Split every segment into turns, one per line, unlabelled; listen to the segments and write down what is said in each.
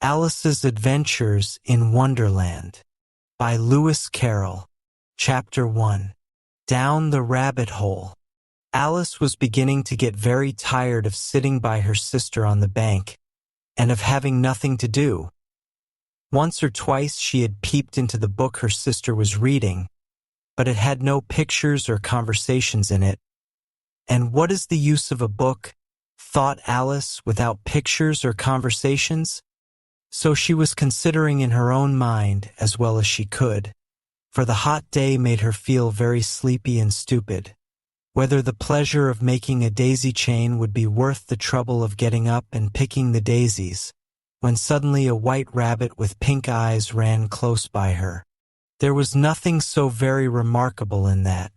Alice's Adventures in Wonderland by Lewis Carroll. Chapter 1. Down the Rabbit Hole. Alice was beginning to get very tired of sitting by her sister on the bank and of having nothing to do. Once or twice she had peeped into the book her sister was reading, but it had no pictures or conversations in it. And what is the use of a book, thought Alice, without pictures or conversations? So she was considering in her own mind as well as she could, for the hot day made her feel very sleepy and stupid, whether the pleasure of making a daisy chain would be worth the trouble of getting up and picking the daisies, when suddenly a white rabbit with pink eyes ran close by her. There was nothing so very remarkable in that,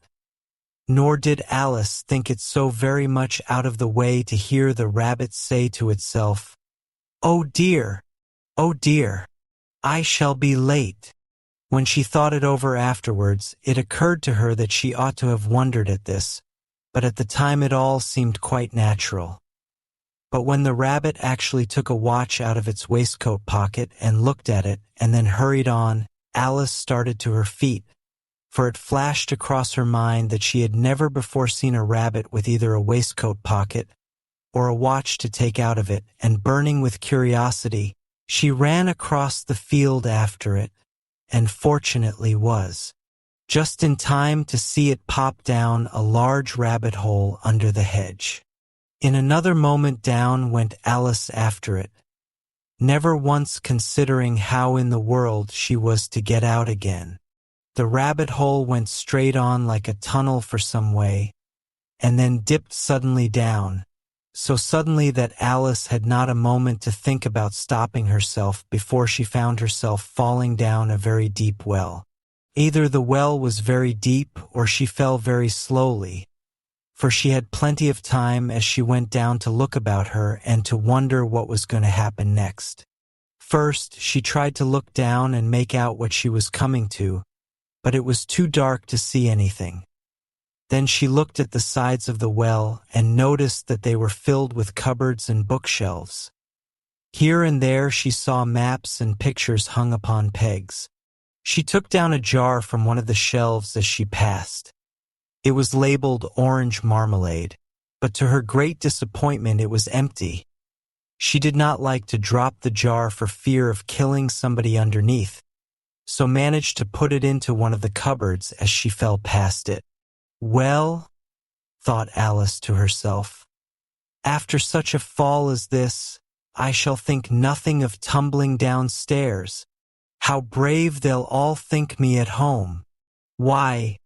nor did Alice think it so very much out of the way to hear the rabbit say to itself, "Oh dear! Oh dear! I shall be late." When she thought it over afterwards, it occurred to her that she ought to have wondered at this, but at the time it all seemed quite natural. But when the rabbit actually took a watch out of its waistcoat pocket and looked at it and then hurried on, Alice started to her feet, for it flashed across her mind that she had never before seen a rabbit with either a waistcoat pocket or a watch to take out of it, and burning with curiosity, she ran across the field after it, and fortunately was just in time to see it pop down a large rabbit hole under the hedge. In another moment down went Alice after it, never once considering how in the world she was to get out again. The rabbit hole went straight on like a tunnel for some way, and then dipped suddenly down, so suddenly that Alice had not a moment to think about stopping herself before she found herself falling down a very deep well. Either the well was very deep or she fell very slowly, for she had plenty of time as she went down to look about her and to wonder what was going to happen next. First, she tried to look down and make out what she was coming to, but it was too dark to see anything. Then she looked at the sides of the well and noticed that they were filled with cupboards and bookshelves. Here and there she saw maps and pictures hung upon pegs. She took down a jar from one of the shelves as she passed. It was labeled orange marmalade, but to her great disappointment it was empty. She did not like to drop the jar for fear of killing somebody underneath, so managed to put it into one of the cupboards as she fell past it. "Well," thought Alice to herself, "after such a fall as this, I shall think nothing of tumbling downstairs. How brave they'll all think me at home. Why,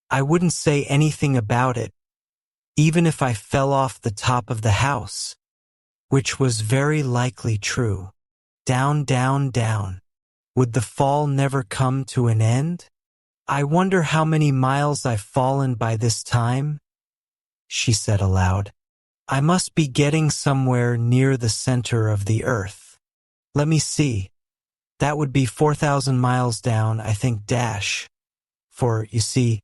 I wouldn't say anything about it, even if I fell off the top of the house," which was very likely true. Down, down, down. Would the fall never come to an end? "I wonder how many miles I've fallen by this time," she said aloud. "I must be getting somewhere near the center of the earth. Let me see. That would be 4,000 miles down, I think, dash." For, you see,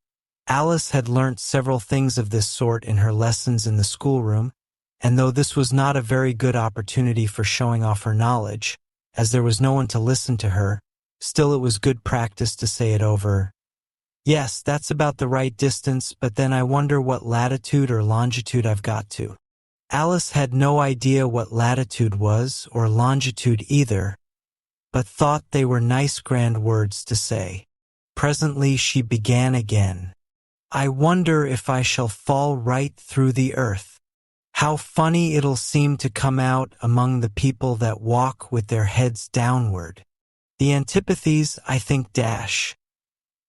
Alice had learnt several things of this sort in her lessons in the schoolroom, and though this was not a very good opportunity for showing off her knowledge, as there was no one to listen to her, still it was good practice to say it over. "Yes, that's about the right distance, but then I wonder what latitude or longitude I've got to." Alice had no idea what latitude was, or longitude either, but thought they were nice grand words to say. Presently she began again. "I wonder if I shall fall right through the earth. How funny it'll seem to come out among the people that walk with their heads downward. The antipathies, I think, dash."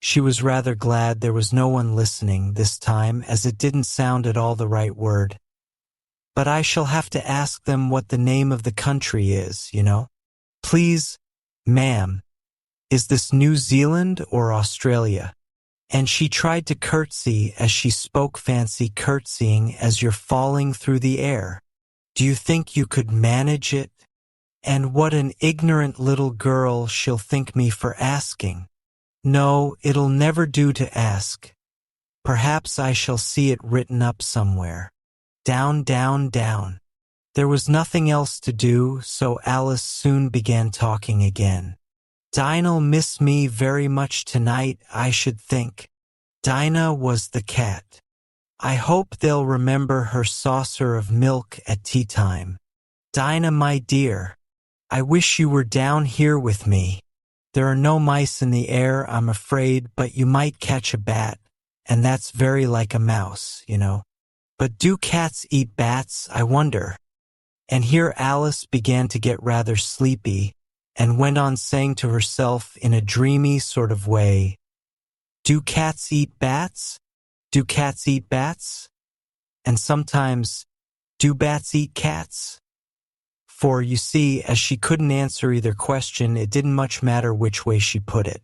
She was rather glad there was no one listening this time, as it didn't sound at all the right word. "But I shall have to ask them what the name of the country is, you know. Please, ma'am, is this New Zealand or Australia?" And she tried to curtsy as she spoke, fancy curtsying as you're falling through the air. "Do you think you could manage it? And what an ignorant little girl she'll think me for asking. No, it'll never do to ask. Perhaps I shall see it written up somewhere. Down, down, down." There was nothing else to do, so Alice soon began talking again. "Dinah'll miss me very much tonight, I should think." Dinah was the cat. "I hope they'll remember her saucer of milk at tea time. Dinah, my dear, I wish you were down here with me. There are no mice in the air, I'm afraid, but you might catch a bat, and that's very like a mouse, you know. But do cats eat bats, I wonder?" And here Alice began to get rather sleepy, and went on saying to herself in a dreamy sort of way, "Do cats eat bats? Do cats eat bats? And sometimes, do bats eat cats?" For, you see, as she couldn't answer either question, it didn't much matter which way she put it.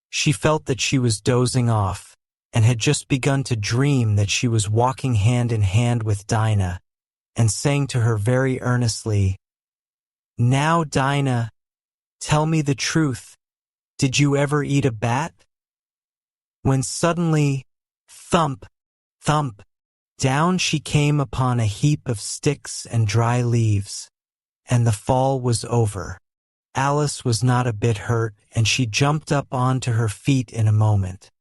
She felt that she was dozing off, and had just begun to dream that she was walking hand in hand with Dinah, and saying to her very earnestly, "Now, Dinah, tell me the truth. Did you ever eat a bat?" When suddenly, thump, thump, down she came upon a heap of sticks and dry leaves, and the fall was over. Alice was not a bit hurt, and she jumped up onto her feet in a moment.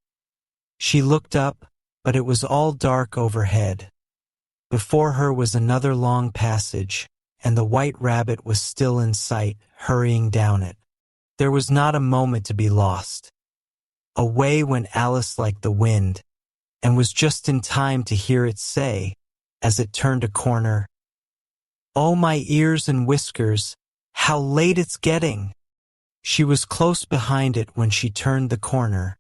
She looked up, but it was all dark overhead. Before her was another long passage, and the white rabbit was still in sight, hurrying down it. There was not a moment to be lost. Away went Alice like the wind, and was just in time to hear it say, as it turned a corner, "Oh, my ears and whiskers, how late it's getting!" She was close behind it when she turned the corner,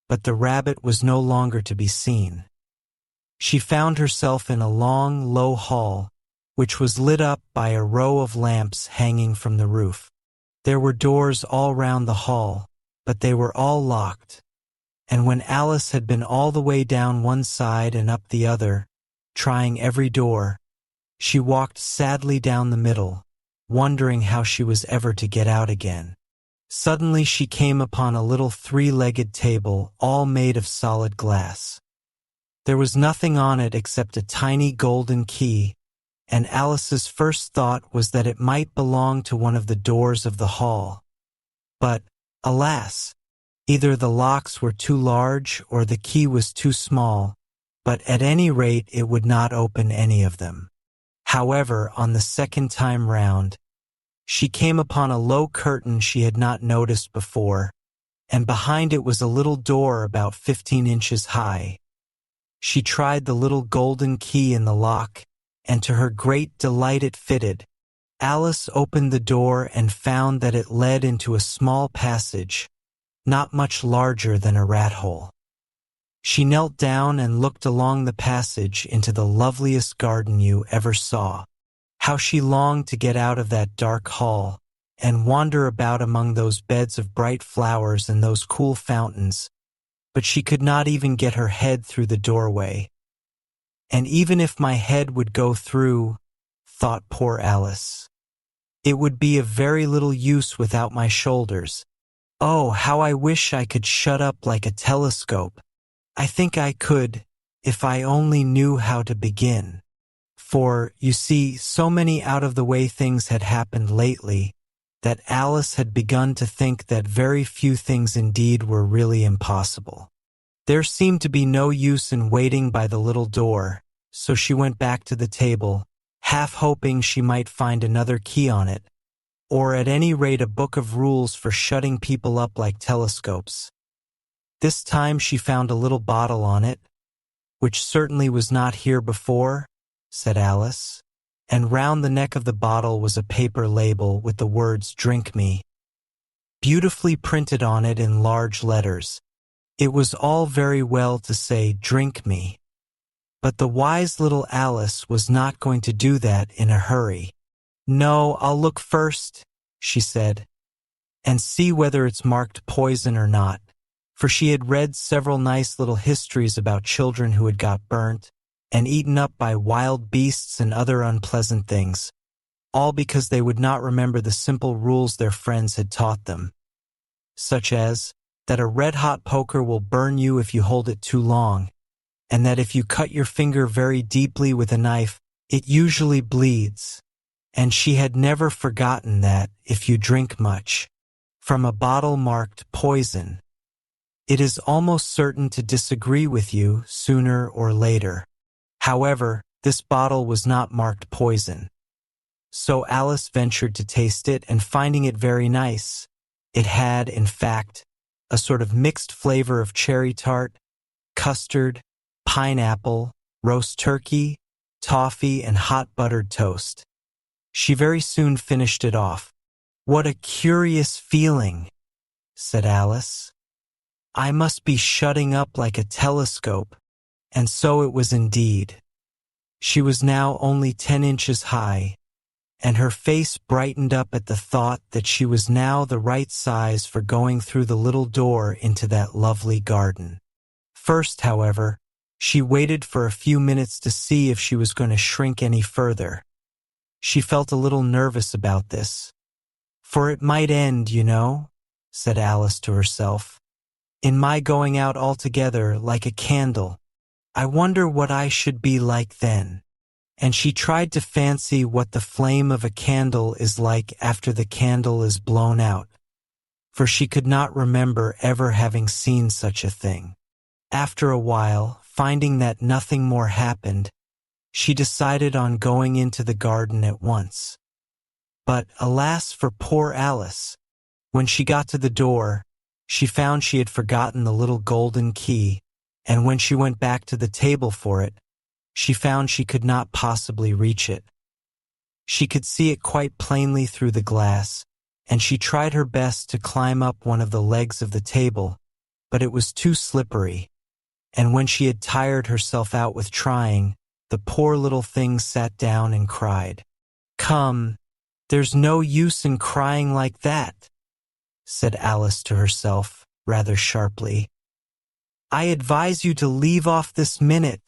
but the rabbit was no longer to be seen. She found herself in a long, low hall, which was lit up by a row of lamps hanging from the roof. There were doors all round the hall, but they were all locked, and when Alice had been all the way down one side and up the other, trying every door, she walked sadly down the middle, wondering how she was ever to get out again. Suddenly she came upon a little three-legged table, all made of solid glass. There was nothing on it except a tiny golden key, and Alice's first thought was that it might belong to one of the doors of the hall. But, alas, either the locks were too large or the key was too small, but at any rate it would not open any of them. However, on the second time round, she came upon a low curtain she had not noticed before, and behind it was a little door about 15 inches high. She tried the little golden key in the lock, and to her great delight it fitted. Alice opened the door and found that it led into a small passage, not much larger than a rat hole. She knelt down and looked along the passage into the loveliest garden you ever saw. How she longed to get out of that dark hall, and wander about among those beds of bright flowers and those cool fountains, but she could not even get her head through the doorway. "And even if my head would go through," thought poor Alice, "it would be of very little use without my shoulders. Oh, how I wish I could shut up like a telescope. I think I could, if I only knew how to begin." For, you see, so many out-of-the-way things had happened lately that Alice had begun to think that very few things indeed were really impossible. There seemed to be no use in waiting by the little door, so she went back to the table, half hoping she might find another key on it, or at any rate a book of rules for shutting people up like telescopes. This time she found a little bottle on it, "which certainly was not here before," said Alice, and round the neck of the bottle was a paper label with the words "Drink Me" beautifully printed on it in large letters. It was all very well to say "Drink me," but the wise little Alice was not going to do that in a hurry. "No, I'll look first," she said, "and see whether it's marked poison or not," for she had read several nice little histories about children who had got burnt and eaten up by wild beasts and other unpleasant things, all because they would not remember the simple rules their friends had taught them, such as that a red-hot poker will burn you if you hold it too long, and that if you cut your finger very deeply with a knife, it usually bleeds, and she had never forgotten that, if you drink much from a bottle marked poison, it is almost certain to disagree with you sooner or later. However, this bottle was not marked poison. So Alice ventured to taste it, and finding it very nice, it had, in fact, a sort of mixed flavor of cherry tart, custard, pineapple, roast turkey, toffee, and hot buttered toast. She very soon finished it off. "What a curious feeling," said Alice. "I must be shutting up like a telescope." And so it was indeed. She was now only 10 inches high, and her face brightened up at the thought that she was now the right size for going through the little door into that lovely garden. First, however, she waited for a few minutes to see if she was going to shrink any further. She felt a little nervous about this. "For it might end, you know," said Alice to herself, "in my going out altogether like a candle. I wonder what I should be like then." And she tried to fancy what the flame of a candle is like after the candle is blown out, for she could not remember ever having seen such a thing. After a while, finding that nothing more happened, she decided on going into the garden at once. But alas for poor Alice! When she got to the door, she found she had forgotten the little golden key, and when she went back to the table for it, she found she could not possibly reach it. She could see it quite plainly through the glass, and she tried her best to climb up one of the legs of the table, but it was too slippery, and when she had tired herself out with trying, the poor little thing sat down and cried. "Come, there's no use in crying like that," said Alice to herself, rather sharply. "I advise you to leave off this minute."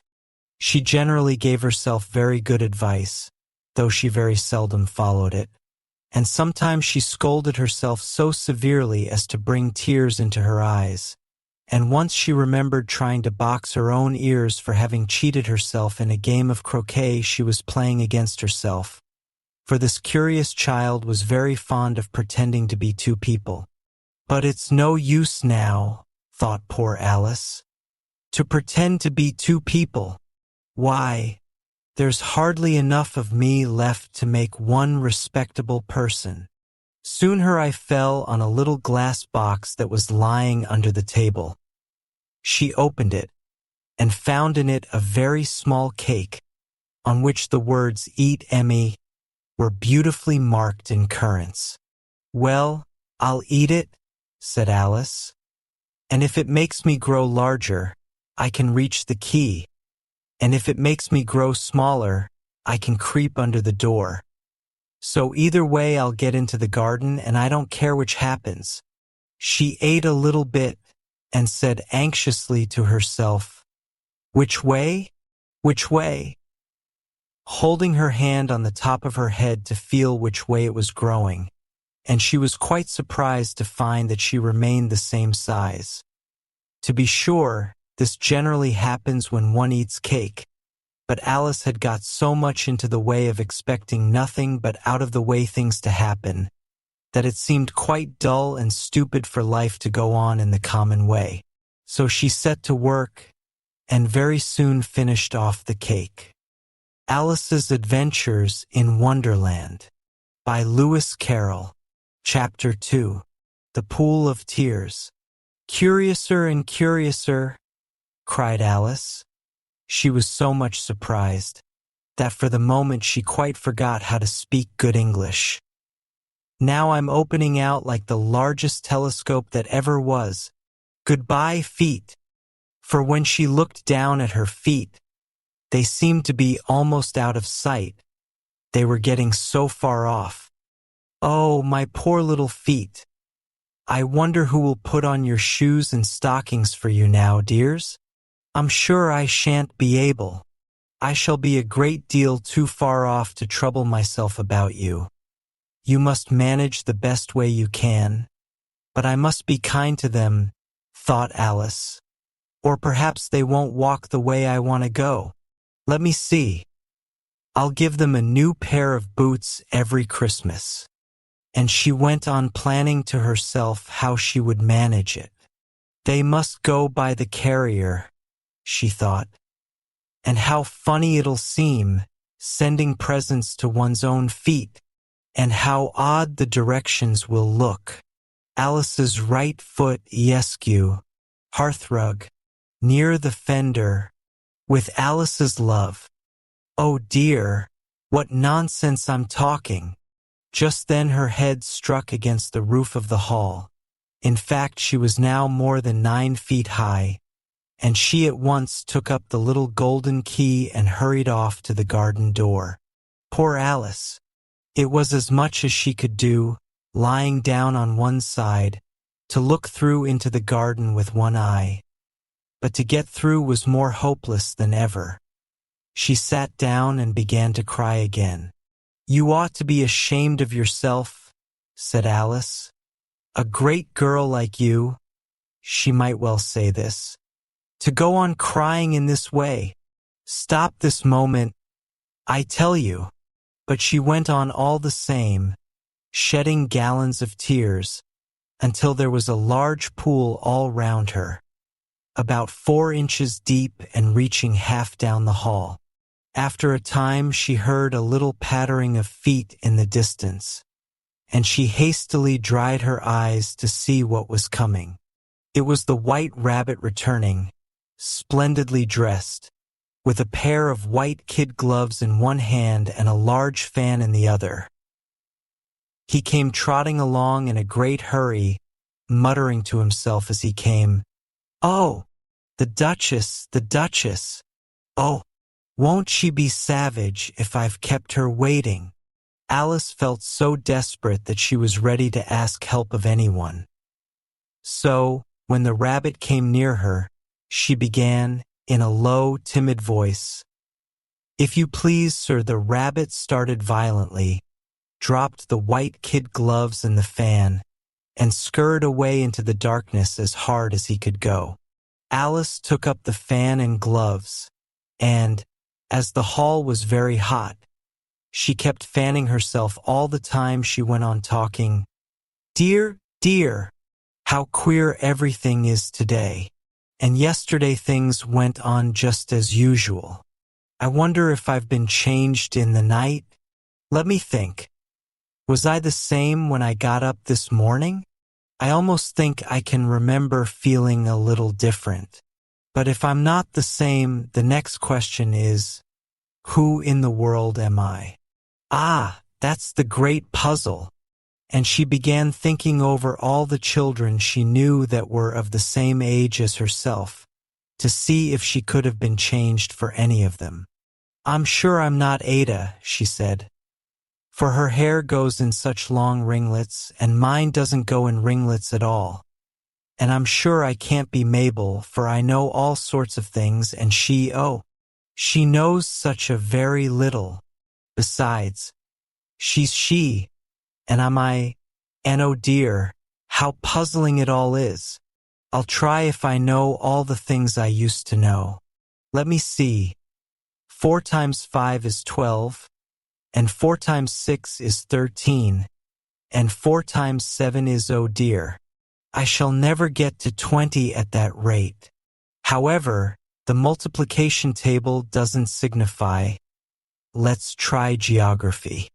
She generally gave herself very good advice, though she very seldom followed it, and sometimes she scolded herself so severely as to bring tears into her eyes, and once she remembered trying to box her own ears for having cheated herself in a game of croquet she was playing against herself, for this curious child was very fond of pretending to be two people. "But it's no use now," thought poor Alice, "to pretend to be two people. Why, there's hardly enough of me left to make one respectable person." Soon her eye fell on a little glass box that was lying under the table. She opened it, and found in it a very small cake, on which the words "Eat, Emmy" were beautifully marked in currants. "Well, I'll eat it," said Alice, "and if it makes me grow larger, I can reach the key. And if it makes me grow smaller, I can creep under the door. So either way I'll get into the garden, and I don't care which happens." She ate a little bit, and said anxiously to herself, "Which way? Which way?" holding her hand on the top of her head to feel which way it was growing, and she was quite surprised to find that she remained the same size. To be sure, this generally happens when one eats cake, but Alice had got so much into the way of expecting nothing but out-of-the-way things to happen, that it seemed quite dull and stupid for life to go on in the common way. So she set to work, and very soon finished off the cake. Alice's Adventures in Wonderland by Lewis Carroll. Chapter 2. The Pool of Tears. "Curiouser and curiouser," cried Alice. She was so much surprised that for the moment she quite forgot how to speak good English. "Now I'm opening out like the largest telescope that ever was. Goodbye, feet." For when she looked down at her feet, they seemed to be almost out of sight. They were getting so far off. "Oh, my poor little feet. I wonder who will put on your shoes and stockings for you now, dears? I'm sure I shan't be able. I shall be a great deal too far off to trouble myself about you. You must manage the best way you can. But I must be kind to them," thought Alice. "Or perhaps they won't walk the way I want to go. Let me see. I'll give them a new pair of boots every Christmas. And she went on planning to herself how she would manage it. They must go by the carrier, she thought. And how funny it'll seem, sending presents to one's own feet, and how odd the directions will look. Alice's right foot esque, hearthrug, near the fender, with Alice's love. Oh dear, what nonsense I'm talking. Just then her head struck against the roof of the hall. In fact, she was now more than 9 feet high, and she at once took up the little golden key and hurried off to the garden door. Poor Alice! It was as much as she could do, lying down on one side, to look through into the garden with one eye. But to get through was more hopeless than ever. She sat down and began to cry again. You ought to be ashamed of yourself, said Alice. A great girl like you, she might well say this, to go on crying in this way. Stop this moment, I tell you. But she went on all the same, shedding gallons of tears, until there was a large pool all round her, about 4 inches deep and reaching half down the hall. After a time she heard a little pattering of feet in the distance, and she hastily dried her eyes to see what was coming. It was the White Rabbit returning, splendidly dressed, with a pair of white kid gloves in one hand and a large fan in the other. He came trotting along in a great hurry, muttering to himself as he came, "Oh, the Duchess, the Duchess! Oh, won't she be savage if I've kept her waiting?" Alice felt so desperate that she was ready to ask help of anyone. So, when the rabbit came near her, she began, in a low, timid voice. "If you please, sir," the rabbit started violently, dropped the white kid gloves and the fan, and scurried away into the darkness as hard as he could go. Alice took up the fan and gloves, and, as the hall was very hot, she kept fanning herself all the time she went on talking. "Dear, dear, how queer everything is today. And yesterday things went on just as usual. I wonder if I've been changed in the night? Let me think. Was I the same when I got up this morning? I almost think I can remember feeling a little different. But if I'm not the same, the next question is, who in the world am I? Ah, that's the great puzzle." And she began thinking over all the children she knew that were of the same age as herself, to see if she could have been changed for any of them. "I'm sure I'm not Ada," she said, "for her hair goes in such long ringlets, and mine doesn't go in ringlets at all. And I'm sure I can't be Mabel, for I know all sorts of things, and she knows such a very little. Besides, she's she, and I'm I, and oh dear, how puzzling it all is. I'll try if I know all the things I used to know. Let me see. 4 times 5 is 12, and 4 times 6 is 13, and 4 times 7 is oh dear. I shall never get to 20 at that rate. However, the multiplication table doesn't signify. Let's try geography.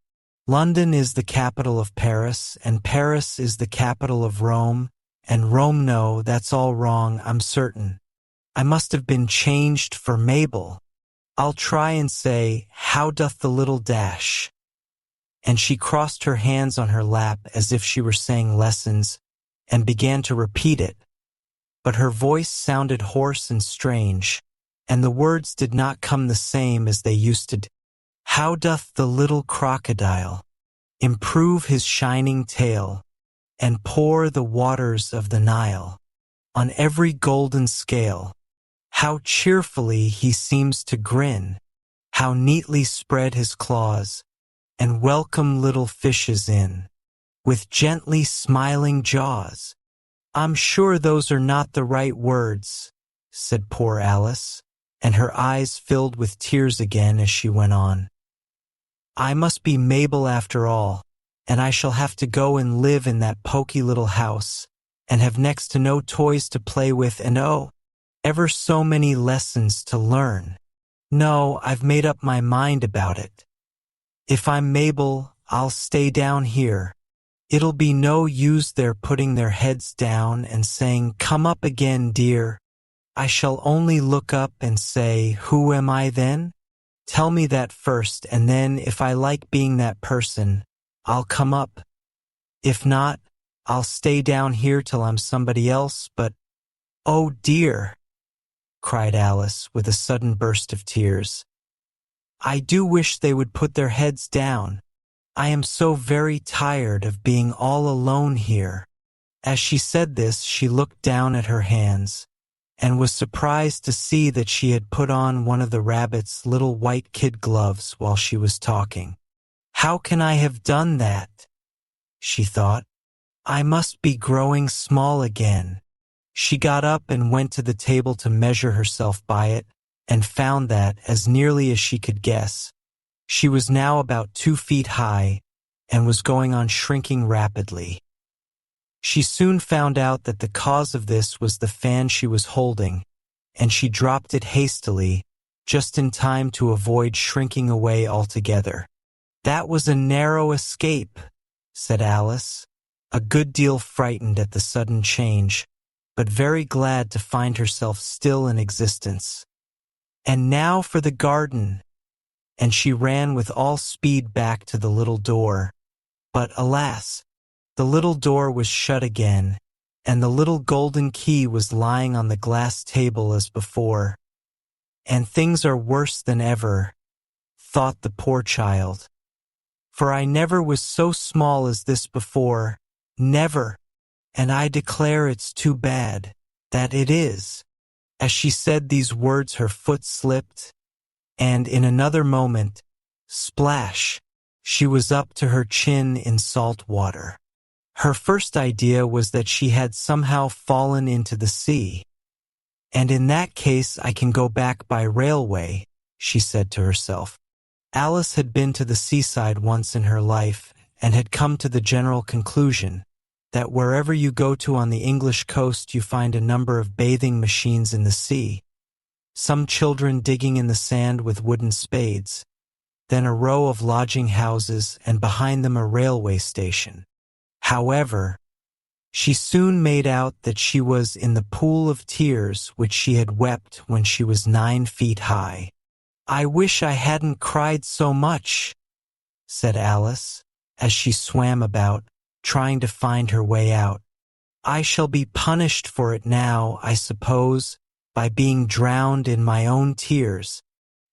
London is the capital of Paris, and Paris is the capital of Rome, and Rome, no, that's all wrong, I'm certain. I must have been changed for Mabel. I'll try and say, how doth the little dash? And she crossed her hands on her lap as if she were saying lessons, and began to repeat it. But her voice sounded hoarse and strange, and the words did not come the same as they used to. How doth the little crocodile improve his shining tail, and pour the waters of the Nile on every golden scale? How cheerfully he seems to grin, how neatly spread his claws, and welcome little fishes in, with gently smiling jaws. I'm sure those are not the right words, said poor Alice, and her eyes filled with tears again as she went on. I must be Mabel after all, and I shall have to go and live in that poky little house, and have next to no toys to play with and oh, ever so many lessons to learn. No, I've made up my mind about it. If I'm Mabel, I'll stay down here. It'll be no use their putting their heads down and saying, "Come up again, dear." I shall only look up and say, "Who am I then?" Tell me that first, and then if I like being that person, I'll come up. If not, I'll stay down here till I'm somebody else, but, oh dear, cried Alice with a sudden burst of tears. I do wish they would put their heads down. I am so very tired of being all alone here. As she said this, she looked down at her hands, and was surprised to see that she had put on one of the rabbit's little white kid gloves while she was talking. How can I have done that? She thought. I must be growing small again. She got up and went to the table to measure herself by it, and found that, as nearly as she could guess, she was now about 2 feet high, and was going on shrinking rapidly. She soon found out that the cause of this was the fan she was holding, and she dropped it hastily, just in time to avoid shrinking away altogether. That was a narrow escape, said Alice, a good deal frightened at the sudden change, but very glad to find herself still in existence. And now for the garden. And she ran with all speed back to the little door. But alas, the little door was shut again, and the little golden key was lying on the glass table as before. And things are worse than ever, thought the poor child. For I never was so small as this before, never, and I declare it's too bad, that it is. As she said these words, her foot slipped, and in another moment, splash, she was up to her chin in salt water. Her first idea was that she had somehow fallen into the sea. And in that case I can go back by railway, she said to herself. Alice had been to the seaside once in her life, and had come to the general conclusion that wherever you go to on the English coast you find a number of bathing machines in the sea, some children digging in the sand with wooden spades, then a row of lodging houses, and behind them a railway station. However, she soon made out that she was in the pool of tears which she had wept when she was 9 feet high. I wish I hadn't cried so much, said Alice, as she swam about, trying to find her way out. I shall be punished for it now, I suppose, by being drowned in my own tears.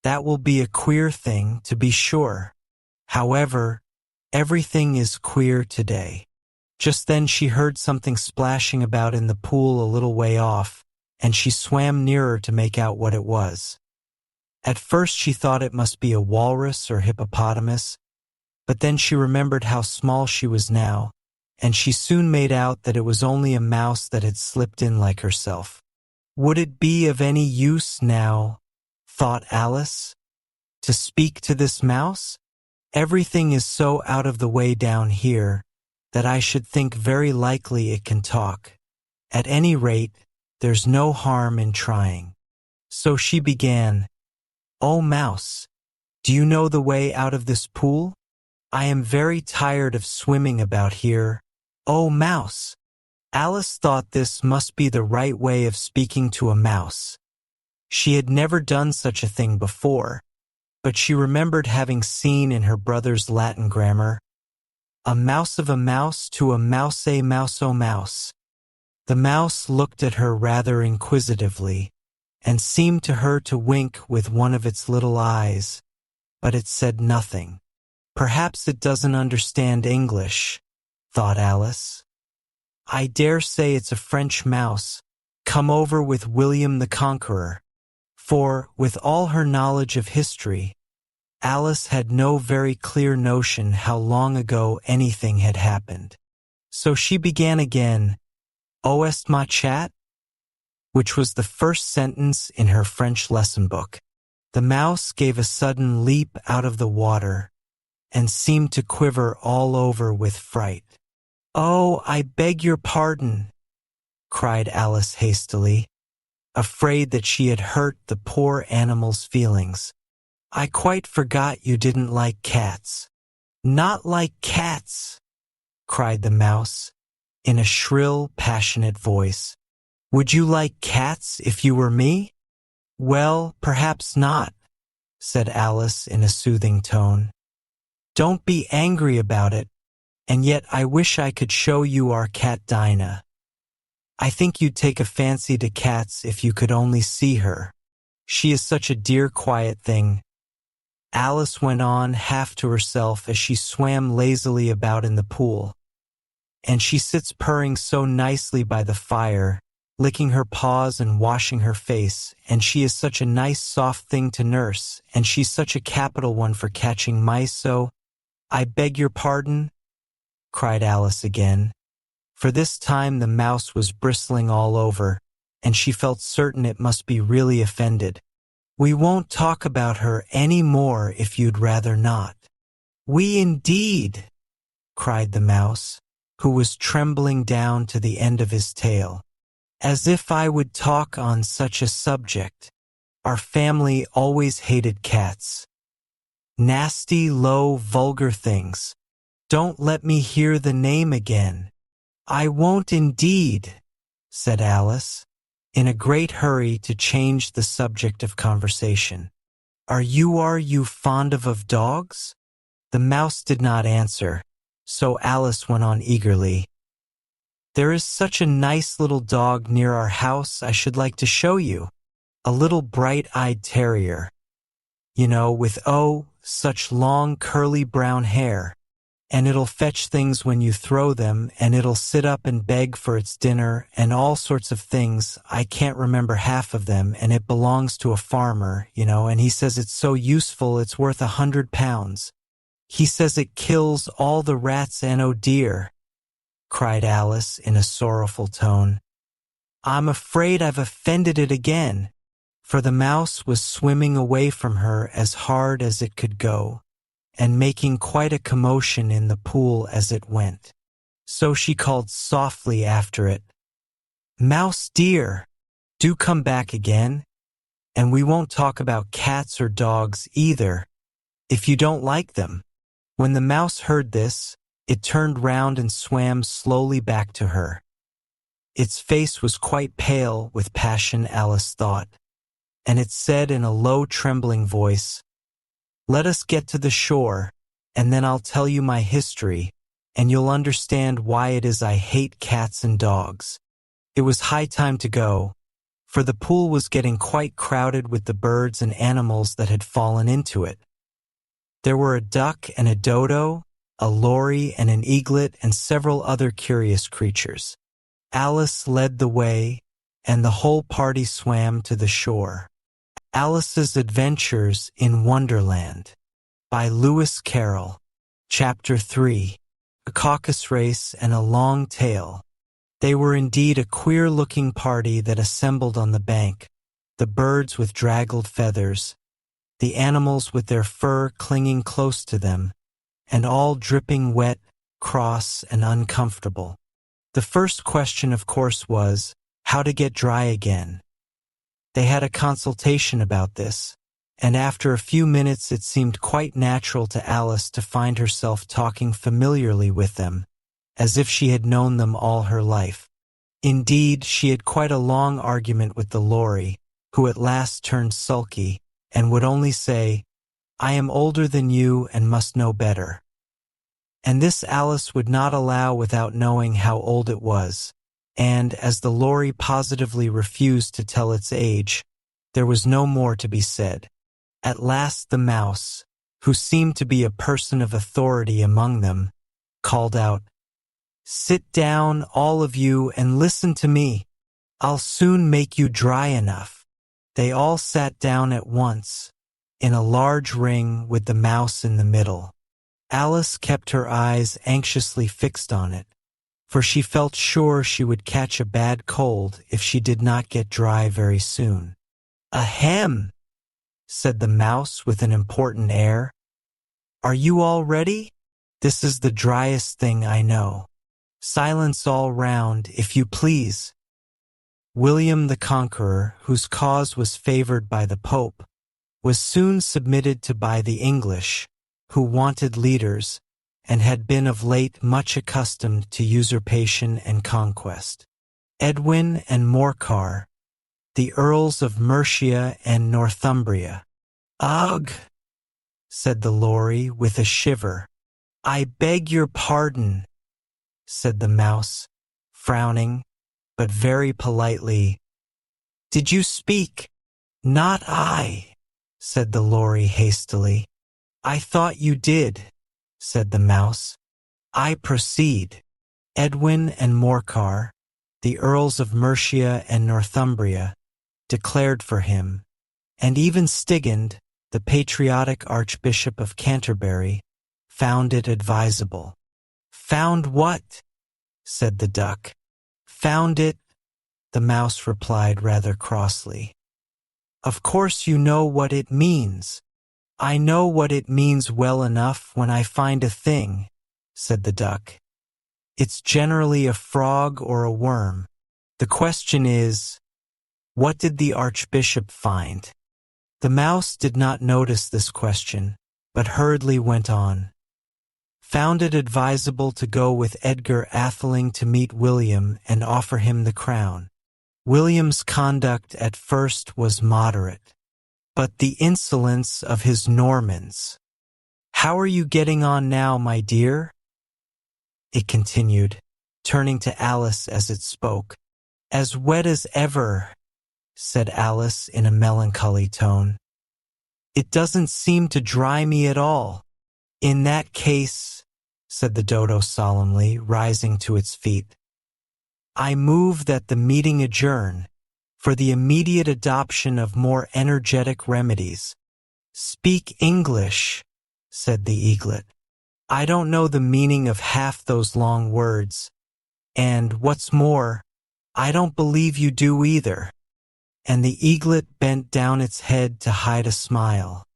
That will be a queer thing, to be sure. However, everything is queer today. Just then she heard something splashing about in the pool a little way off, and she swam nearer to make out what it was. At first she thought it must be a walrus or hippopotamus, but then she remembered how small she was now, and she soon made out that it was only a mouse that had slipped in like herself. Would it be of any use now, thought Alice, to speak to this mouse? Everything is so out of the way down here that I should think very likely it can talk. At any rate, there's no harm in trying. So she began, "Oh, mouse, do you know the way out of this pool? I am very tired of swimming about here. Oh, mouse." Alice thought this must be the right way of speaking to a mouse. She had never done such a thing before, but she remembered having seen in her brother's Latin grammar, "A mouse of a mouse to a mouse a mouse o mouse." The mouse looked at her rather inquisitively, and seemed to her to wink with one of its little eyes, but it said nothing. Perhaps it doesn't understand English, thought Alice. I dare say it's a French mouse, come over with William the Conqueror, for, with all her knowledge of history, Alice had no very clear notion how long ago anything had happened. So she began again, "Où est ma chat?" which was the first sentence in her French lesson book. The mouse gave a sudden leap out of the water, and seemed to quiver all over with fright. "Oh, I beg your pardon," cried Alice hastily, afraid that she had hurt the poor animal's feelings. "I quite forgot you didn't like cats." "Not like cats," cried the mouse, in a shrill, passionate voice. "Would you like cats if you were me?" "Well, perhaps not," said Alice in a soothing tone. "Don't be angry about it, and yet I wish I could show you our cat Dinah. I think you'd take a fancy to cats if you could only see her. She is such a dear quiet thing." Alice went on half to herself as she swam lazily about in the pool. "And she sits purring so nicely by the fire, licking her paws and washing her face, and she is such a nice soft thing to nurse, and she's such a capital one for catching mice, so—" "I beg your pardon?" cried Alice again, for this time the mouse was bristling all over, and she felt certain it must be really offended. "We won't talk about her any more if you'd rather not." "We indeed!" cried the mouse, who was trembling down to the end of his tail. "As if I would talk on such a subject. Our family always hated cats. Nasty, low, vulgar things. Don't let me hear the name again." "I won't indeed," said Alice, in a great hurry to change the subject of conversation. Are you fond of dogs?" The mouse did not answer, so Alice went on eagerly. "There is such a nice little dog near our house I should like to show you. A little bright-eyed terrier. You know, with such long curly brown hair. And it'll fetch things when you throw them, and it'll sit up and beg for its dinner, and all sorts of things. I can't remember half of them, and it belongs to a farmer, and he says it's so useful it's worth £100. He says it kills all the rats, and oh dear," cried Alice in a sorrowful tone, "I'm afraid I've offended it again," for the mouse was swimming away from her as hard as it could go, and making quite a commotion in the pool as it went. So she called softly after it, "Mouse dear, do come back again, and we won't talk about cats or dogs either, if you don't like them." When the mouse heard this, it turned round and swam slowly back to her. Its face was quite pale with passion, Alice thought, and it said in a low, trembling voice, "Let us get to the shore, and then I'll tell you my history, and you'll understand why it is I hate cats and dogs." It was high time to go, for the pool was getting quite crowded with the birds and animals that had fallen into it. There were a duck and a dodo, a lory and an eaglet, and several other curious creatures. Alice led the way, and the whole party swam to the shore. Alice's Adventures in Wonderland by Lewis Carroll. Chapter 3. A Caucus Race and a Long Tail. They were indeed a queer-looking party that assembled on the bank, the birds with draggled feathers, the animals with their fur clinging close to them, and all dripping wet, cross, and uncomfortable. The first question, of course, was how to get dry again. They had a consultation about this, and after a few minutes it seemed quite natural to Alice to find herself talking familiarly with them, as if she had known them all her life. Indeed, she had quite a long argument with the lory, who at last turned sulky, and would only say, "I am older than you and must know better." And this Alice would not allow without knowing how old it was, and as the lory positively refused to tell its age, there was no more to be said. At last the mouse, who seemed to be a person of authority among them, called out, "Sit down, all of you, and listen to me. I'll soon make you dry enough." They all sat down at once, in a large ring with the mouse in the middle. Alice kept her eyes anxiously fixed on it, for she felt sure she would catch a bad cold if she did not get dry very soon. "Ahem," said the mouse with an important air. Are you all ready? This is the driest thing I know. Silence all round, if you please. William the Conqueror, whose cause was favored by the Pope, was soon submitted to by the English, who wanted leaders, and had been of late much accustomed to usurpation and conquest. Edwin and Morcar, the Earls of Mercia and Northumbria. Ugh, said the Lory with a shiver. I beg your pardon, said the Mouse, frowning, but very politely. Did you speak? Not I, said the Lory hastily. I thought you did, said the Mouse. I proceed. Edwin and Morcar, the Earls of Mercia and Northumbria, declared for him, and even Stigand, the patriotic Archbishop of Canterbury, found it advisable. Found what? Said the Duck. Found it, the Mouse replied rather crossly. Of course you know what it means. I know what it means well enough when I find a thing, said the Duck. It's generally a frog or a worm. The question is, what did the Archbishop find? The Mouse did not notice this question, but hurriedly went on. Found it advisable to go with Edgar Atheling to meet William and offer him the crown. William's conduct at first was moderate, but the insolence of his Normans. How are you getting on now, my dear? It continued, turning to Alice as it spoke. As wet as ever, said Alice in a melancholy tone. It doesn't seem to dry me at all. In that case, said the Dodo solemnly, rising to its feet, I move that the meeting adjourn for the immediate adoption of more energetic remedies. Speak English, said the Eaglet. I don't know the meaning of half those long words, and what's more, I don't believe you do either. And the Eaglet bent down its head to hide a smile.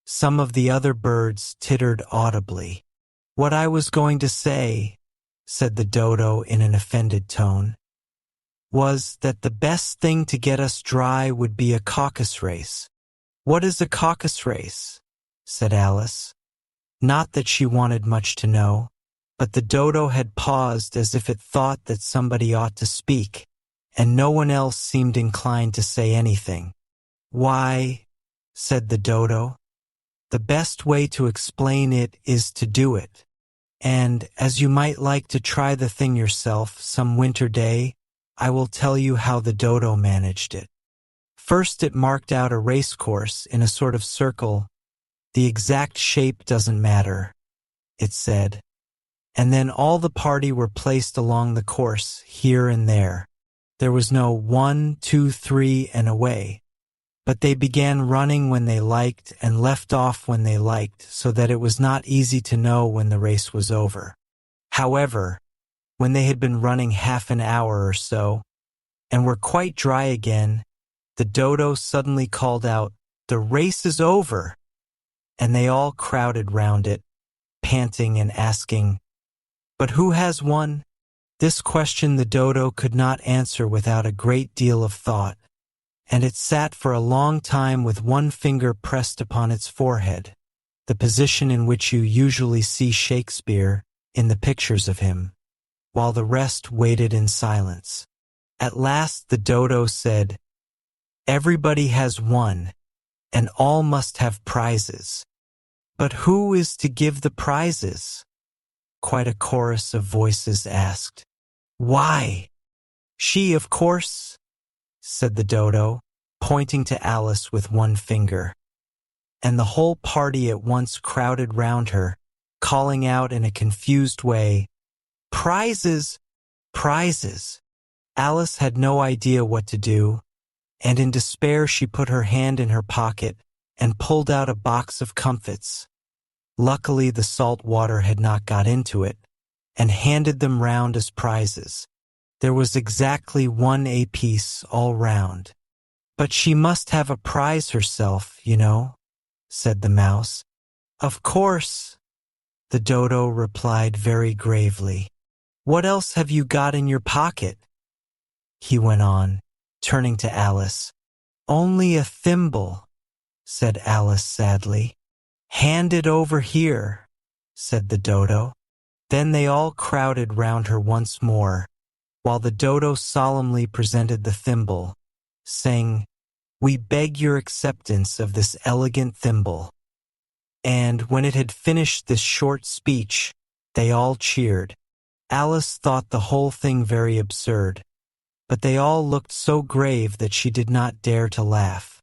Some of the other birds tittered audibly. What I was going to say, said the Dodo in an offended tone, was that the best thing to get us dry would be a caucus race. What is a caucus race? Said Alice. Not that she wanted much to know, but the Dodo had paused as if it thought that somebody ought to speak, and no one else seemed inclined to say anything. Why, said the Dodo, the best way to explain it is to do it. And as you might like to try the thing yourself some winter day, I will tell you how the Dodo managed it. First it marked out a race course in a sort of circle. The exact shape doesn't matter, it said. And then all the party were placed along the course, here and there. There was no 1, 2, 3, and away. But they began running when they liked and left off when they liked, so that it was not easy to know when the race was over. However, when they had been running half an hour or so, and were quite dry again, the Dodo suddenly called out, "The race is over!" And they all crowded round it, panting and asking, "But who has won?" This question the Dodo could not answer without a great deal of thought, and it sat for a long time with one finger pressed upon its forehead, the position in which you usually see Shakespeare in the pictures of him, while the rest waited in silence. At last the Dodo said, "Everybody has won, and all must have prizes. But who is to give the prizes?" Quite a chorus of voices asked. "Why, she, of course," said the Dodo, pointing to Alice with one finger. And the whole party at once crowded round her, calling out in a confused way, "Prizes! Prizes!" Alice had no idea what to do, and in despair she put her hand in her pocket and pulled out a box of comfits. Luckily the salt water had not got into it, and handed them round as prizes. There was exactly one apiece all round. "But she must have a prize herself, you know," said the Mouse. Of course, the dodo replied very gravely. What else have you got in your pocket? He went on, turning to Alice. Only a thimble, said Alice sadly. Hand it over here, said the dodo. Then they all crowded round her once more, while the dodo solemnly presented the thimble, saying, We beg your acceptance of this elegant thimble. And when it had finished this short speech, they all cheered. Alice thought the whole thing very absurd, but they all looked so grave that she did not dare to laugh.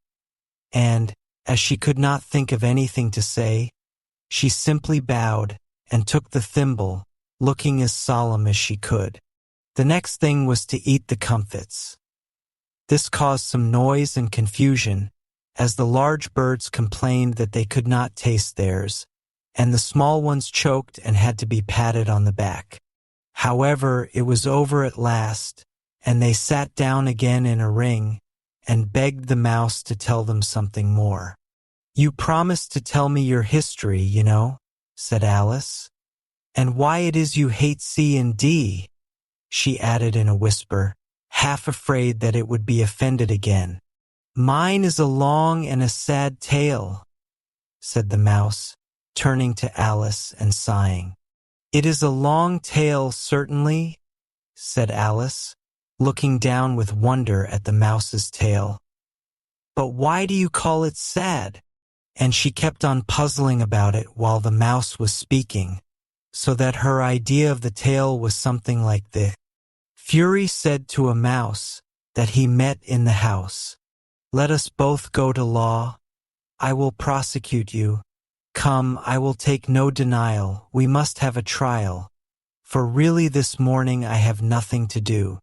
And, as she could not think of anything to say, she simply bowed and took the thimble, looking as solemn as she could. The next thing was to eat the comfits. This caused some noise and confusion, as the large birds complained that they could not taste theirs, and the small ones choked and had to be patted on the back. However, it was over at last, and they sat down again in a ring and begged the mouse to tell them something more. You promised to tell me your history, you know, said Alice. And why it is you hate C and D, she added in a whisper, half afraid that it would be offended again. Mine is a long and a sad tale, said the mouse, turning to Alice and sighing. It is a long tale, certainly, said Alice, looking down with wonder at the mouse's tail. But why do you call it sad? And she kept on puzzling about it while the mouse was speaking, so that her idea of the tale was something like this. Fury said to a mouse that he met in the house, Let us both go to law. I will prosecute you. Come, I will take no denial. We must have a trial. For really this morning I have nothing to do.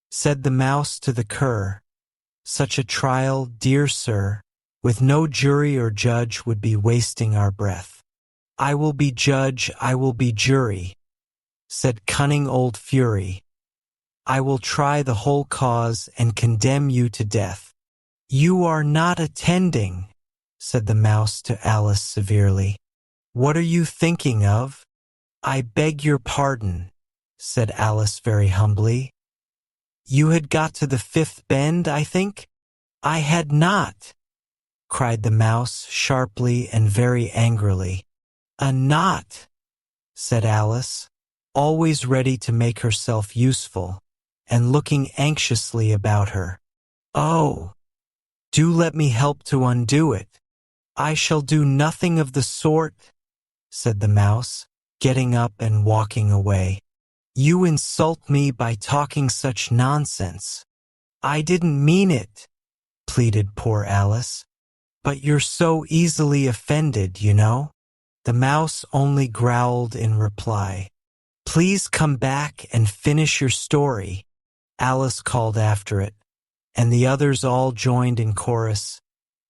Said the mouse to the cur, Such a trial, dear sir, with no jury or judge would be wasting our breath. I will be judge, I will be jury, said cunning old Fury. I will try the whole cause and condemn you to death. You are not attending, said the mouse to Alice severely. What are you thinking of? I beg your pardon, said Alice very humbly. You had got to the fifth bend, I think? I had not, cried the mouse sharply and very angrily. A knot, said Alice, always ready to make herself useful, and looking anxiously about her. Oh, do let me help to undo it. I shall do nothing of the sort, said the mouse, getting up and walking away. You insult me by talking such nonsense. I didn't mean it, pleaded poor Alice. But you're so easily offended, you know. The mouse only growled in reply. Please come back and finish your story, Alice called after it, and the others all joined in chorus.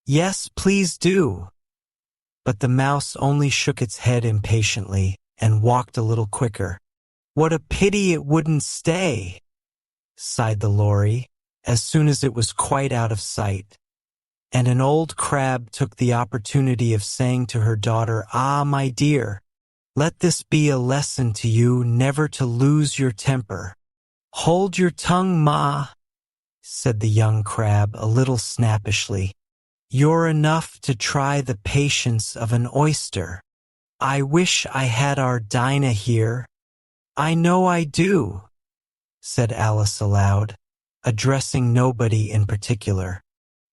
Yes, please do. But the mouse only shook its head impatiently and walked a little quicker. What a pity it wouldn't stay, sighed the lory, as soon as it was quite out of sight. And an old crab took the opportunity of saying to her daughter, Ah, my dear, let this be a lesson to you never to lose your temper. Hold your tongue, ma, said the young crab a little snappishly. You're enough to try the patience of an oyster. I wish I had our Dinah here. I know I do, said Alice aloud, addressing nobody in particular.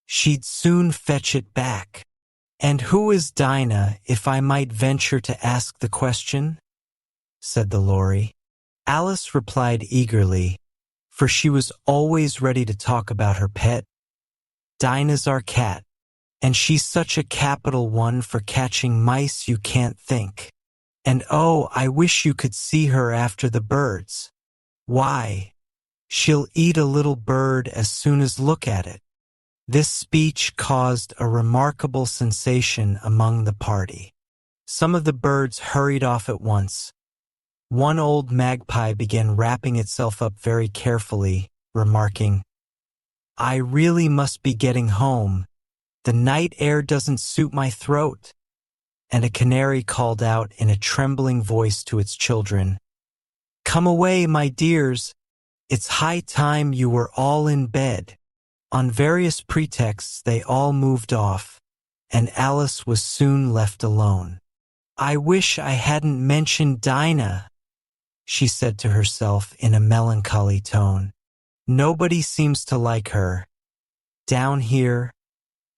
She'd soon fetch it back. And who is Dinah, if I might venture to ask the question? Said the lory. Alice replied eagerly, for she was always ready to talk about her pet. Dinah's our cat, and she's such a capital one for catching mice you can't think. And oh, I wish you could see her after the birds. Why, she'll eat a little bird as soon as look at it. This speech caused a remarkable sensation among the party. Some of the birds hurried off at once. One old magpie began wrapping itself up very carefully, remarking, I really must be getting home. The night air doesn't suit my throat. and a canary called out in a trembling voice to its children, "Come away, my dears. It's high time you were all in bed." On various pretexts they all moved off, and Alice was soon left alone. "I wish I hadn't mentioned Dinah," she said to herself in a melancholy tone. "Nobody seems to like her down here,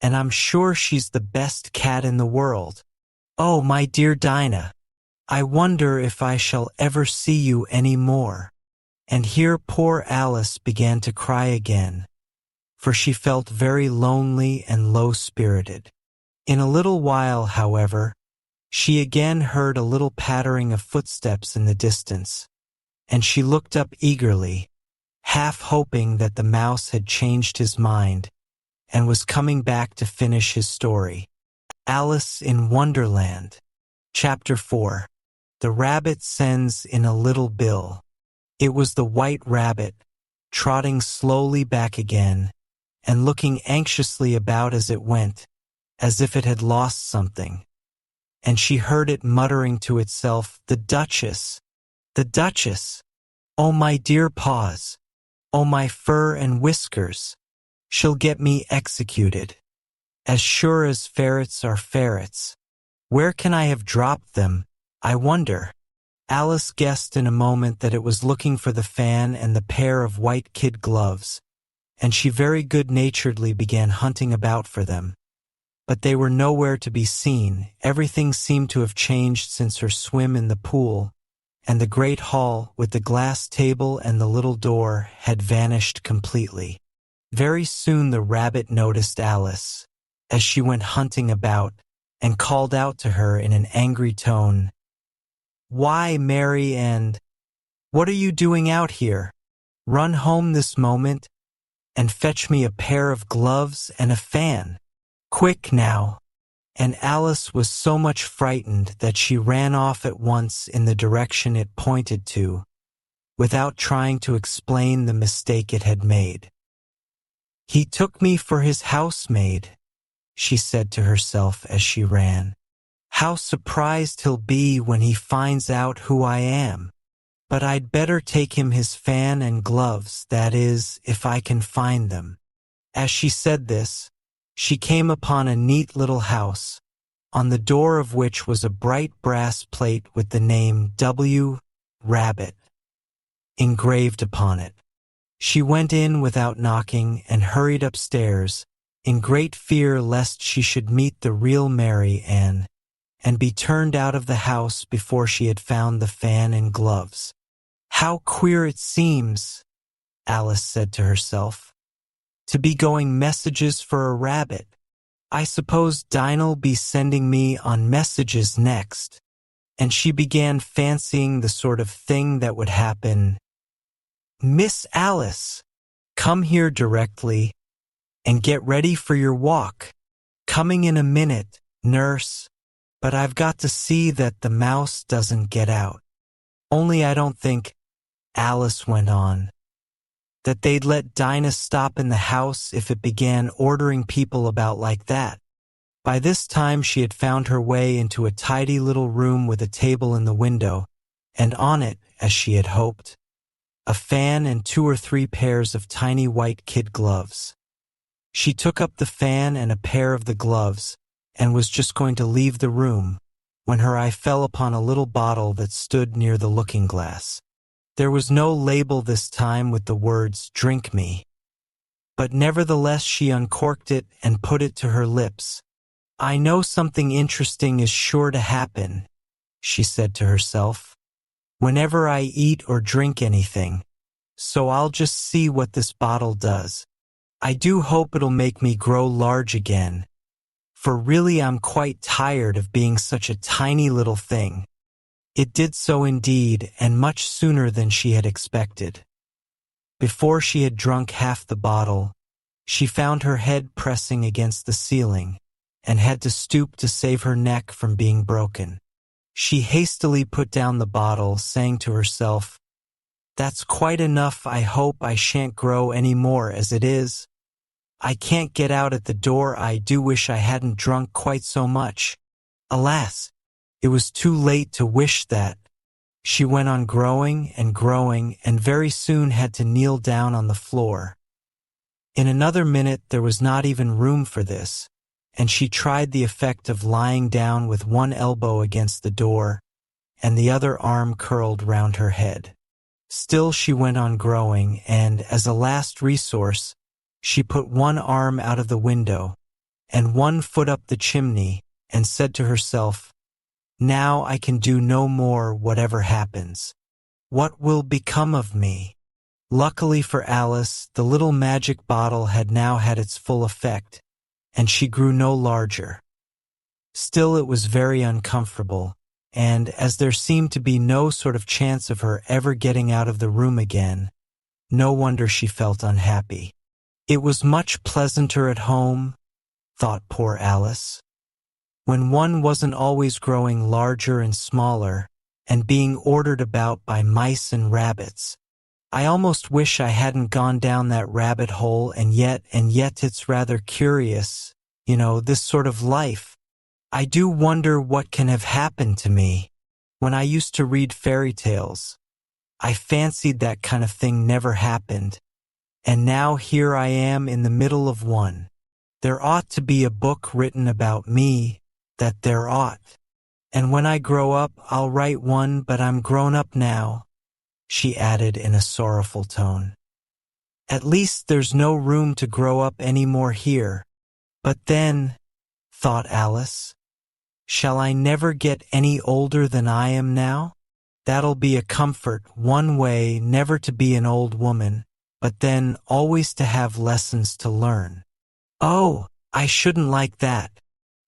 and I'm sure she's the best cat in the world. Oh, my dear Dinah, I wonder if I shall ever see you any more." And here poor Alice began to cry again, for she felt very lonely and low-spirited. In a little while, however, she again heard a little pattering of footsteps in the distance, and she looked up eagerly, half hoping that the mouse had changed his mind and was coming back to finish his story. Alice in Wonderland. Chapter 4. The Rabbit Sends in a Little Bill. It was the White Rabbit, trotting slowly back again, and looking anxiously about as it went, as if it had lost something. And she heard it muttering to itself, "The Duchess! The Duchess! Oh, my dear paws! Oh, my fur and whiskers! She'll get me executed. As sure as ferrets are ferrets. Where can I have dropped them, I wonder?" Alice guessed in a moment that it was looking for the fan and the pair of white kid gloves, and she very good-naturedly began hunting about for them. But they were nowhere to be seen. Everything seemed to have changed since her swim in the pool, and the great hall with the glass table and the little door had vanished completely. Very soon the rabbit noticed Alice, as she went hunting about, and called out to her in an angry tone, "Why, Mary Ann, what are you doing out here? Run home this moment, and fetch me a pair of gloves and a fan. Quick now." And Alice was so much frightened that she ran off at once in the direction it pointed to, without trying to explain the mistake it had made. "He took me for his housemaid," she said to herself as she ran. "How surprised he'll be when he finds out who I am. But I'd better take him his fan and gloves, that is, if I can find them." As she said this, she came upon a neat little house, on the door of which was a bright brass plate with the name W. Rabbit engraved upon it. She went in without knocking and hurried upstairs, in great fear lest she should meet the real Mary Ann, and be turned out of the house before she had found the fan and gloves. "How queer it seems," Alice said to herself, "to be going messages for a rabbit. I suppose Dinah'll be sending me on messages next." And she began fancying the sort of thing that would happen. "Miss Alice, come here directly, and get ready for your walk. Coming in a minute, nurse. But I've got to see that the mouse doesn't get out. Only I don't think," Alice went on, "that they'd let Dinah stop in the house if it began ordering people about like that." By this time she had found her way into a tidy little room with a table in the window, and on it, as she had hoped, a fan and 2 or 3 pairs of tiny white kid gloves. She took up the fan and a pair of the gloves, and was just going to leave the room, when her eye fell upon a little bottle that stood near the looking-glass. There was no label this time with the words, "Drink me," but nevertheless she uncorked it and put it to her lips. "I know something interesting is sure to happen," she said to herself, "whenever I eat or drink anything, so I'll just see what this bottle does. I do hope it'll make me grow large again, for really I'm quite tired of being such a tiny little thing." It did so indeed, and much sooner than she had expected. Before she had drunk half the bottle, she found her head pressing against the ceiling, and had to stoop to save her neck from being broken. She hastily put down the bottle, saying to herself, "That's quite enough. I hope I shan't grow any more as it is. I can't get out at the door. I do wish I hadn't drunk quite so much." Alas, it was too late to wish that. She went on growing and very soon had to kneel down on the floor. In another minute there was not even room for this, and she tried the effect of lying down with one elbow against the door and the other arm curled round her head. Still she went on growing, and as a last resource, she put one arm out of the window and one foot up the chimney and said to herself, "Now I can do no more whatever happens. What will become of me?" Luckily for Alice, the little magic bottle had now had its full effect, and she grew no larger. Still it was very uncomfortable, and as there seemed to be no sort of chance of her ever getting out of the room again, no wonder she felt unhappy. It was much pleasanter at home, thought poor Alice, when one wasn't always growing larger and smaller and being ordered about by mice and rabbits. I almost wish I hadn't gone down that rabbit hole, and yet it's rather curious, this sort of life. I do wonder what can have happened to me. When I used to read fairy tales, I fancied that kind of thing never happened, and now here I am in the middle of one. There ought to be a book written about me, that there ought. And when I grow up, I'll write one, but I'm grown up now, she added in a sorrowful tone. At least there's no room to grow up any more here. But then, thought Alice, shall I never get any older than I am now? That'll be a comfort, one way, never to be an old woman, but then always to have lessons to learn. Oh, I shouldn't like that.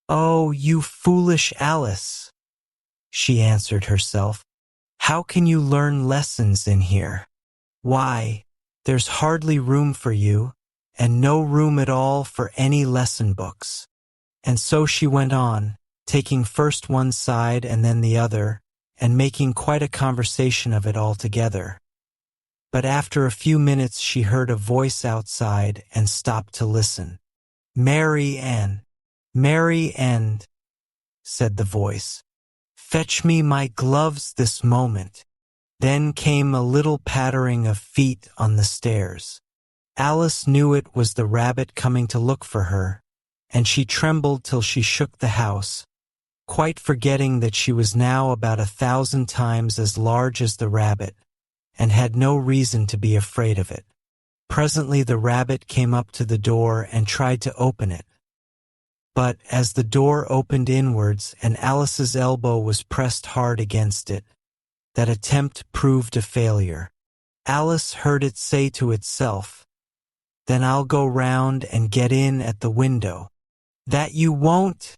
Oh, you foolish Alice, she answered herself. How can you learn lessons in here? Why, there's hardly room for you, and no room at all for any lesson books. And so she went on, taking first one side and then the other, and making quite a conversation of it altogether. But after a few minutes she heard a voice outside and stopped to listen. "Mary Ann, said the voice. "Fetch me my gloves this moment." Then came a little pattering of feet on the stairs. Alice knew it was the rabbit coming to look for her, and she trembled till she shook the house, quite forgetting that she was now about 1,000 times as large as the rabbit, and had no reason to be afraid of it. Presently the rabbit came up to the door and tried to open it. But as the door opened inwards and Alice's elbow was pressed hard against it, that attempt proved a failure. Alice heard it say to itself, "Then I'll go round and get in at the window." "That you won't,"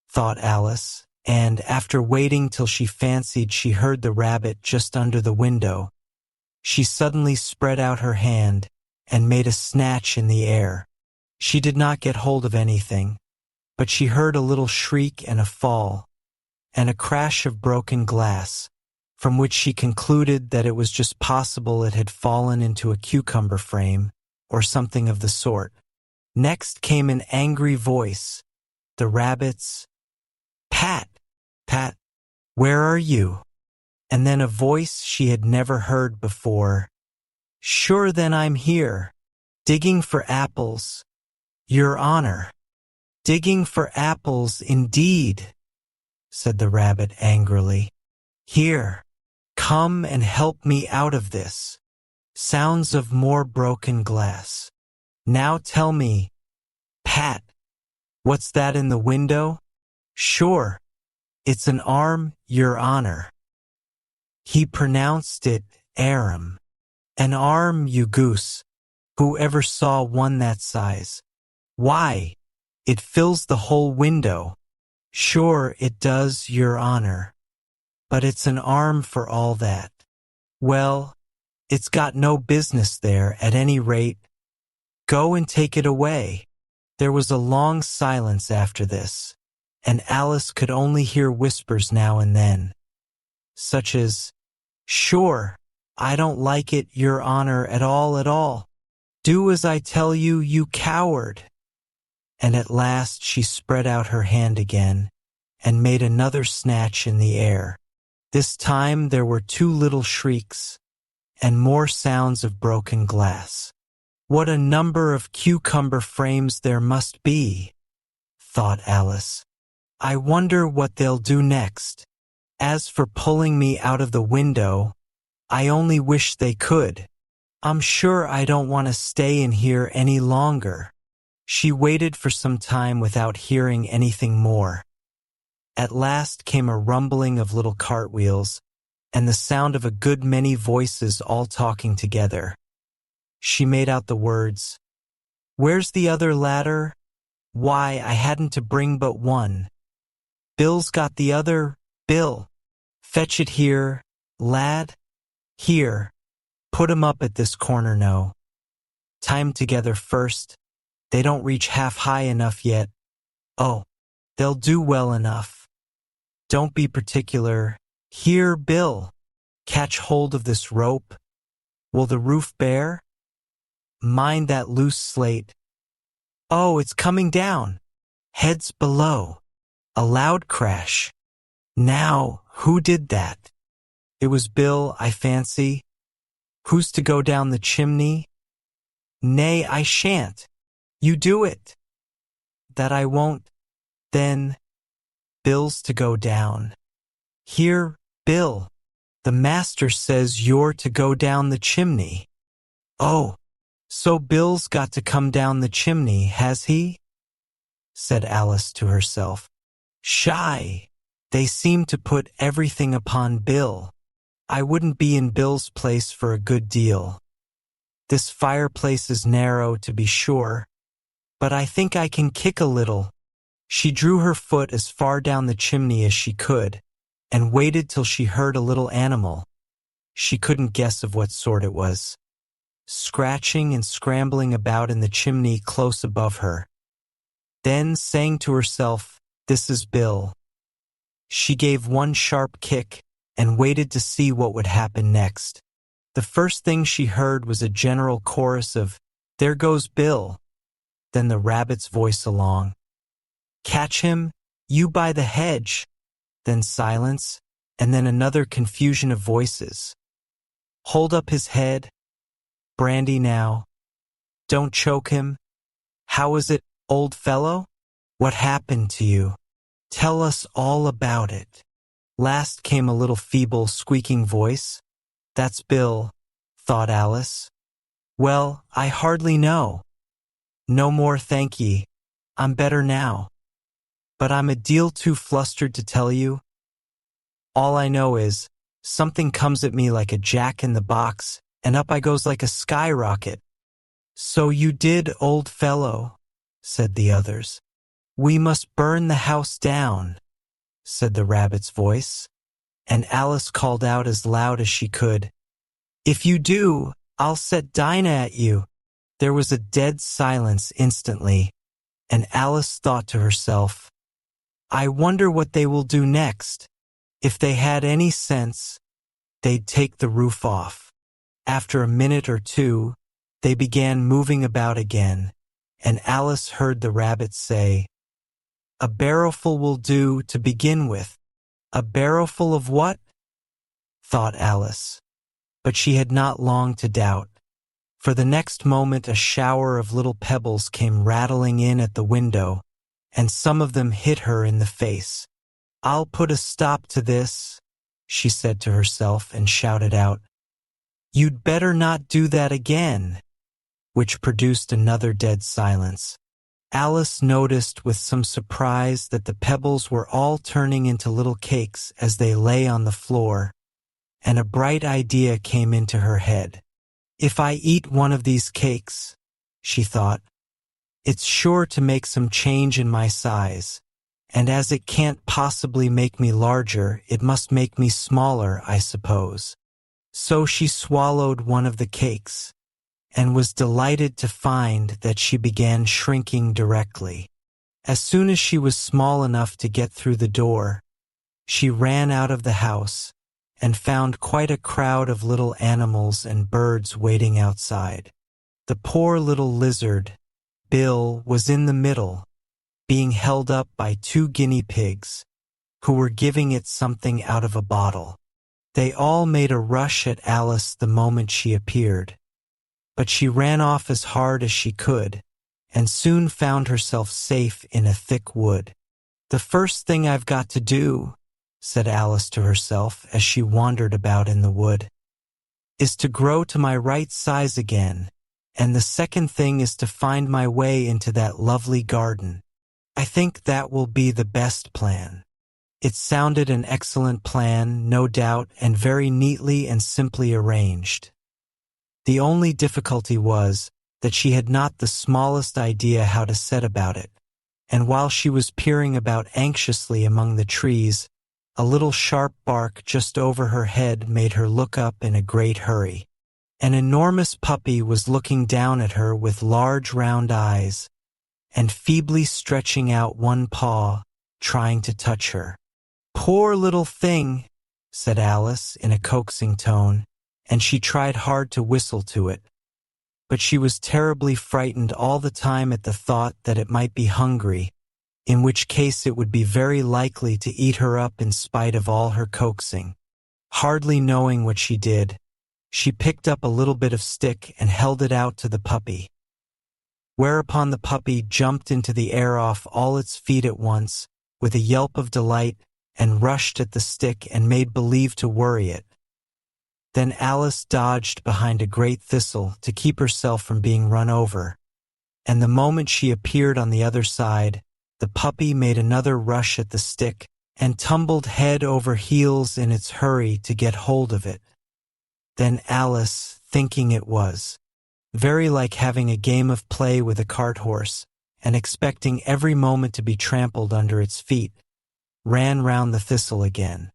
thought Alice, and after waiting till she fancied she heard the rabbit just under the window, she suddenly spread out her hand and made a snatch in the air. She did not get hold of anything, but she heard a little shriek and a fall, and a crash of broken glass, from which she concluded that it was just possible it had fallen into a cucumber frame, or something of the sort. Next came an angry voice, the rabbit's, "Pat, Pat, where are you?" And then a voice she had never heard before, "Sure then I'm here, digging for apples, Your Honor." "Digging for apples, indeed," said the rabbit angrily. "Here, come and help me out of this." Sounds of more broken glass. "Now tell me, Pat, what's that in the window?" "Sure, it's an arm, Your Honor." He pronounced it Aram. "An arm, you goose. Who ever saw one that size? Why, it fills the whole window." "Sure it does, Your Honor. But it's an arm for all that." "Well, it's got no business there, at any rate. Go and take it away." There was a long silence after this, and Alice could only hear whispers now and then, such as, "Sure, I don't like it, Your Honor, at all. Do as I tell you, you coward." And at last she spread out her hand again and made another snatch in the air. This time there were 2 little shrieks, and more sounds of broken glass. What a number of cucumber frames there must be, thought Alice. I wonder what they'll do next. As for pulling me out of the window, I only wish they could. I'm sure I don't want to stay in here any longer. She waited for some time without hearing anything more. At last came a rumbling of little cartwheels, and the sound of a good many voices all talking together. She made out the words, "Where's the other ladder? Why, I hadn't to bring but one. Bill's got the other. Bill, fetch it here, lad. Here, put 'em up at this corner no. Tie 'em together first. They don't reach half high enough yet. Oh, they'll do well enough. Don't be particular. Here, Bill, catch hold of this rope. Will the roof bear? Mind that loose slate. Oh, it's coming down. Heads below. A loud crash. Now, who did that? It was Bill, I fancy. Who's to go down the chimney? Nay, I shan't. You do it. That I won't. Then, Bill's to go down. Here, Bill, the master says you're to go down the chimney. Oh, so Bill's got to come down the chimney, has he? Said Alice to herself. Shy. They seem to put everything upon Bill. I wouldn't be in Bill's place for a good deal. This fireplace is narrow, to be sure, but I think I can kick a little. She drew her foot as far down the chimney as she could, and waited till she heard a little animal. She couldn't guess of what sort it was, scratching and scrambling about in the chimney close above her. Then, saying to herself, "This is Bill," she gave one sharp kick and waited to see what would happen next. The first thing she heard was a general chorus of, "There goes Bill." Then the rabbit's voice along, "Catch him, you by the hedge." Then silence, and then another confusion of voices. "Hold up his head. Brandy now. Don't choke him. How is it, old fellow? What happened to you? Tell us all about it." Last came a little feeble, squeaking voice. That's Bill, thought Alice. Well, I hardly know. No more, thank ye. I'm better now. But I'm a deal too flustered to tell you. All I know is, something comes at me like a jack-in-the-box, and up I goes like a skyrocket. So you did, old fellow, said the others. We must burn the house down, said the rabbit's voice, and Alice called out as loud as she could, If you do, I'll set Dinah at you. There was a dead silence instantly, and Alice thought to herself, I wonder what they will do next. If they had any sense, they'd take the roof off. After a minute or two, they began moving about again, and Alice heard the rabbit say, A barrowful will do to begin with. A barrowful of what? Thought Alice. But she had not long to doubt, for the next moment a shower of little pebbles came rattling in at the window, and some of them hit her in the face. I'll put a stop to this, she said to herself and shouted out, You'd better not do that again, which produced another dead silence. Alice noticed with some surprise that the pebbles were all turning into little cakes as they lay on the floor, and a bright idea came into her head. If I eat one of these cakes, she thought, it's sure to make some change in my size, and as it can't possibly make me larger, it must make me smaller, I suppose. So she swallowed one of the cakes, and was delighted to find that she began shrinking directly. As soon as she was small enough to get through the door, she ran out of the house and found quite a crowd of little animals and birds waiting outside. The poor little lizard, Bill, was in the middle, being held up by 2 guinea pigs, who were giving it something out of a bottle. They all made a rush at Alice the moment she appeared, but she ran off as hard as she could, and soon found herself safe in a thick wood. "The first thing I've got to do," said Alice to herself as she wandered about in the wood, "is to grow to my right size again, and the second thing is to find my way into that lovely garden. I think that will be the best plan." It sounded an excellent plan, no doubt, and very neatly and simply arranged. The only difficulty was that she had not the smallest idea how to set about it, and while she was peering about anxiously among the trees, a little sharp bark just over her head made her look up in a great hurry. An enormous puppy was looking down at her with large round eyes, and feebly stretching out one paw, trying to touch her. "Poor little thing," said Alice in a coaxing tone, and she tried hard to whistle to it. But she was terribly frightened all the time at the thought that it might be hungry, in which case it would be very likely to eat her up in spite of all her coaxing. Hardly knowing what she did, she picked up a little bit of stick and held it out to the puppy, whereupon the puppy jumped into the air off all its feet at once, with a yelp of delight, and rushed at the stick and made believe to worry it. Then Alice dodged behind a great thistle to keep herself from being run over, and the moment she appeared on the other side, the puppy made another rush at the stick and tumbled head over heels in its hurry to get hold of it. Then Alice, thinking it was very like having a game of play with a cart horse, and expecting every moment to be trampled under its feet, ran round the thistle again.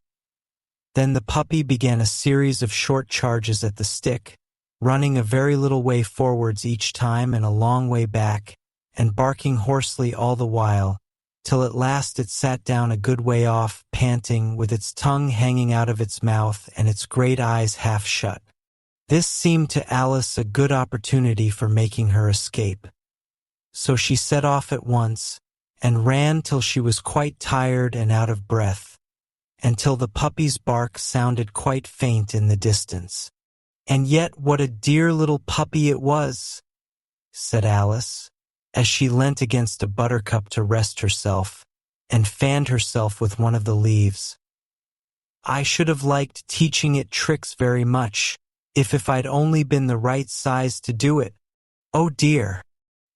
Then the puppy began a series of short charges at the stick, running a very little way forwards each time and a long way back, and barking hoarsely all the while, till at last it sat down a good way off, panting, with its tongue hanging out of its mouth and its great eyes half shut. This seemed to Alice a good opportunity for making her escape. So she set off at once, and ran till she was quite tired and out of breath, until the puppy's bark sounded quite faint in the distance. "And yet what a dear little puppy it was," said Alice, as she leant against a buttercup to rest herself, and fanned herself with one of the leaves. "I should have liked teaching it tricks very much, if I'd only been the right size to do it. Oh dear,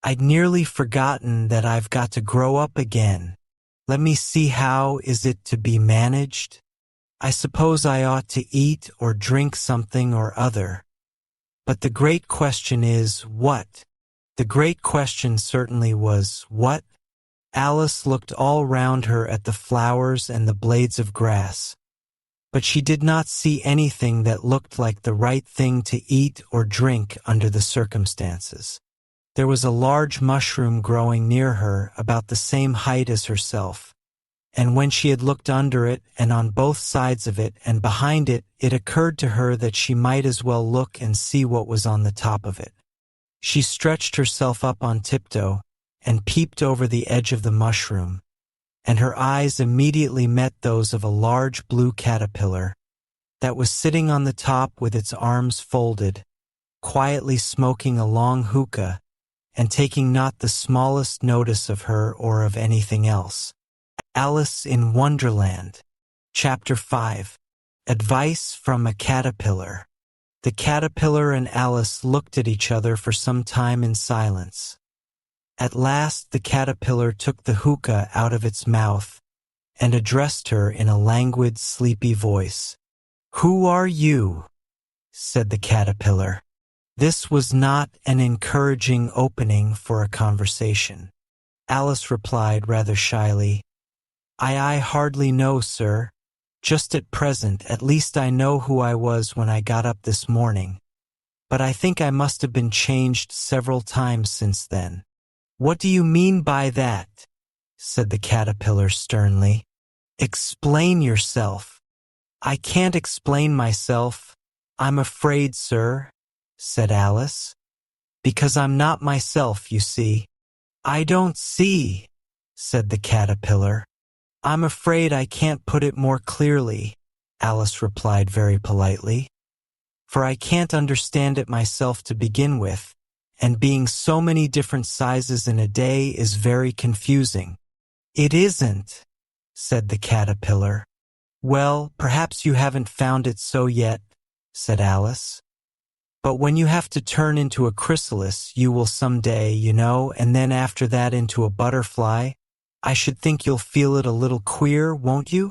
I'd nearly forgotten that I've got to grow up again. Let me see, how is it to be managed? I suppose I ought to eat or drink something or other. But the great question is, what?" The great question certainly was, what? Alice looked all round her at the flowers and the blades of grass, but she did not see anything that looked like the right thing to eat or drink under the circumstances. There was a large mushroom growing near her, about the same height as herself, and when she had looked under it and on both sides of it and behind it, it occurred to her that she might as well look and see what was on the top of it. She stretched herself up on tiptoe and peeped over the edge of the mushroom, and her eyes immediately met those of a large blue caterpillar that was sitting on the top with its arms folded, quietly smoking a long hookah and taking not the smallest notice of her or of anything else. Alice in Wonderland, Chapter 5. Advice from a Caterpillar. The caterpillar and Alice looked at each other for some time in silence. At last the caterpillar took the hookah out of its mouth and addressed her in a languid, sleepy voice. "Who are you?" said the caterpillar. This was not an encouraging opening for a conversation. Alice replied rather shyly, I hardly know, sir. Just at present, at least I know who I was when I got up this morning. But I think I must have been changed several times since then." "What do you mean by that?" said the caterpillar sternly. "Explain yourself." "I can't explain myself, I'm afraid, sir," said Alice, "because I'm not myself, you see." "I don't see," said the caterpillar. I'm afraid I can't put it more clearly, Alice replied very politely, for I can't understand it myself to begin with, and being so many different sizes in a day is very confusing. It isn't, said the caterpillar. Well, perhaps you haven't found it so yet, said Alice. But when you have to turn into a chrysalis, you will someday, you know, and then after that into a butterfly, I should think you'll feel it a little queer, won't you?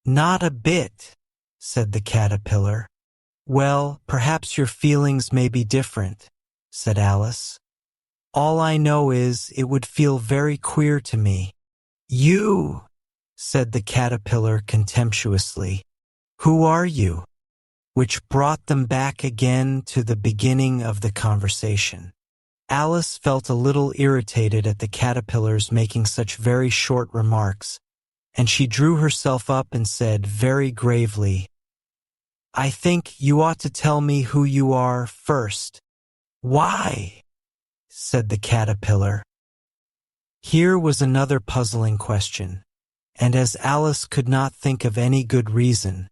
Not a bit, said the caterpillar. Well, perhaps your feelings may be different, said Alice. All I know is it would feel very queer to me. You, said the caterpillar contemptuously. Who are you? Which brought them back again to the beginning of the conversation. Alice felt a little irritated at the caterpillars making such very short remarks, and she drew herself up and said very gravely, I think you ought to tell me who you are first. Why? Said the caterpillar. Here was another puzzling question, and as Alice could not think of any good reason,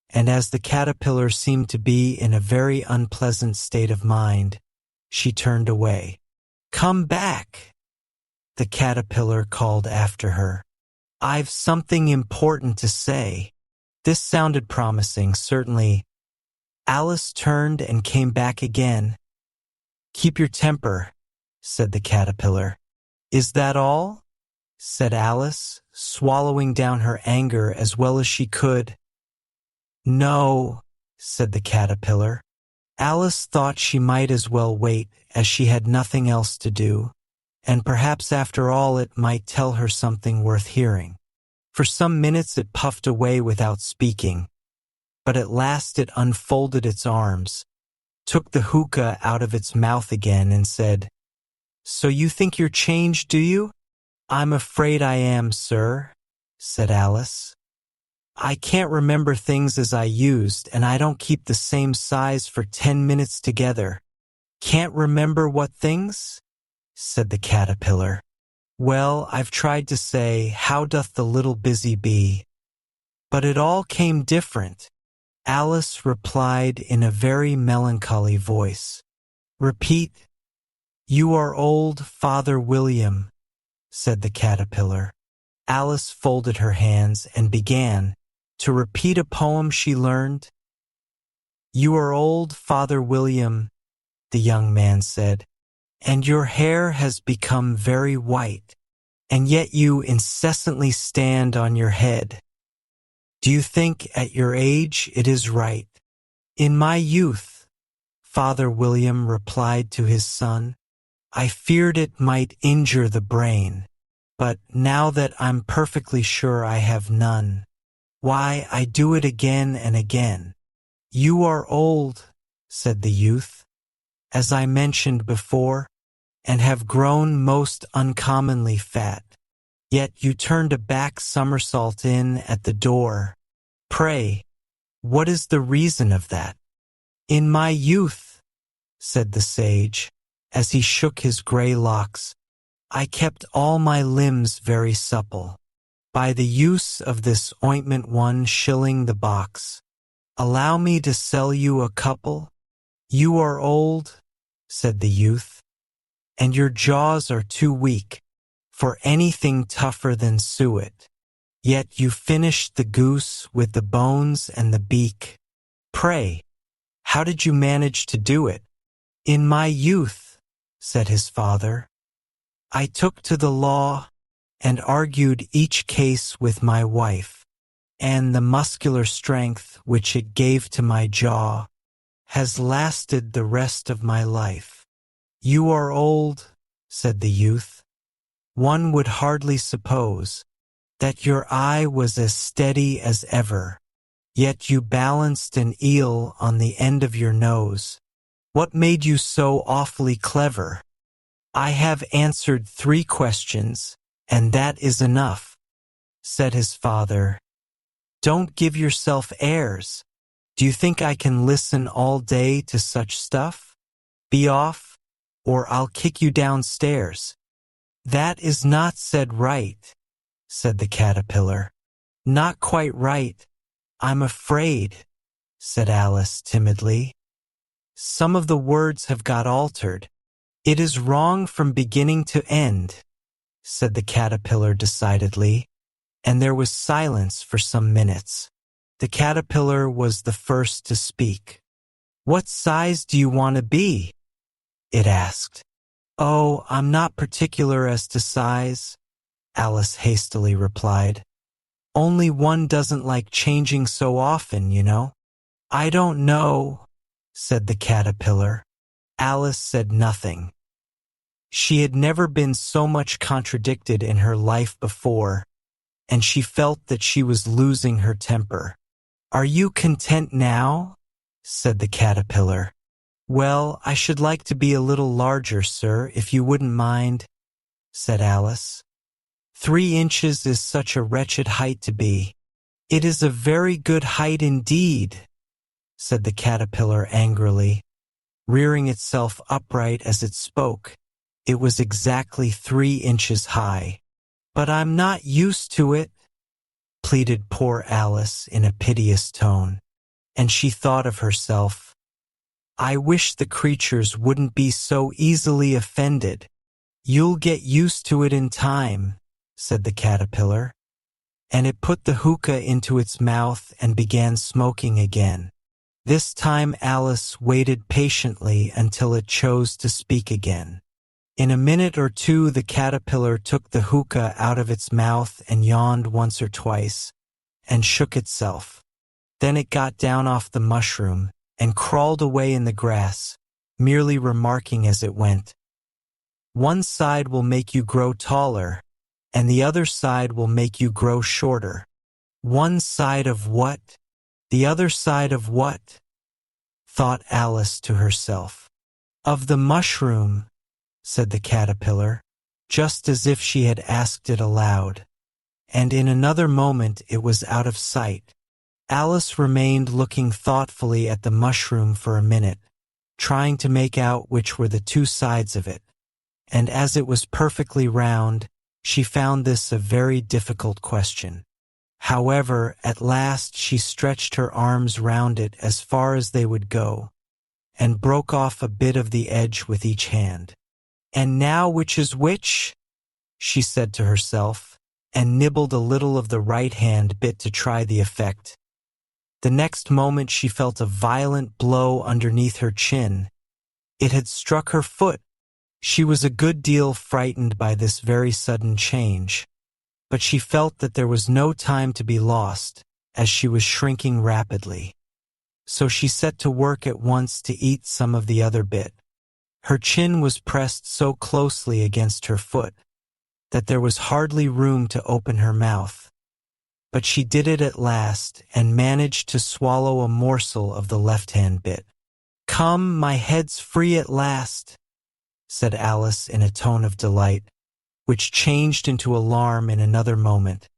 and as the caterpillar seemed to be in a very unpleasant state of mind, she turned away. Come back, the caterpillar called after her. I've something important to say. This sounded promising, certainly. Alice turned and came back again. Keep your temper, said the caterpillar. Is that all? Said Alice, swallowing down her anger as well as she could. No, said the caterpillar. Alice thought she might as well wait, as she had nothing else to do, and perhaps after all it might tell her something worth hearing. For some minutes it puffed away without speaking, but at last it unfolded its arms, took the hookah out of its mouth again, and said, So you think you're changed, do you? I'm afraid I am, sir, said Alice. I can't remember things as I used, and I don't keep the same size for 10 minutes together. Can't remember what things? Said the caterpillar. Well, I've tried to say, how doth the little busy bee? But it all came different. Alice replied in a very melancholy voice. Repeat. You are old, Father William, said the caterpillar. Alice folded her hands and began to repeat a poem she learned. You are old, Father William, the young man said, and your hair has become very white, and yet you incessantly stand on your head. Do you think at your age it is right? In my youth, Father William replied to his son, I feared it might injure the brain, but now that I'm perfectly sure I have none, why, I do it again and again. You are old, said the youth, as I mentioned before, and have grown most uncommonly fat. Yet you turned a back somersault in at the door. Pray, what is the reason of that? In my youth, said the sage, as he shook his gray locks, I kept all my limbs very supple. By the use of this ointment 1 shilling the box. Allow me to sell you a couple? You are old, said the youth, and your jaws are too weak for anything tougher than suet. Yet you finished the goose with the bones and the beak. Pray, how did you manage to do it? In my youth, said his father, I took to the law and argued each case with my wife, and the muscular strength which it gave to my jaw has lasted the rest of my life. You are old, said the youth. One would hardly suppose that your eye was as steady as ever, yet you balanced an eel on the end of your nose. What made you so awfully clever? I have answered 3 questions, and that is enough, said his father. Don't give yourself airs. Do you think I can listen all day to such stuff? Be off, or I'll kick you downstairs. That is not said right, said the caterpillar. Not quite right. I'm afraid, said Alice timidly. Some of the words have got altered. It is wrong from beginning to end, said the caterpillar decidedly, and there was silence for some minutes. The caterpillar was the first to speak. What size do you want to be? It asked. Oh, I'm not particular as to size, Alice hastily replied. Only one doesn't like changing so often, you know. I don't know, said the caterpillar. Alice said nothing. She had never been so much contradicted in her life before, and she felt that she was losing her temper. Are you content now? Said the caterpillar. Well, I should like to be a little larger, sir, if you wouldn't mind, said Alice. 3 inches is such a wretched height to be. It is a very good height indeed, said the caterpillar angrily, rearing itself upright as it spoke. It was exactly 3 inches high. But I'm not used to it, pleaded poor Alice in a piteous tone, and she thought of herself. I wish the creatures wouldn't be so easily offended. You'll get used to it in time, said the caterpillar, and it put the hookah into its mouth and began smoking again. This time Alice waited patiently until it chose to speak again. In a minute or two the caterpillar took the hookah out of its mouth and yawned once or twice, and shook itself. Then it got down off the mushroom and crawled away in the grass, merely remarking as it went, One side will make you grow taller, and the other side will make you grow shorter. One side of what? The other side of what? Thought Alice to herself. Of the mushroom, said the caterpillar, just as if she had asked it aloud. And in another moment it was out of sight. Alice remained looking thoughtfully at the mushroom for a minute, trying to make out which were the 2 sides of it. And as it was perfectly round, she found this a very difficult question. However, at last she stretched her arms round it as far as they would go, and broke off a bit of the edge with each hand. And now which is which? She said to herself, and nibbled a little of the right hand bit to try the effect. The next moment she felt a violent blow underneath her chin. It had struck her foot. She was a good deal frightened by this very sudden change, but she felt that there was no time to be lost, as she was shrinking rapidly. So she set to work at once to eat some of the other bit. Her chin was pressed so closely against her foot that there was hardly room to open her mouth. But she did it at last and managed to swallow a morsel of the left-hand bit. Come, my head's free at last, said Alice in a tone of delight, which changed into alarm in another moment,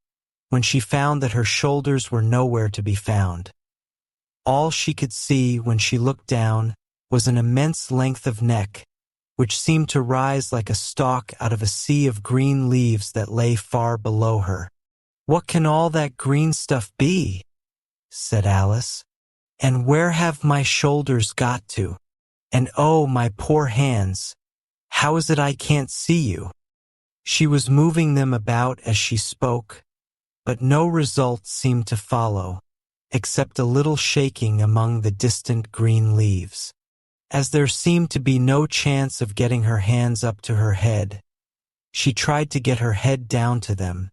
when she found that her shoulders were nowhere to be found. All she could see when she looked down was an immense length of neck, which seemed to rise like a stalk out of a sea of green leaves that lay far below her. What can all that green stuff be? Said Alice. And where have my shoulders got to? And oh, my poor hands, how is it I can't see you? She was moving them about as she spoke, but no result seemed to follow, except a little shaking among the distant green leaves. As there seemed to be no chance of getting her hands up to her head, she tried to get her head down to them,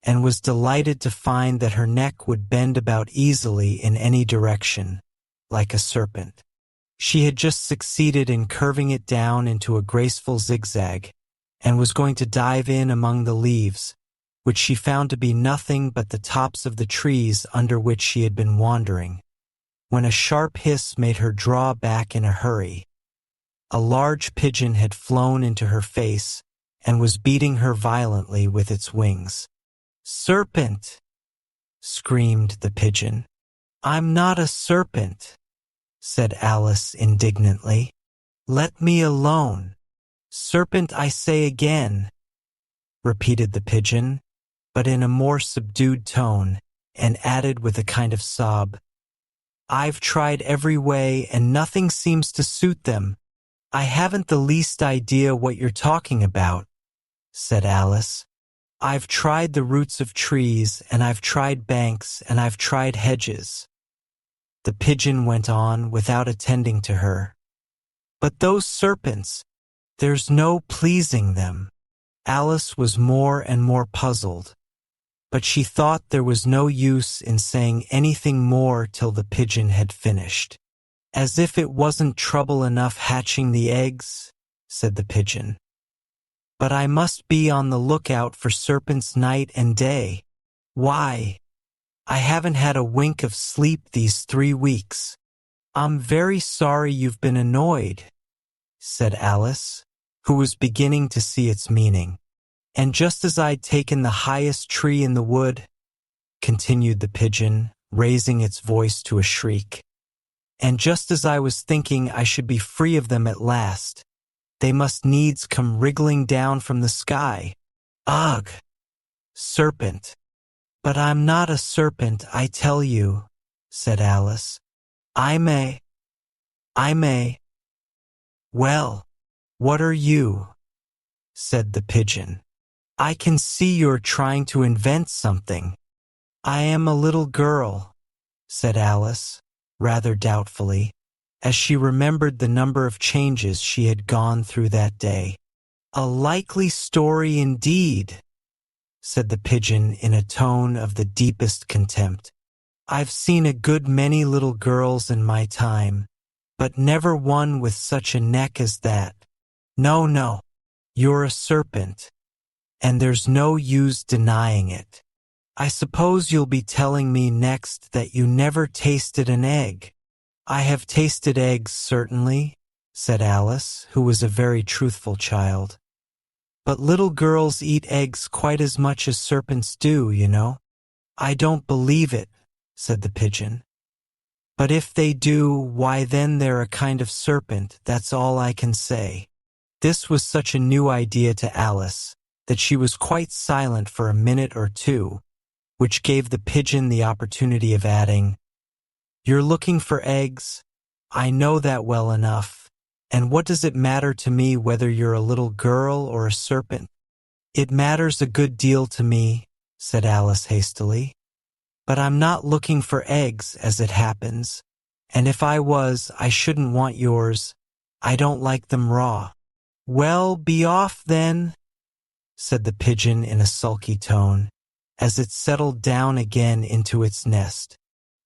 and was delighted to find that her neck would bend about easily in any direction, like a serpent. She had just succeeded in curving it down into a graceful zigzag, and was going to dive in among the leaves, which she found to be nothing but the tops of the trees under which she had been wandering, when a sharp hiss made her draw back in a hurry. A large pigeon had flown into her face and was beating her violently with its wings. "Serpent!" screamed the pigeon. "I'm not a serpent," said Alice indignantly. "Let me alone." "Serpent, I say again," repeated the pigeon, but in a more subdued tone, and added with a kind of sob, "I've tried every way and nothing seems to suit them. I haven't the least idea what you're talking about," said Alice. "I've tried the roots of trees, and I've tried banks, and I've tried hedges." The pigeon went on without attending to her. "But those serpents, there's no pleasing them." Alice was more and more puzzled, but she thought there was no use in saying anything more till the pigeon had finished. "As if it wasn't trouble enough hatching the eggs," said the pigeon. "But I must be on the lookout for serpents night and day. Why, I haven't had a wink of sleep these 3 weeks. I'm very sorry you've been annoyed," said Alice, who was beginning to see its meaning. "And just as I'd taken the highest tree in the wood," continued the pigeon, raising its voice to a shriek, "and just as I was thinking I should be free of them at last, they must needs come wriggling down from the sky. Ugh! Serpent! But I'm not a serpent, I tell you," said Alice. I'm a... "Well, what are you?" said the pigeon. "I can see you're trying to invent something." "I am a little girl," said Alice, rather doubtfully, as she remembered the number of changes she had gone through that day. "A likely story indeed," said the pigeon in a tone of the deepest contempt. "I've seen a good many little girls in my time, but never one with such a neck as that. No, you're a serpent, and there's no use denying it. I suppose you'll be telling me next that you never tasted an egg." "I have tasted eggs, certainly," said Alice, who was a very truthful child. "But little girls eat eggs quite as much as serpents do, you know." "I don't believe it," said the pigeon. "But if they do, why then they're a kind of serpent, that's all I can say." This was such a new idea to Alice that she was quite silent for a minute or two, which gave the pigeon the opportunity of adding, "You're looking for eggs? I know that well enough. And what does it matter to me whether you're a little girl or a serpent?" "It matters a good deal to me," said Alice hastily. "But I'm not looking for eggs, as it happens, and if I was, I shouldn't want yours. I don't like them raw." "Well, be off then," said the pigeon in a sulky tone, as it settled down again into its nest.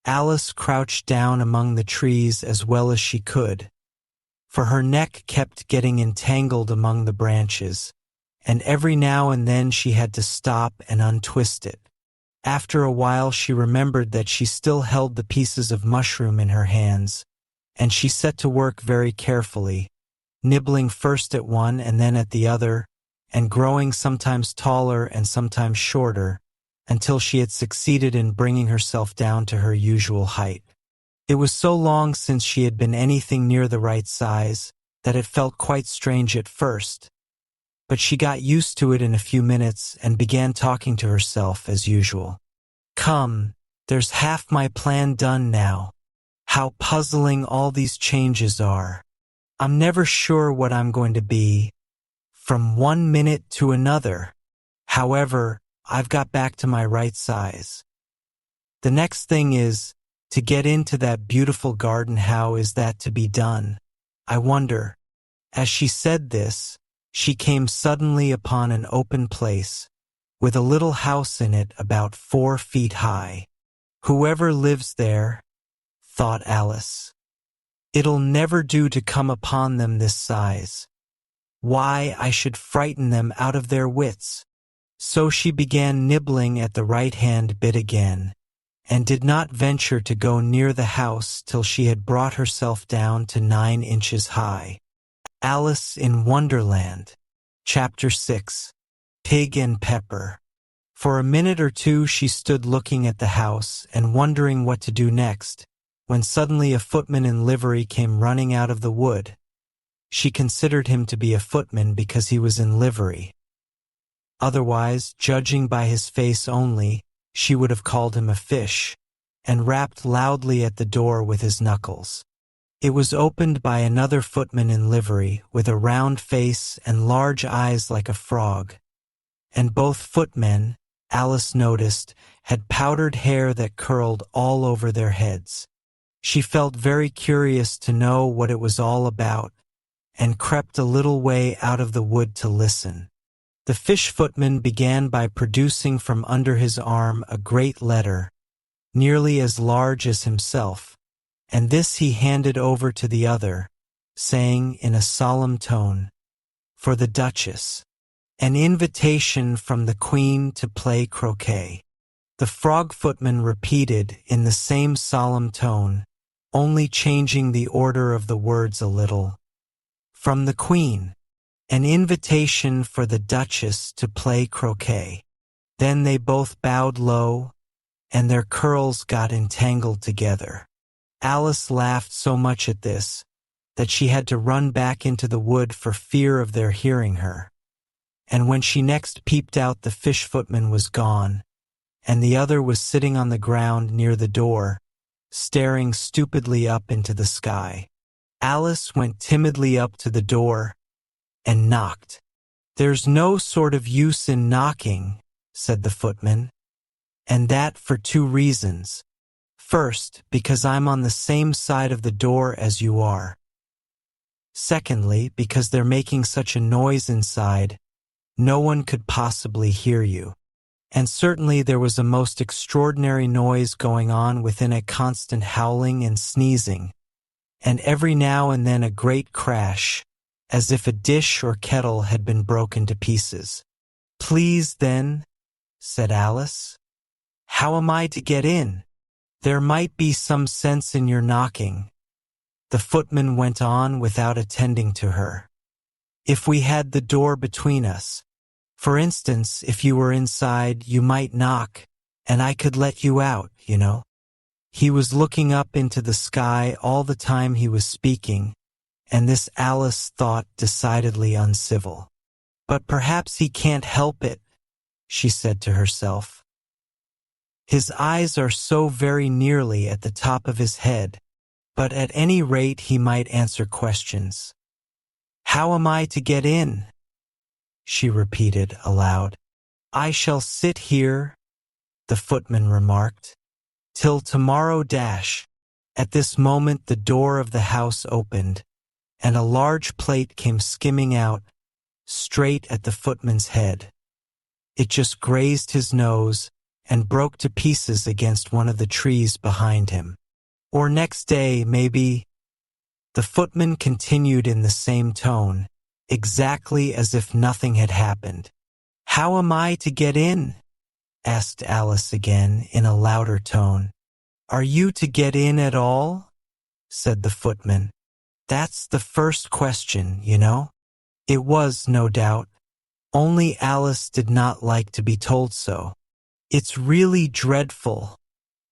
Alice crouched down among the trees as well as she could, for her neck kept getting entangled among the branches, and every now and then she had to stop and untwist it. After a while she remembered that she still held the pieces of mushroom in her hands, and she set to work very carefully, nibbling first at one and then at the other, and growing sometimes taller and sometimes shorter, until she had succeeded in bringing herself down to her usual height. It was so long since she had been anything near the right size that it felt quite strange at first, but she got used to it in a few minutes and began talking to herself as usual. "Come, there's half my plan done now. How puzzling all these changes are. I'm never sure what I'm going to be, from one minute to another. However, I've got back to my right size. The next thing is to get into that beautiful garden. How is that to be done, I wonder?" As she said this, she came suddenly upon an open place, with a little house in it about 4 feet high. "Whoever lives there," thought Alice, "it'll never do to come upon them this size. Why, I should frighten them out of their wits." So she began nibbling at the right-hand bit again, and did not venture to go near the house till she had brought herself down to 9 inches high. Alice in Wonderland, Chapter 6. Pig and Pepper. For a minute or two she stood looking at the house and wondering what to do next, when suddenly a footman in livery came running out of the wood. She considered him to be a footman because he was in livery. Otherwise, judging by his face only, she would have called him a fish, and rapped loudly at the door with his knuckles. It was opened by another footman in livery, with a round face and large eyes like a frog. And both footmen, Alice noticed, had powdered hair that curled all over their heads. She felt very curious to know what it was all about, and crept a little way out of the wood to listen. The fish footman began by producing from under his arm a great letter, nearly as large as himself, and this he handed over to the other, saying in a solemn tone, "For the Duchess, an invitation from the Queen to play croquet." The frog footman repeated in the same solemn tone, only changing the order of the words a little, "From the Queen, an invitation for the Duchess to play croquet." Then they both bowed low, and their curls got entangled together. Alice laughed so much at this that she had to run back into the wood for fear of their hearing her. And when she next peeped out, the fish footman was gone, and the other was sitting on the ground near the door, staring stupidly up into the sky. Alice went timidly up to the door and knocked. "There's no sort of use in knocking," said the footman, "and that for two reasons. First, because I'm on the same side of the door as you are. Secondly, because they're making such a noise inside, no one could possibly hear you." And certainly there was a most extraordinary noise going on within, a constant howling and sneezing, and every now and then a great crash, as if a dish or kettle had been broken to pieces. "Please, then," said Alice, "how am I to get in? There might be some sense in your knocking." The footman went on without attending to her. "If we had the door between us, for instance, if you were inside, you might knock, and I could let you out, you know." He was looking up into the sky all the time he was speaking, and this Alice thought decidedly uncivil. "But perhaps he can't help it," she said to herself. "His eyes are so very nearly at the top of his head, but at any rate he might answer questions. How am I to get in?" she repeated aloud. "I shall sit here," the footman remarked, "till tomorrow dash." At this moment the door of the house opened, and a large plate came skimming out, straight at the footman's head. It just grazed his nose and broke to pieces against one of the trees behind him. "Or next day, maybe," the footman continued in the same tone, exactly as if nothing had happened. "How am I to get in?" asked Alice again in a louder tone. "Are you to get in at all?" said the footman. "That's the first question, you know." It was, no doubt, only Alice did not like to be told so. "It's really dreadful,"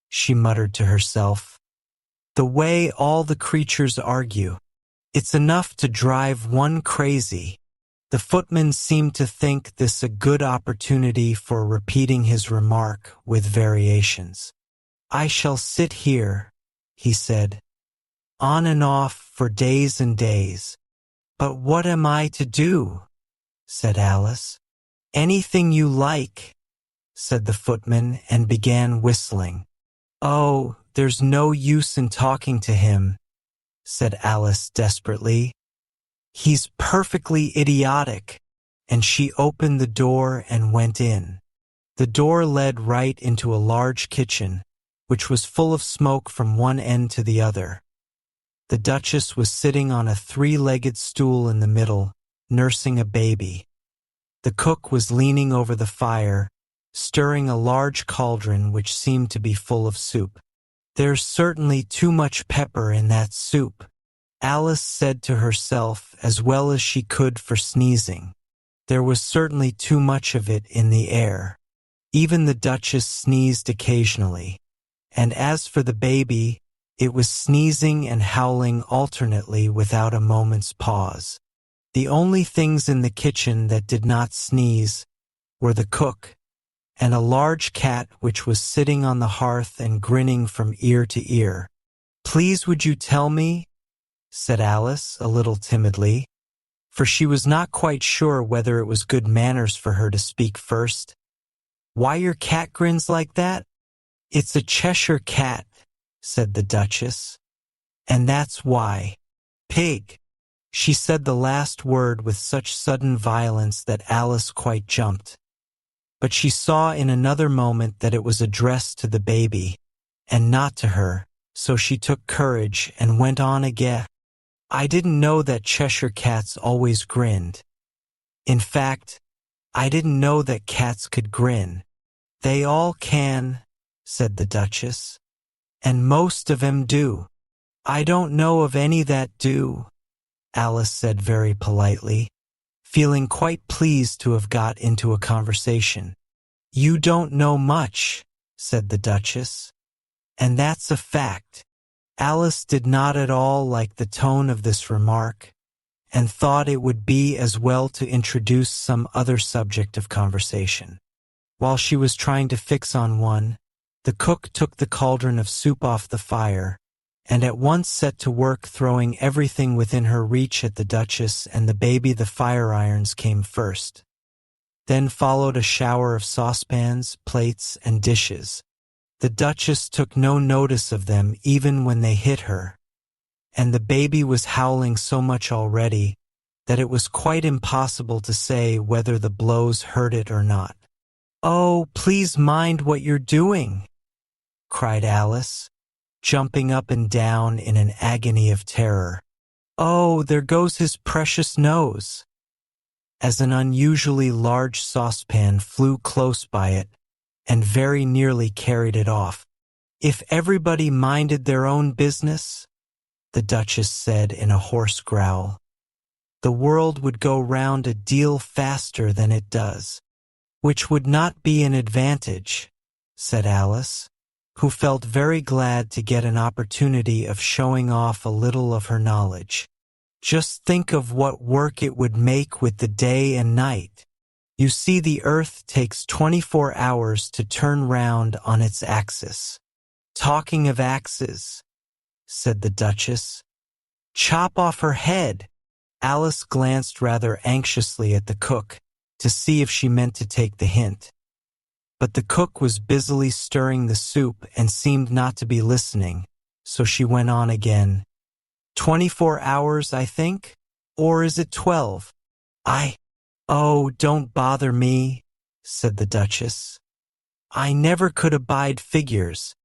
she muttered to herself, "the way all the creatures argue. It's enough to drive one crazy." The footman seemed to think this a good opportunity for repeating his remark with variations. "I shall sit here," he said, "on and off for days and days." "But what am I to do?" said Alice. "Anything you like," said the footman, and began whistling. "Oh, there's no use in talking to him," said Alice desperately. "He's perfectly idiotic," and she opened the door and went in. The door led right into a large kitchen, which was full of smoke from one end to the other. The Duchess was sitting on a three-legged stool in the middle, nursing a baby. The cook was leaning over the fire, stirring a large cauldron which seemed to be full of soup. "There's certainly too much pepper in that soup," Alice said to herself as well as she could for sneezing. There was certainly too much of it in the air. Even the Duchess sneezed occasionally, and as for the baby, it was sneezing and howling alternately without a moment's pause. The only things in the kitchen that did not sneeze were the cook and a large cat which was sitting on the hearth and grinning from ear to ear. "Please would you tell me," said Alice a little timidly, for she was not quite sure whether it was good manners for her to speak first, "why your cat grins like that?" "It's a Cheshire cat," said the Duchess, "and that's why." "Pig." She said the last word with such sudden violence that Alice quite jumped. But she saw in another moment that it was addressed to the baby, and not to her, so she took courage and went on again. "I didn't know that Cheshire cats always grinned. In fact, I didn't know that cats could grin." "They all can," said the Duchess, "and most of 'em do." "I don't know of any that do," Alice said very politely, feeling quite pleased to have got into a conversation. "You don't know much," said the Duchess, "and that's a fact." Alice did not at all like the tone of this remark, and thought it would be as well to introduce some other subject of conversation. While she was trying to fix on one, the cook took the cauldron of soup off the fire, and at once set to work throwing everything within her reach at the Duchess and the baby. The fire irons came first. Then followed a shower of saucepans, plates, and dishes. The Duchess took no notice of them even when they hit her, and the baby was howling so much already that it was quite impossible to say whether the blows hurt it or not. "Oh, please mind what you're doing," cried Alice, jumping up and down in an agony of terror. "Oh, there goes his precious nose," as an unusually large saucepan flew close by it and very nearly carried it off. "If everybody minded their own business," the Duchess said in a hoarse growl, "the world would go round a deal faster than it does." "Which would not be an advantage," said Alice, who felt very glad to get an opportunity of showing off a little of her knowledge. "Just think of what work it would make with the day and night. You see, the earth takes 24 hours to turn round on its axis." "Talking of axes," said the Duchess, "chop off her head." Alice glanced rather anxiously at the cook to see if she meant to take the hint. But the cook was busily stirring the soup and seemed not to be listening, so she went on again. 24 hours, I think? Or is it 12? Oh, don't bother me," said the Duchess. "I never could abide figures."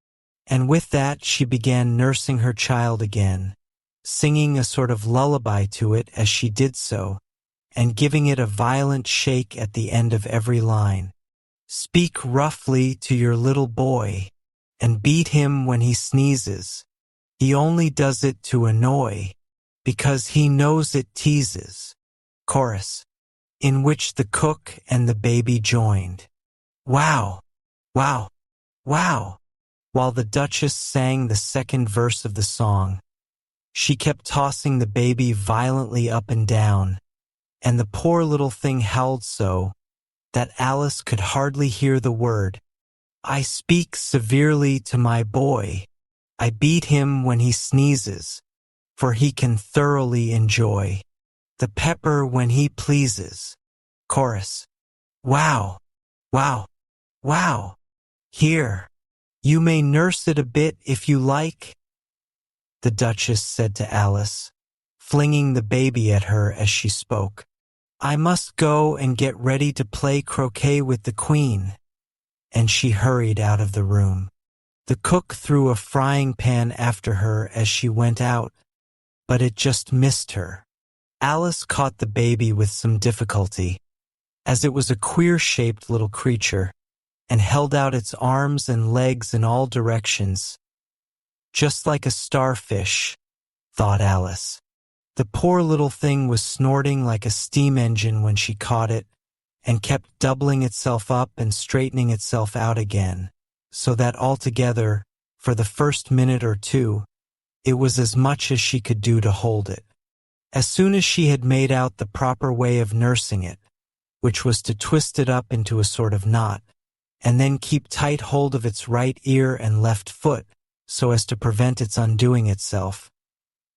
And with that she began nursing her child again, singing a sort of lullaby to it as she did so, and giving it a violent shake at the end of every line. "Speak roughly to your little boy, and beat him when he sneezes. He only does it to annoy, because he knows it teases." Chorus, in which the cook and the baby joined. "Wow! Wow! Wow!" While the Duchess sang the second verse of the song, she kept tossing the baby violently up and down, and the poor little thing howled so that Alice could hardly hear the word. "I speak severely to my boy. I beat him when he sneezes, for he can thoroughly enjoy the pepper when he pleases." Chorus. "Wow! Wow! Wow! Here, you may nurse it a bit if you like," the Duchess said to Alice, flinging the baby at her as she spoke. "I must go and get ready to play croquet with the Queen," and she hurried out of the room. The cook threw a frying pan after her as she went out, but it just missed her. Alice caught the baby with some difficulty, as it was a queer-shaped little creature, and held out its arms and legs in all directions, just like a starfish, thought Alice. The poor little thing was snorting like a steam engine when she caught it, and kept doubling itself up and straightening itself out again, so that altogether, for the first minute or two, it was as much as she could do to hold it. As soon as she had made out the proper way of nursing it, which was to twist it up into a sort of knot, and then keep tight hold of its right ear and left foot so as to prevent its undoing itself.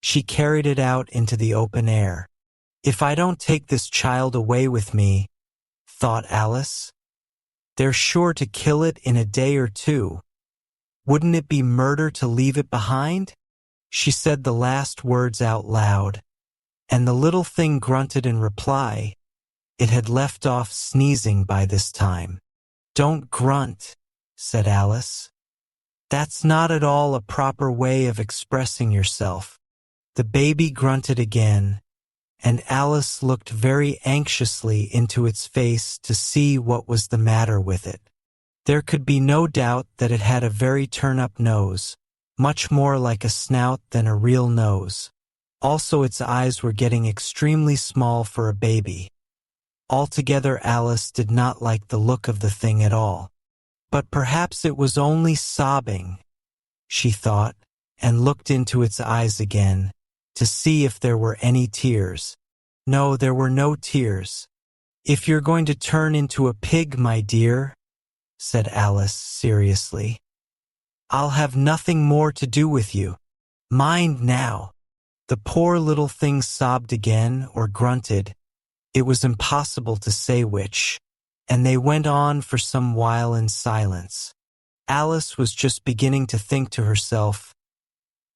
She carried it out into the open air. If I don't take this child away with me, thought Alice, they're sure to kill it in a day or two. Wouldn't it be murder to leave it behind? She said the last words out loud, and the little thing grunted in reply. It had left off sneezing by this time. Don't grunt, said Alice. That's not at all a proper way of expressing yourself. The baby grunted again, and Alice looked very anxiously into its face to see what was the matter with it. There could be no doubt that it had a very turn-up nose, much more like a snout than a real nose. Also, its eyes were getting extremely small for a baby. Altogether, Alice did not like the look of the thing at all. But perhaps it was only sobbing, she thought, and looked into its eyes again to see if there were any tears. No, there were no tears. If you're going to turn into a pig, my dear, said Alice seriously, I'll have nothing more to do with you. Mind now. The poor little thing sobbed again or grunted. It was impossible to say which, and they went on for some while in silence. Alice was just beginning to think to herself,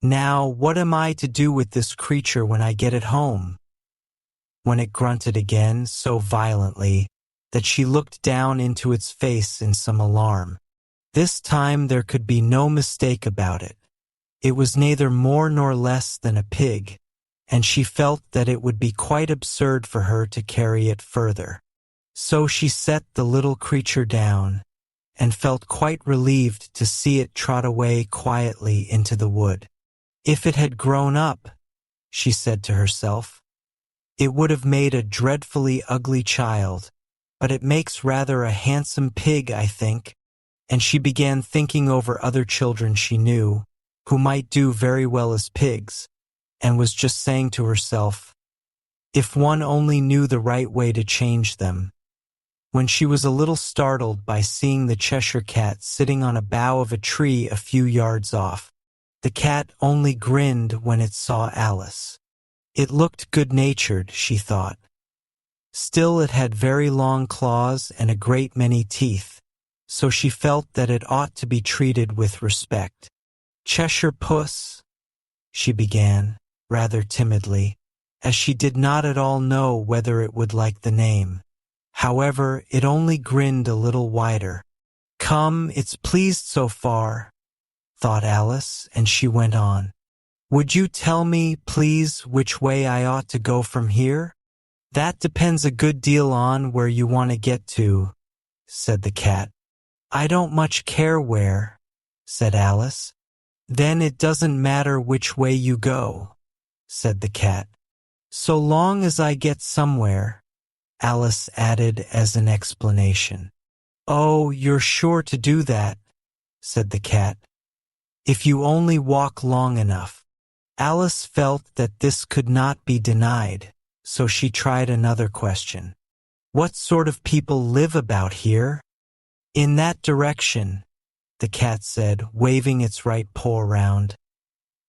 now what am I to do with this creature when I get it home? When it grunted again so violently that she looked down into its face in some alarm. This time there could be no mistake about it. It was neither more nor less than a pig, and she felt that it would be quite absurd for her to carry it further. So she set the little creature down, and felt quite relieved to see it trot away quietly into the wood. If it had grown up, she said to herself, it would have made a dreadfully ugly child, but it makes rather a handsome pig, I think. And she began thinking over other children she knew, who might do very well as pigs, and was just saying to herself, if one only knew the right way to change them. When she was a little startled by seeing the Cheshire Cat sitting on a bough of a tree a few yards off. The cat only grinned when it saw Alice. It looked good-natured, she thought. Still, it had very long claws and a great many teeth, so she felt that it ought to be treated with respect. Cheshire Puss, she began, rather timidly, as she did not at all know whether it would like the name. However, it only grinned a little wider. Come, it's pleased so far, thought Alice, and she went on. Would you tell me, please, which way I ought to go from here? That depends a good deal on where you want to get to, said the cat. I don't much care where, said Alice. Then it doesn't matter which way you go, said the cat. So long as I get somewhere, Alice added as an explanation. Oh, you're sure to do that, said the cat. If you only walk long enough. Alice felt that this could not be denied, so she tried another question. What sort of people live about here? In that direction, the cat said, waving its right paw round,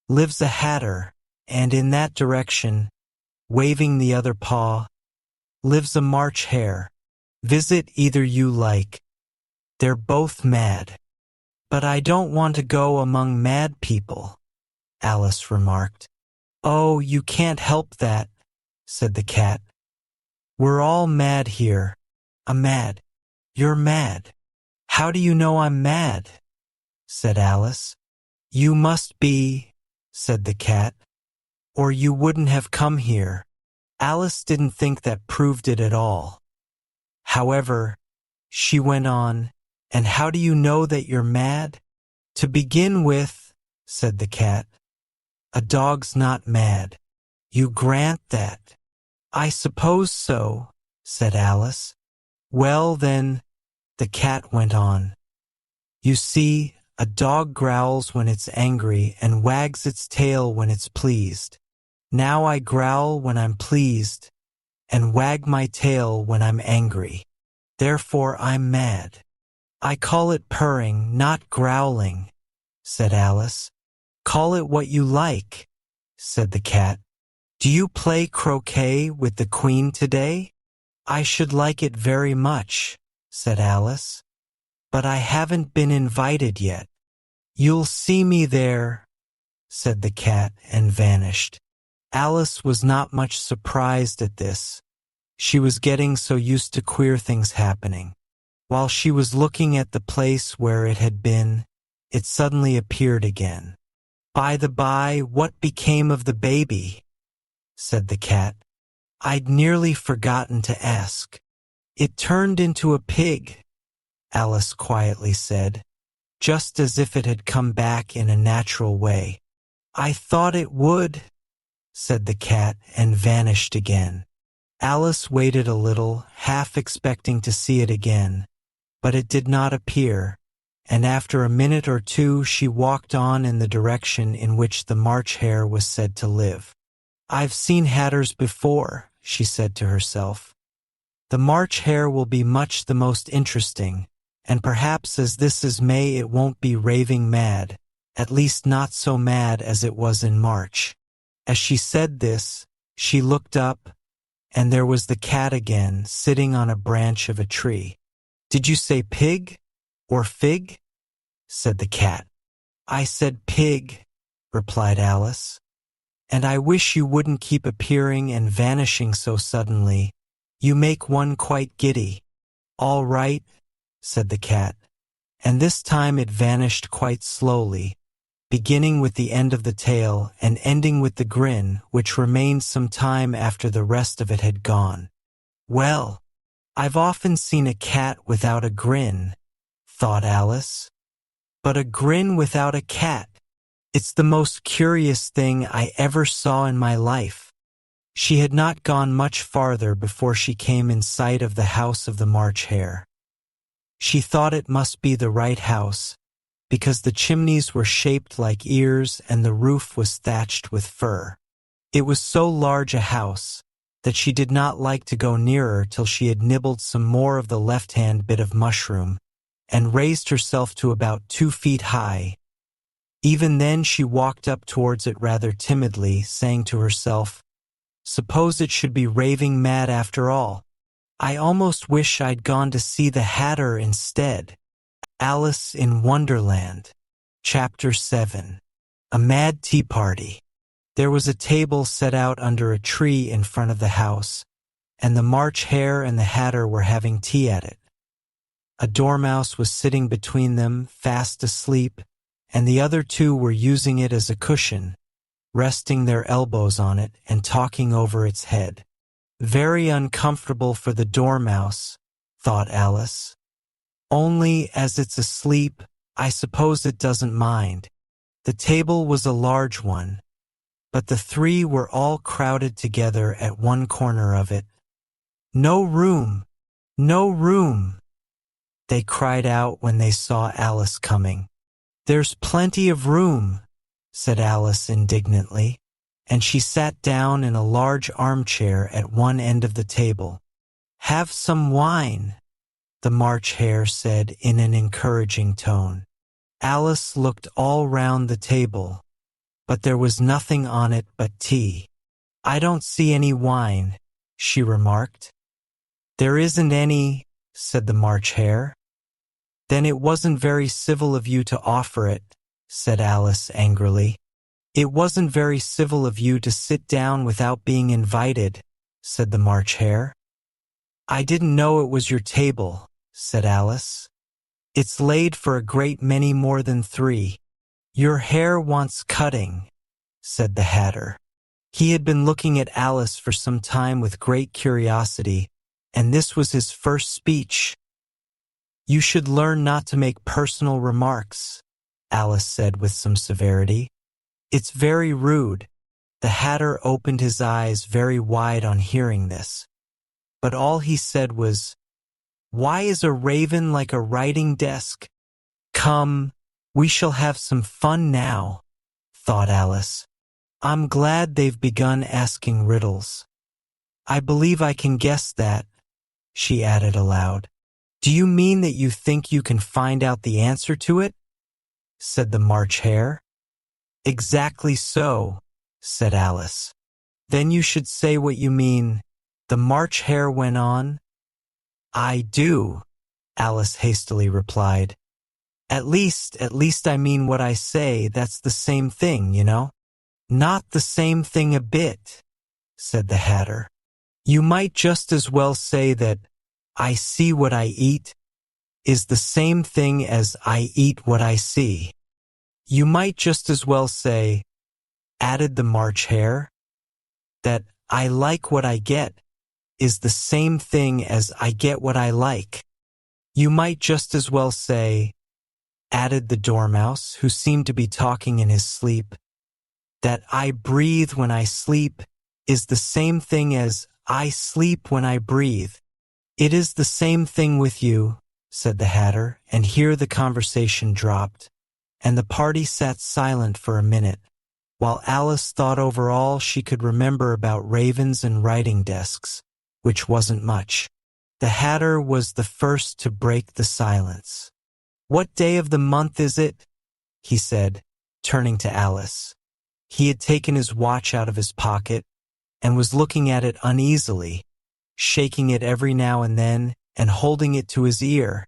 lives a hatter, and in that direction, waving the other paw, lives a March hare. Visit either you like. They're both mad. But I don't want to go among mad people, Alice remarked. Oh, you can't help that, said the cat. We're all mad here. I'm mad. You're mad. How do you know I'm mad? Said Alice. You must be, said the cat, or you wouldn't have come here. Alice didn't think that proved it at all. However, she went on, and how do you know that you're mad? To begin with, said the cat, a dog's not mad. You grant that? I suppose so, said Alice. Well, then, the cat went on. You see, a dog growls when it's angry and wags its tail when it's pleased. Now I growl when I'm pleased and wag my tail when I'm angry. Therefore I'm mad. I call it purring, not growling, said Alice. Call it what you like, said the cat. Do you play croquet with the Queen today? I should like it very much, said Alice. But I haven't been invited yet. You'll see me there, said the cat and vanished. Alice was not much surprised at this. She was getting so used to queer things happening. While she was looking at the place where it had been, it suddenly appeared again. By the by, what became of the baby? Said the cat. I'd nearly forgotten to ask. It turned into a pig, Alice quietly said, just as if it had come back in a natural way. I thought it would, said the cat and vanished again. Alice waited a little, half expecting to see it again, but it did not appear, and after a minute or two she walked on in the direction in which the March Hare was said to live. I've seen hatters before, she said to herself. The March Hare will be much the most interesting, and perhaps as this is May it won't be raving mad, at least not so mad as it was in March. As she said this, she looked up, and there was the cat again, sitting on a branch of a tree. Did you say pig or fig? Said the cat. I said pig, replied Alice. And I wish you wouldn't keep appearing and vanishing so suddenly. You make one quite giddy. All right, said the cat, and this time it vanished quite slowly, beginning with the end of the tail and ending with the grin, which remained some time after the rest of it had gone. Well, I've often seen a cat without a grin, thought Alice. But a grin without a cat. It's the most curious thing I ever saw in my life. She had not gone much farther before she came in sight of the house of the March Hare. She thought it must be the right house, because the chimneys were shaped like ears and the roof was thatched with fur. It was so large a house that she did not like to go nearer till she had nibbled some more of the left-hand bit of mushroom and raised herself to about 2 feet high. Even then she walked up towards it rather timidly, saying to herself, Suppose it should be raving mad after all. I almost wish I'd gone to see the Hatter instead. Alice in Wonderland, Chapter 7. A Mad Tea Party. There was a table set out under a tree in front of the house, and the March Hare and the Hatter were having tea at it. A dormouse was sitting between them, fast asleep, and the other two were using it as a cushion, resting their elbows on it and talking over its head. Very uncomfortable for the dormouse, thought Alice. Only, as it's asleep, I suppose it doesn't mind. The table was a large one, but the three were all crowded together at one corner of it. No room! No room! They cried out when they saw Alice coming. There's plenty of room, said Alice indignantly, and she sat down in a large armchair at one end of the table. Have some wine, the March Hare said in an encouraging tone. Alice looked all round the table, but there was nothing on it but tea. I don't see any wine, she remarked. There isn't any, said the March Hare. Then it wasn't very civil of you to offer it, said Alice angrily. It wasn't very civil of you to sit down without being invited, said the March Hare. I didn't know it was your table, said Alice. It's laid for a great many more than 3. Your hair wants cutting, said the Hatter. He had been looking at Alice for some time with great curiosity, and this was his first speech. You should learn not to make personal remarks, Alice said with some severity. It's very rude. The Hatter opened his eyes very wide on hearing this, but all he said was, Why is a raven like a writing desk? Come, we shall have some fun now, thought Alice. I'm glad they've begun asking riddles. I believe I can guess that, she added aloud. Do you mean that you think you can find out the answer to it? Said the March Hare. Exactly so, said Alice. Then you should say what you mean, the March Hare went on. I do, Alice hastily replied. At least I mean what I say, that's the same thing, you know. Not the same thing a bit, said the Hatter. You might just as well say that I see what I eat is the same thing as I eat what I see. You might just as well say, added the March Hare, that I like what I get is the same thing as I get what I like. You might just as well say, added the Dormouse, who seemed to be talking in his sleep, that I breathe when I sleep is the same thing as I sleep when I breathe. It is the same thing with you, said the Hatter, and here the conversation dropped, and the party sat silent for a minute, while Alice thought over all she could remember about ravens and writing desks, which wasn't much. The Hatter was the first to break the silence. What day of the month is it? He said, turning to Alice. He had taken his watch out of his pocket and was looking at it uneasily, shaking it every now and then and holding it to his ear.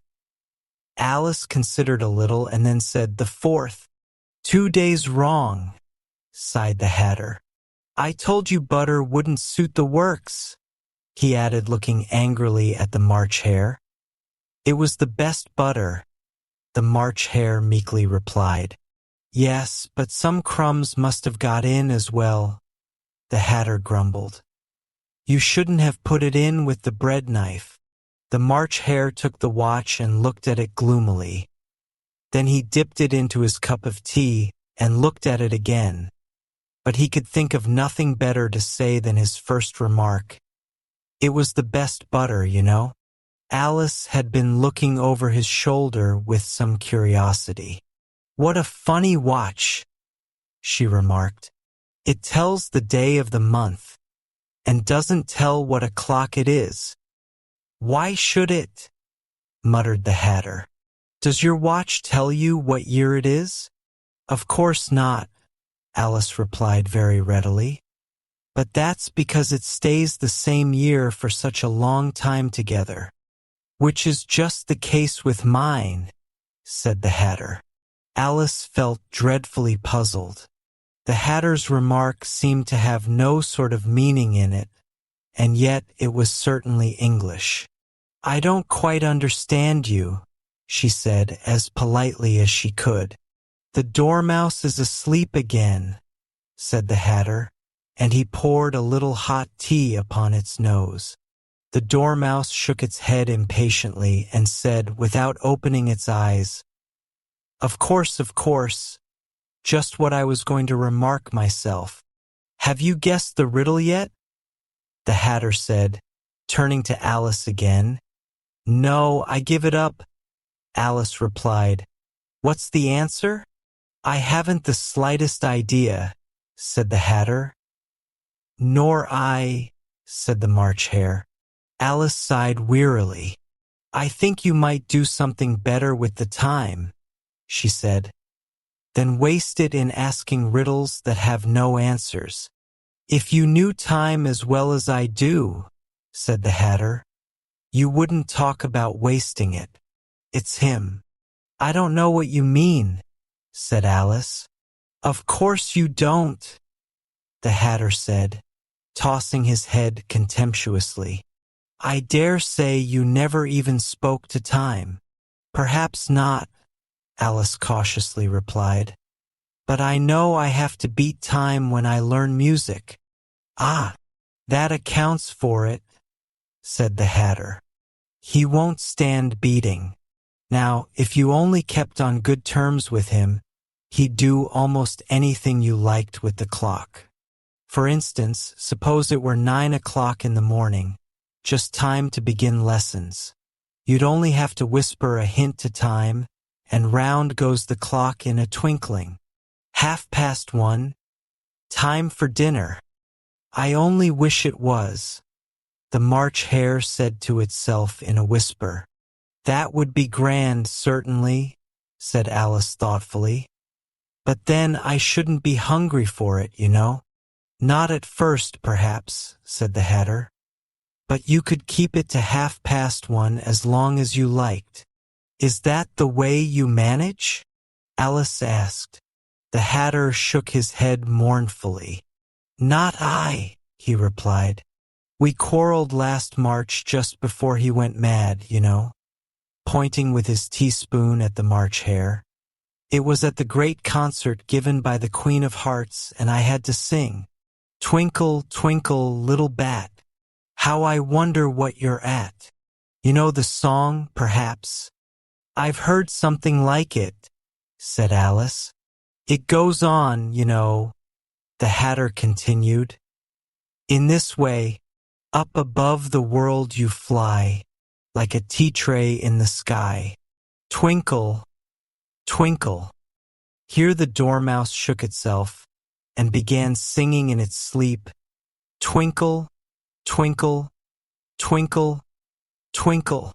Alice considered a little and then said, the 4th. 2 days wrong, sighed the Hatter. I told you butter wouldn't suit the works, he added, looking angrily at the March Hare. It was the best butter, the March Hare meekly replied. Yes, but some crumbs must have got in as well, the Hatter grumbled. You shouldn't have put it in with the bread knife. The March Hare took the watch and looked at it gloomily. Then he dipped it into his cup of tea and looked at it again. But he could think of nothing better to say than his first remark. It was the best butter, you know. Alice had been looking over his shoulder with some curiosity. What a funny watch, she remarked. It tells the day of the month and doesn't tell what o'clock it is. Why should it? Muttered the Hatter. Does your watch tell you what year it is? Of course not, Alice replied very readily. But that's because it stays the same year for such a long time together, which is just the case with mine, said the Hatter. Alice felt dreadfully puzzled. The Hatter's remark seemed to have no sort of meaning in it, and yet it was certainly English. I don't quite understand you, she said as politely as she could. The Dormouse is asleep again, said the Hatter, and he poured a little hot tea upon its nose. The Dormouse shook its head impatiently and said, without opening its eyes, of course, just what I was going to remark myself. Have you guessed the riddle yet? The Hatter said, turning to Alice again. No, I give it up, Alice replied. What's the answer? I haven't the slightest idea, said the Hatter. Nor I, said the March Hare. Alice sighed wearily. I think you might do something better with the time, she said, than waste it in asking riddles that have no answers. If you knew time as well as I do, said the Hatter, you wouldn't talk about wasting it. It's him. I don't know what you mean, said Alice. Of course you don't, the Hatter said, tossing his head contemptuously. I dare say you never even spoke to time. Perhaps not, Alice cautiously replied. But I know I have to beat time when I learn music. Ah, that accounts for it, said the Hatter. He won't stand beating. Now, if you only kept on good terms with him, he'd do almost anything you liked with the clock. For instance, suppose it were 9 o'clock in the morning, just time to begin lessons. You'd only have to whisper a hint to time, and round goes the clock in a twinkling. 1:30, time for dinner. I only wish it was, the March Hare said to itself in a whisper. That would be grand, certainly, said Alice thoughtfully. But then I shouldn't be hungry for it, you know. Not at first, perhaps, said the Hatter. But you could keep it to 1:30 as long as you liked. Is that the way you manage? Alice asked. The Hatter shook his head mournfully. Not I, he replied. We quarreled last March just before he went mad, you know, pointing with his teaspoon at the March Hare. It was at the great concert given by the Queen of Hearts, and I had to sing, Twinkle, twinkle, little bat, how I wonder what you're at. You know the song, perhaps? I've heard something like it, said Alice. It goes on, you know, the Hatter continued. In this way, up above the world you fly, like a tea tray in the sky. Twinkle, twinkle. Here the dormouse shook itself and began singing in its sleep, Twinkle, twinkle, twinkle, twinkle,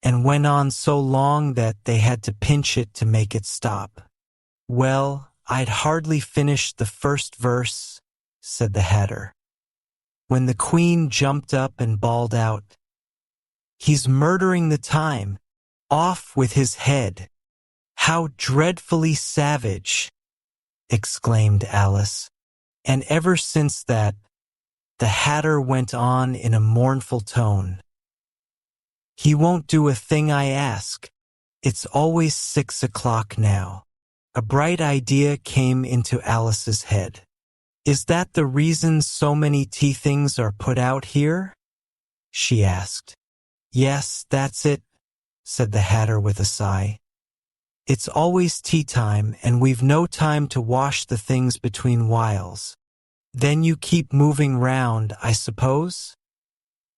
and went on so long that they had to pinch it to make it stop. Well, I'd hardly finished the first verse, said the Hatter, when the Queen jumped up and bawled out, He's murdering the time. Off with his head. How dreadfully savage, exclaimed Alice. And ever since that, the Hatter went on in a mournful tone. He won't do a thing I ask. It's always 6 o'clock now. A bright idea came into Alice's head. Is that the reason so many tea things are put out here? She asked. Yes, that's it, said the Hatter with a sigh. It's always tea time, and we've no time to wash the things between whiles. Then you keep moving round, I suppose?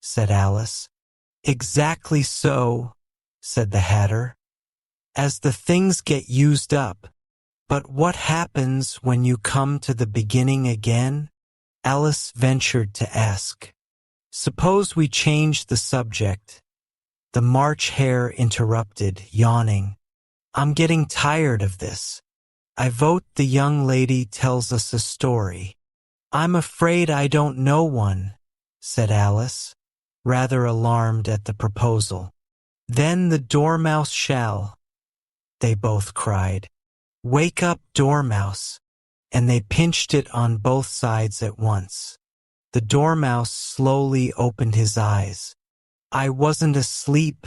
Said Alice. Exactly so, said the Hatter. As the things get used up. But what happens when you come to the beginning again? Alice ventured to ask. Suppose we change the subject. The March Hare interrupted, yawning. I'm getting tired of this. I vote the young lady tells us a story. I'm afraid I don't know one, said Alice, rather alarmed at the proposal. Then the Dormouse shall, they both cried. Wake up, Dormouse, and they pinched it on both sides at once. The Dormouse slowly opened his eyes. I wasn't asleep,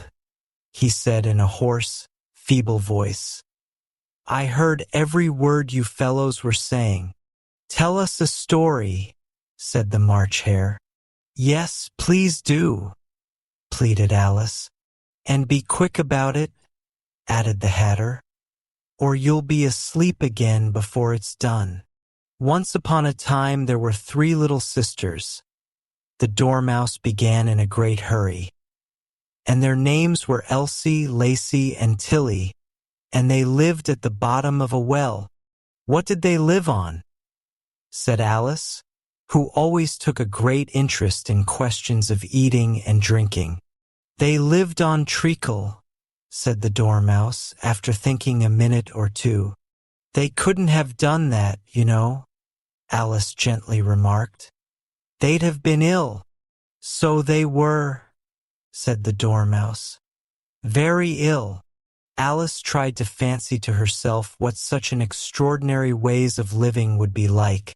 he said in a hoarse, feeble voice. I heard every word you fellows were saying. Tell us a story, said the March Hare. Yes, please do, pleaded Alice. And be quick about it, added the Hatter, or you'll be asleep again before it's done. Once upon a time there were 3 little sisters. The Dormouse began in a great hurry. And their names were Elsie, Lacey, and Tilly, and they lived at the bottom of a well. What did they live on? Said Alice, who always took a great interest in questions of eating and drinking. They lived on treacle, said the Dormouse, after thinking a minute or two. They couldn't have done that, you know, Alice gently remarked. They'd have been ill. So they were, said the Dormouse. Very ill. Alice tried to fancy to herself what such an extraordinary ways of living would be like,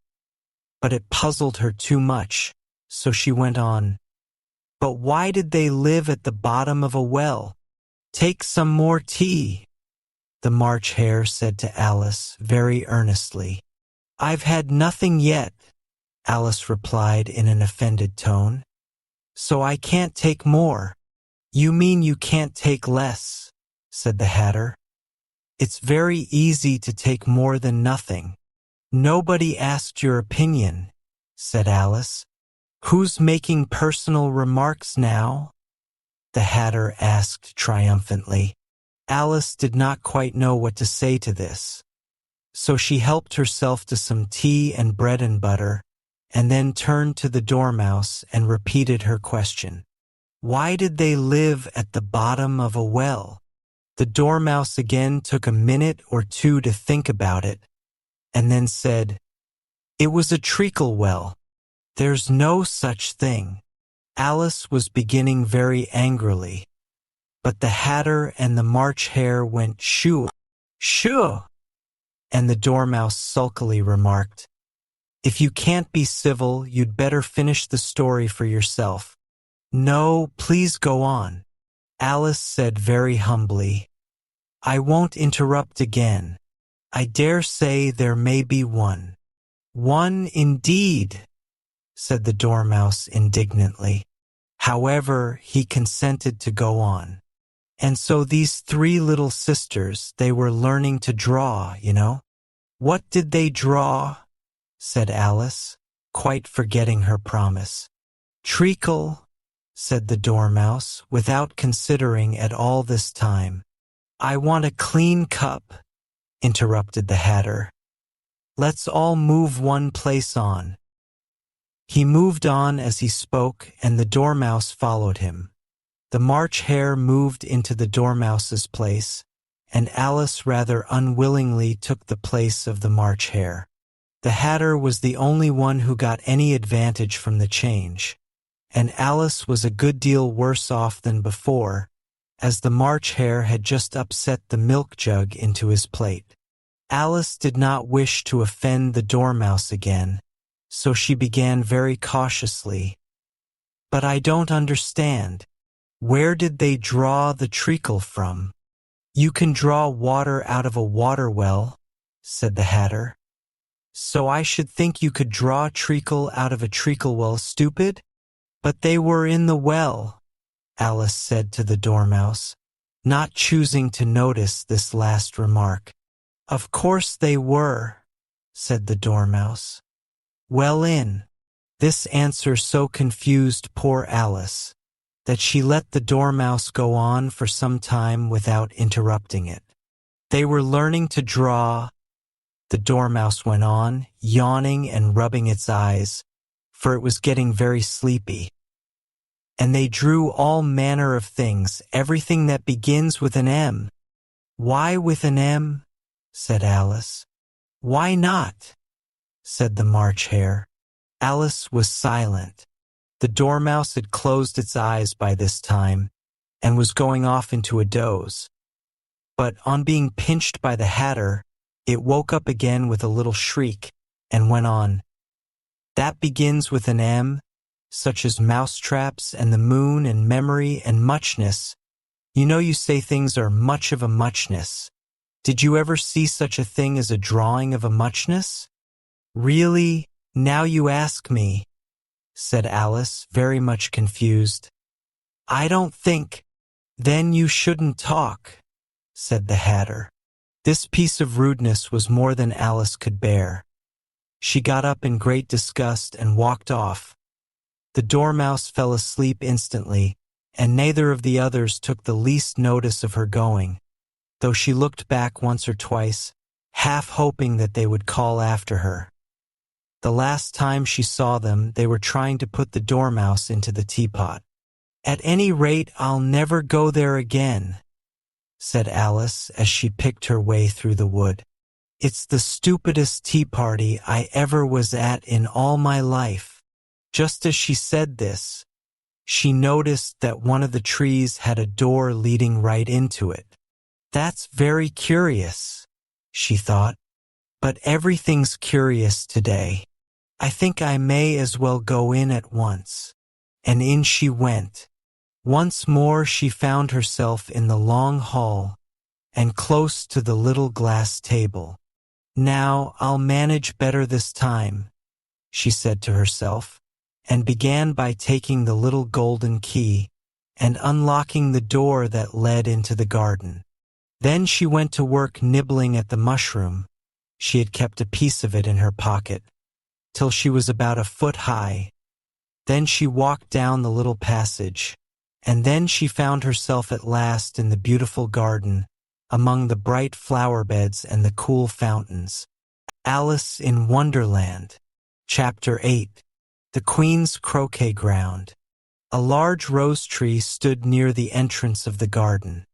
but it puzzled her too much, so she went on. But why did they live at the bottom of a well? Take some more tea, the March Hare said to Alice very earnestly. I've had nothing yet, Alice replied in an offended tone. So I can't take more. You mean you can't take less, said the Hatter. It's very easy to take more than nothing. Nobody asked your opinion, said Alice. Who's making personal remarks now? The Hatter asked triumphantly. Alice did not quite know what to say to this, so she helped herself to some tea and bread and butter, and then turned to the Dormouse and repeated her question. Why did they live at the bottom of a well? The Dormouse again took a minute or two to think about it, and then said, "It was a treacle well. There's no such thing." Alice was beginning very angrily, but the Hatter and the March Hare went shoo, shoo, and the Dormouse sulkily remarked, "If you can't be civil, you'd better finish the story for yourself." "No, please go on," Alice said very humbly. "I won't interrupt again. I dare say there may be one." "One indeed," said the Dormouse indignantly. However, he consented to go on. "And so these three little sisters, they were learning to draw, you know." "What did they draw?" said Alice, quite forgetting her promise. "Treacle," said the Dormouse, without considering at all this time. "I want a clean cup," interrupted the Hatter. "Let's all move one place on." He moved on as he spoke, and the Dormouse followed him. The March Hare moved into the Dormouse's place, and Alice rather unwillingly took the place of the March Hare. The Hatter was the only one who got any advantage from the change, and Alice was a good deal worse off than before, as the March Hare had just upset the milk jug into his plate. Alice did not wish to offend the Dormouse again, so she began very cautiously. "But I don't understand. Where did they draw the treacle from?" "You can draw water out of a water well," said the Hatter. "So I should think you could draw treacle out of a treacle well, stupid." "But they were in the well," Alice said to the Dormouse, not choosing to notice this last remark. "Of course they were," said the Dormouse. "Well in." This answer so confused poor Alice that she let the Dormouse go on for some time without interrupting it. "They were learning to draw," the Dormouse went on, yawning and rubbing its eyes, for it was getting very sleepy. "And they drew all manner of things, everything that begins with an M." "Why with an M?" said Alice. "Why not?" said the March Hare. Alice was silent. The Dormouse had closed its eyes by this time, and was going off into a doze. But on being pinched by the Hatter, it woke up again with a little shriek, and went on. "That begins with an M, such as mousetraps and the moon and memory and muchness. You know you say things are much of a muchness. Did you ever see such a thing as a drawing of a muchness?" "Really, now you ask me," said Alice, very much confused. "I don't think." "Then you shouldn't talk," said the Hatter. This piece of rudeness was more than Alice could bear. She got up in great disgust and walked off. The Dormouse fell asleep instantly, and neither of the others took the least notice of her going, though she looked back once or twice, half hoping that they would call after her. The last time she saw them, they were trying to put the Dormouse into the teapot. "At any rate, I'll never go there again," said Alice as she picked her way through the wood. "It's the stupidest tea party I ever was at in all my life." Just as she said this, she noticed that one of the trees had a door leading right into it. "That's very curious," she thought, "but everything's curious today. I think I may as well go in at once." And in she went. Once more she found herself in the long hall, and close to the little glass table. "Now I'll manage better this time," she said to herself, and began by taking the little golden key and unlocking the door that led into the garden. Then she went to work nibbling at the mushroom. She had kept a piece of it in her pocket, till she was about a foot high. Then she walked down the little passage, and then she found herself at last in the beautiful garden, among the bright flower beds and the cool fountains. Alice in Wonderland, Chapter 8, The Queen's Croquet Ground. A large rose tree stood near the entrance of the garden.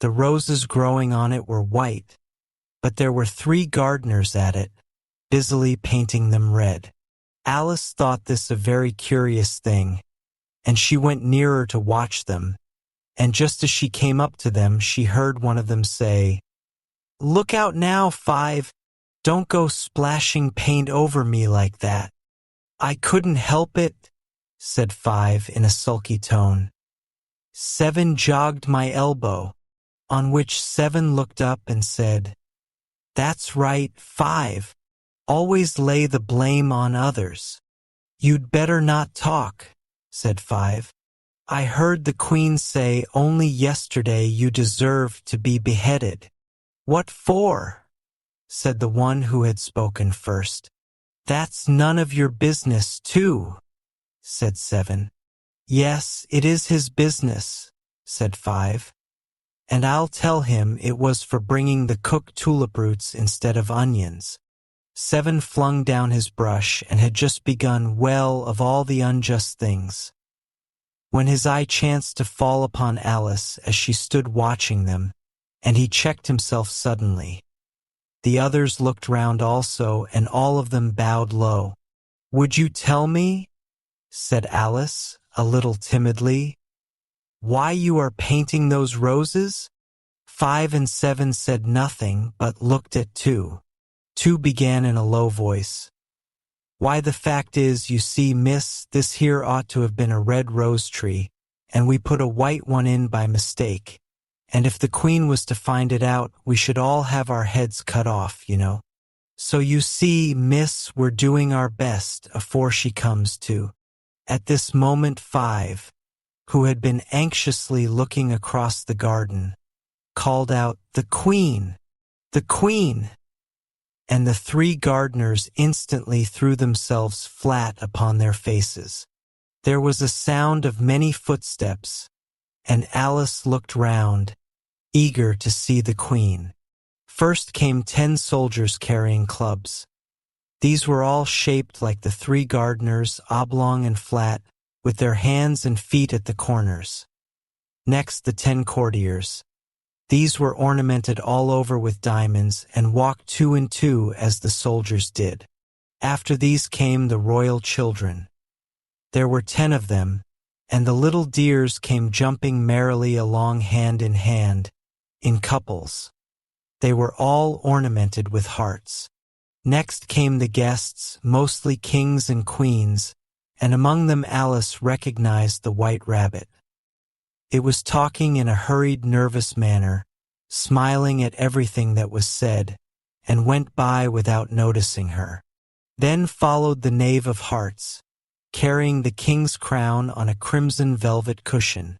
The roses growing on it were white, but there were 3 gardeners at it, busily painting them red. Alice thought this a very curious thing, and she went nearer to watch them, and just as she came up to them, she heard one of them say, "Look out now, 5. Don't go splashing paint over me like that." "I couldn't help it," said 5 in a sulky tone. 7 jogged my elbow, on which 7 looked up and said, "That's right, 5. Always lay the blame on others." "You'd better not talk," said 5. "I heard the Queen say only yesterday you deserved to be beheaded." "What for?" said the one who had spoken first. "That's none of your business, too," said 7. "Yes, it is his business," said 5. "And I'll tell him it was for bringing the cooked tulip roots instead of onions." 7 flung down his brush and had just begun, "Well, of all the unjust things," when his eye chanced to fall upon Alice as she stood watching them, and he checked himself suddenly. The others looked round also, and all of them bowed low. "Would you tell me," said Alice, a little timidly, "why you are painting those roses?" 5 and 7 said nothing, but looked at 2. 2 began in a low voice. "Why, the fact is, you see, miss, this here ought to have been a red rose tree, and we put a white one in by mistake. And if the Queen was to find it out, we should all have our heads cut off, you know. So you see, miss, we're doing our best afore she comes to." At this moment 5, who had been anxiously looking across the garden, called out, "The Queen! The Queen!" And the 3 gardeners instantly threw themselves flat upon their faces. There was a sound of many footsteps, and Alice looked round, eager to see the Queen. First came 10 soldiers carrying clubs. These were all shaped like the 3 gardeners, oblong and flat, with their hands and feet at the corners. Next, the 10 courtiers. These were ornamented all over with diamonds and walked 2 and 2 as the soldiers did. After these came the royal children. There were 10 of them, and the little dears came jumping merrily along hand in hand, in couples. They were all ornamented with hearts. Next came the guests, mostly kings and queens, and among them Alice recognized the White Rabbit. It was talking in a hurried, nervous manner, smiling at everything that was said, and went by without noticing her. Then followed the Knave of Hearts, carrying the king's crown on a crimson velvet cushion.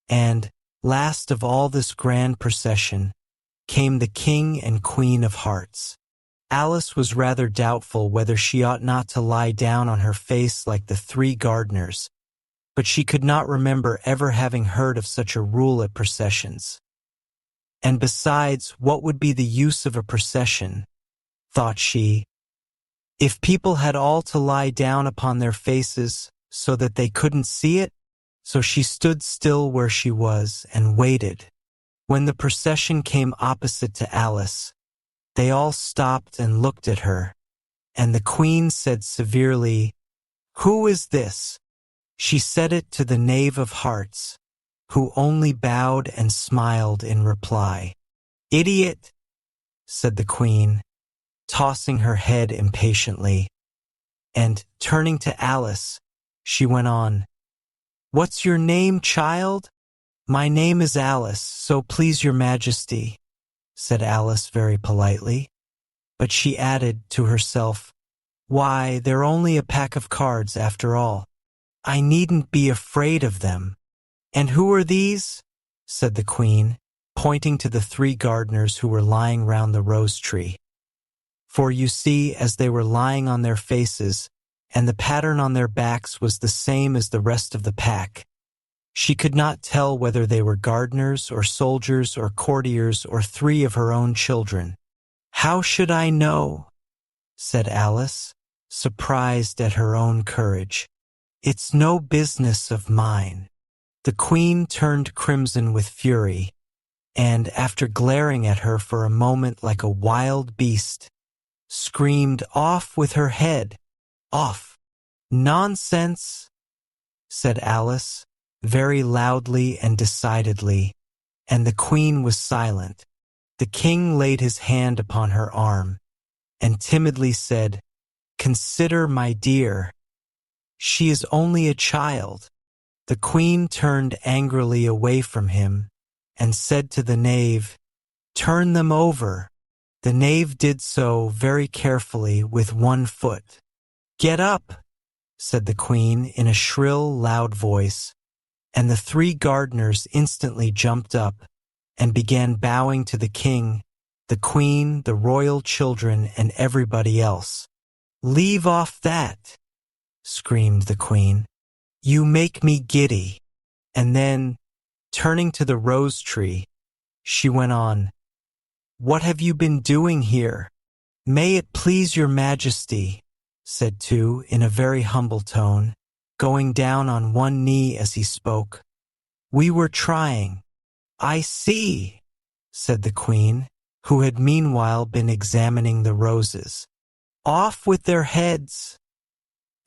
And, last of all this grand procession, came the King and Queen of Hearts. Alice was rather doubtful whether she ought not to lie down on her face like the 3 gardeners, but she could not remember ever having heard of such a rule at processions. And besides, what would be the use of a procession, thought she, if people had all to lie down upon their faces so that they couldn't see it? So she stood still where she was and waited. When the procession came opposite to Alice, they all stopped and looked at her, and the Queen said severely, "Who is this?" She said it to the Knave of Hearts, who only bowed and smiled in reply. "Idiot," said the Queen, tossing her head impatiently, and, turning to Alice, she went on, "What's your name, child?" "My name is Alice, so please your Majesty," said Alice very politely, but she added to herself, "Why, they're only a pack of cards after all. I needn't be afraid of them." "And who are these?" said the Queen, pointing to the 3 gardeners who were lying round the rose tree. For you see, as they were lying on their faces, and the pattern on their backs was the same as the rest of the pack, she could not tell whether they were gardeners or soldiers or courtiers or 3 of her own children. "How should I know?" said Alice, surprised at her own courage. It's no business of mine." The queen turned crimson with fury, and, after glaring at her for a moment like a wild beast, screamed, "Off with her head! Off!" "Nonsense!" said Alice, very loudly and decidedly, and the queen was silent. The king laid his hand upon her arm, and timidly said, "Consider, my dear. She is only a child." The queen turned angrily away from him, and said to the knave, "Turn them over." The knave did so very carefully with one foot. "Get up," said the queen in a shrill, loud voice, and the 3 gardeners instantly jumped up and began bowing to the king, the queen, the royal children, and everybody else. "Leave off that," screamed the queen. "You make me giddy." And then, turning to the rose tree, she went on, "What have you been doing here?" "May it please your majesty," said two in a very humble tone, going down on one knee as he spoke. "We were trying." "I see," said the queen, who had meanwhile been examining the roses. "Off with their heads."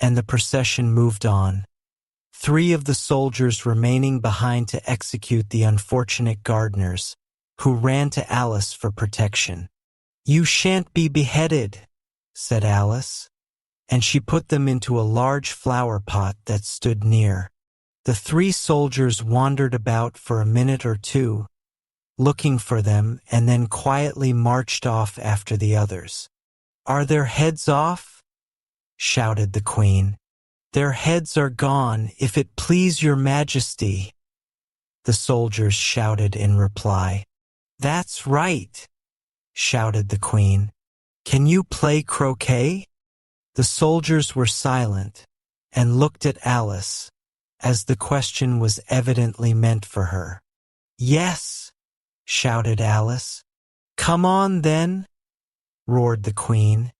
And the procession moved on, 3 of the soldiers remaining behind to execute the unfortunate gardeners, who ran to Alice for protection. "You shan't be beheaded," said Alice, and she put them into a large flower pot that stood near. The 3 soldiers wandered about for a minute or two, looking for them, and then quietly marched off after the others. "Are their heads off?" shouted the queen. "Their heads are gone, if it please your majesty," the soldiers shouted in reply. "That's right," shouted the queen. "Can you play croquet?" The soldiers were silent and looked at Alice, as the question was evidently meant for her. "Yes," shouted Alice. "Come on, then," roared the queen,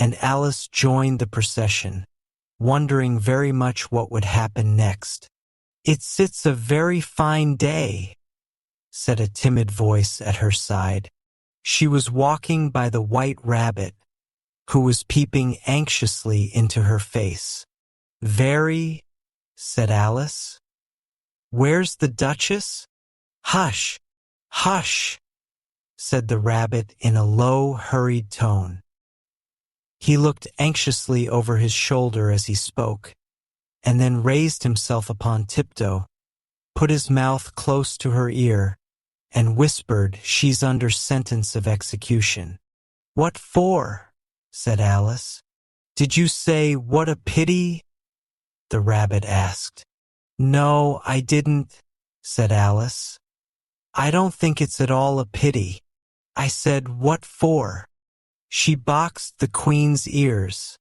and Alice joined the procession, wondering very much what would happen next. "It's a very fine day," said a timid voice at her side. She was walking by the white rabbit, who was peeping anxiously into her face. "Very," said Alice. "Where's the Duchess?" "Hush, hush," said the rabbit in a low, hurried tone. He looked anxiously over his shoulder as he spoke, and then raised himself upon tiptoe, put his mouth close to her ear, and whispered, "She's under sentence of execution." "What for?" said Alice. "Did you say, 'What a pity'?" the rabbit asked. "No, I didn't," said Alice. "I don't think it's at all a pity. I said, 'What for?' She boxed the queen's ears,"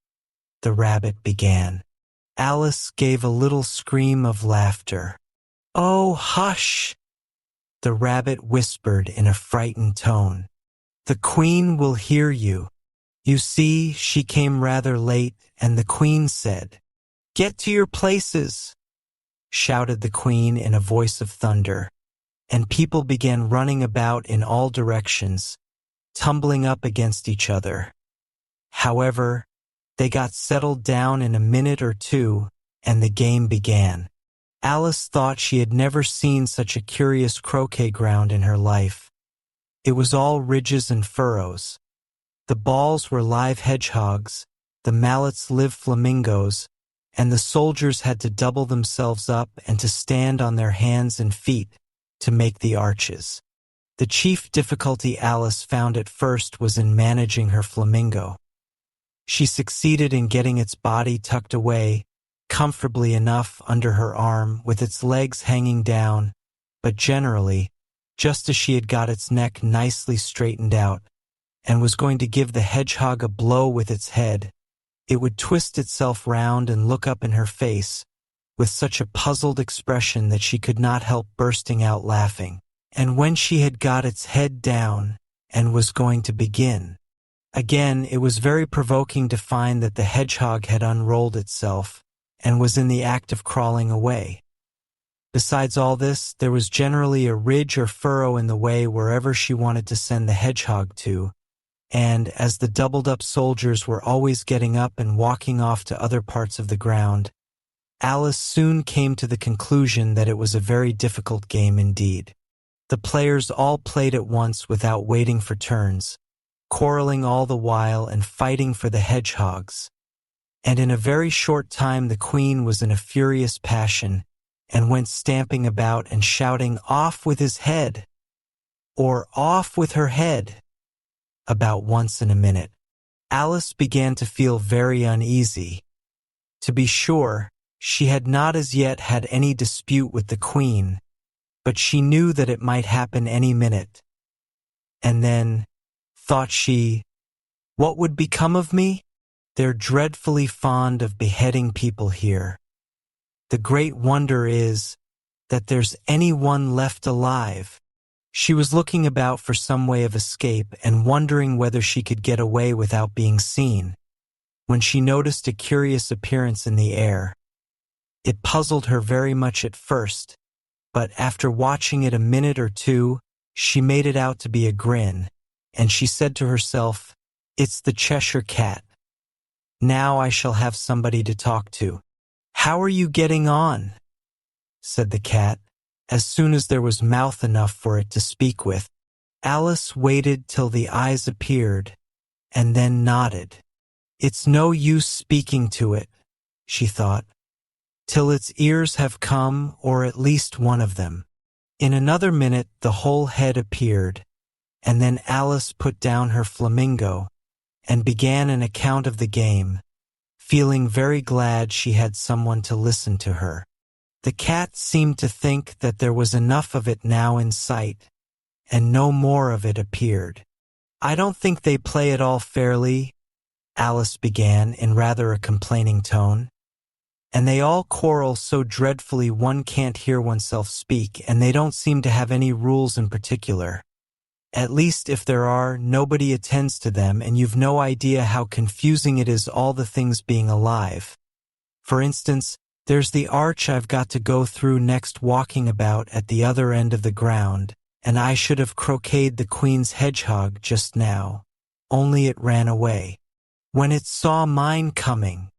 the rabbit began. Alice gave a little scream of laughter. "Oh, hush!" the rabbit whispered in a frightened tone. "The queen will hear you. You see, she came rather late, and the queen said, 'Get to your places,'" shouted the queen in a voice of thunder, and people began running about in all directions, tumbling up against each other. However, they got settled down in a minute or two, and the game began. Alice thought she had never seen such a curious croquet ground in her life. It was all ridges and furrows. The balls were live hedgehogs, the mallets live flamingos, and the soldiers had to double themselves up and to stand on their hands and feet to make the arches. The chief difficulty Alice found at first was in managing her flamingo. She succeeded in getting its body tucked away comfortably enough under her arm with its legs hanging down, but generally, just as she had got its neck nicely straightened out and was going to give the hedgehog a blow with its head, it would twist itself round and look up in her face with such a puzzled expression that she could not help bursting out laughing. And when she had got its head down and was going to begin again, it was very provoking to find that the hedgehog had unrolled itself and was in the act of crawling away. Besides all this, there was generally a ridge or furrow in the way wherever she wanted to send the hedgehog to, and as the doubled-up soldiers were always getting up and walking off to other parts of the ground, Alice soon came to the conclusion that it was a very difficult game indeed. The players all played at once without waiting for turns, quarreling all the while and fighting for the hedgehogs. And in a very short time the queen was in a furious passion, and went stamping about and shouting, "Off with his head!" or "Off with her head!" about once in a minute. Alice began to feel very uneasy. To be sure, she had not as yet had any dispute with the queen, but she knew that it might happen any minute. And then, thought she, what would become of me? They're dreadfully fond of beheading people here. The great wonder is that there's any one left alive. She was looking about for some way of escape and wondering whether she could get away without being seen, when she noticed a curious appearance in the air. It puzzled her very much at first, but after watching it a minute or two, she made it out to be a grin, and she said to herself, "It's the Cheshire Cat. Now I shall have somebody to talk to." "How are you getting on?" said the cat, as soon as there was mouth enough for it to speak with. Alice waited till the eyes appeared, and then nodded. "It's no use speaking to it," she thought, "till its ears have come, or at least one of them." In another minute the whole head appeared, and then Alice put down her flamingo, and began an account of the game, feeling very glad she had someone to listen to her. The cat seemed to think that there was enough of it now in sight, and no more of it appeared. "I don't think they play it all fairly," Alice began in rather a complaining tone. "And they all quarrel so dreadfully one can't hear oneself speak, and they don't seem to have any rules in particular. At least if there are, nobody attends to them, and you've no idea how confusing it is all the things being alive. For instance, there's the arch I've got to go through next walking about at the other end of the ground, and I should have croqueted the queen's hedgehog just now, only it ran away. When it saw mine coming."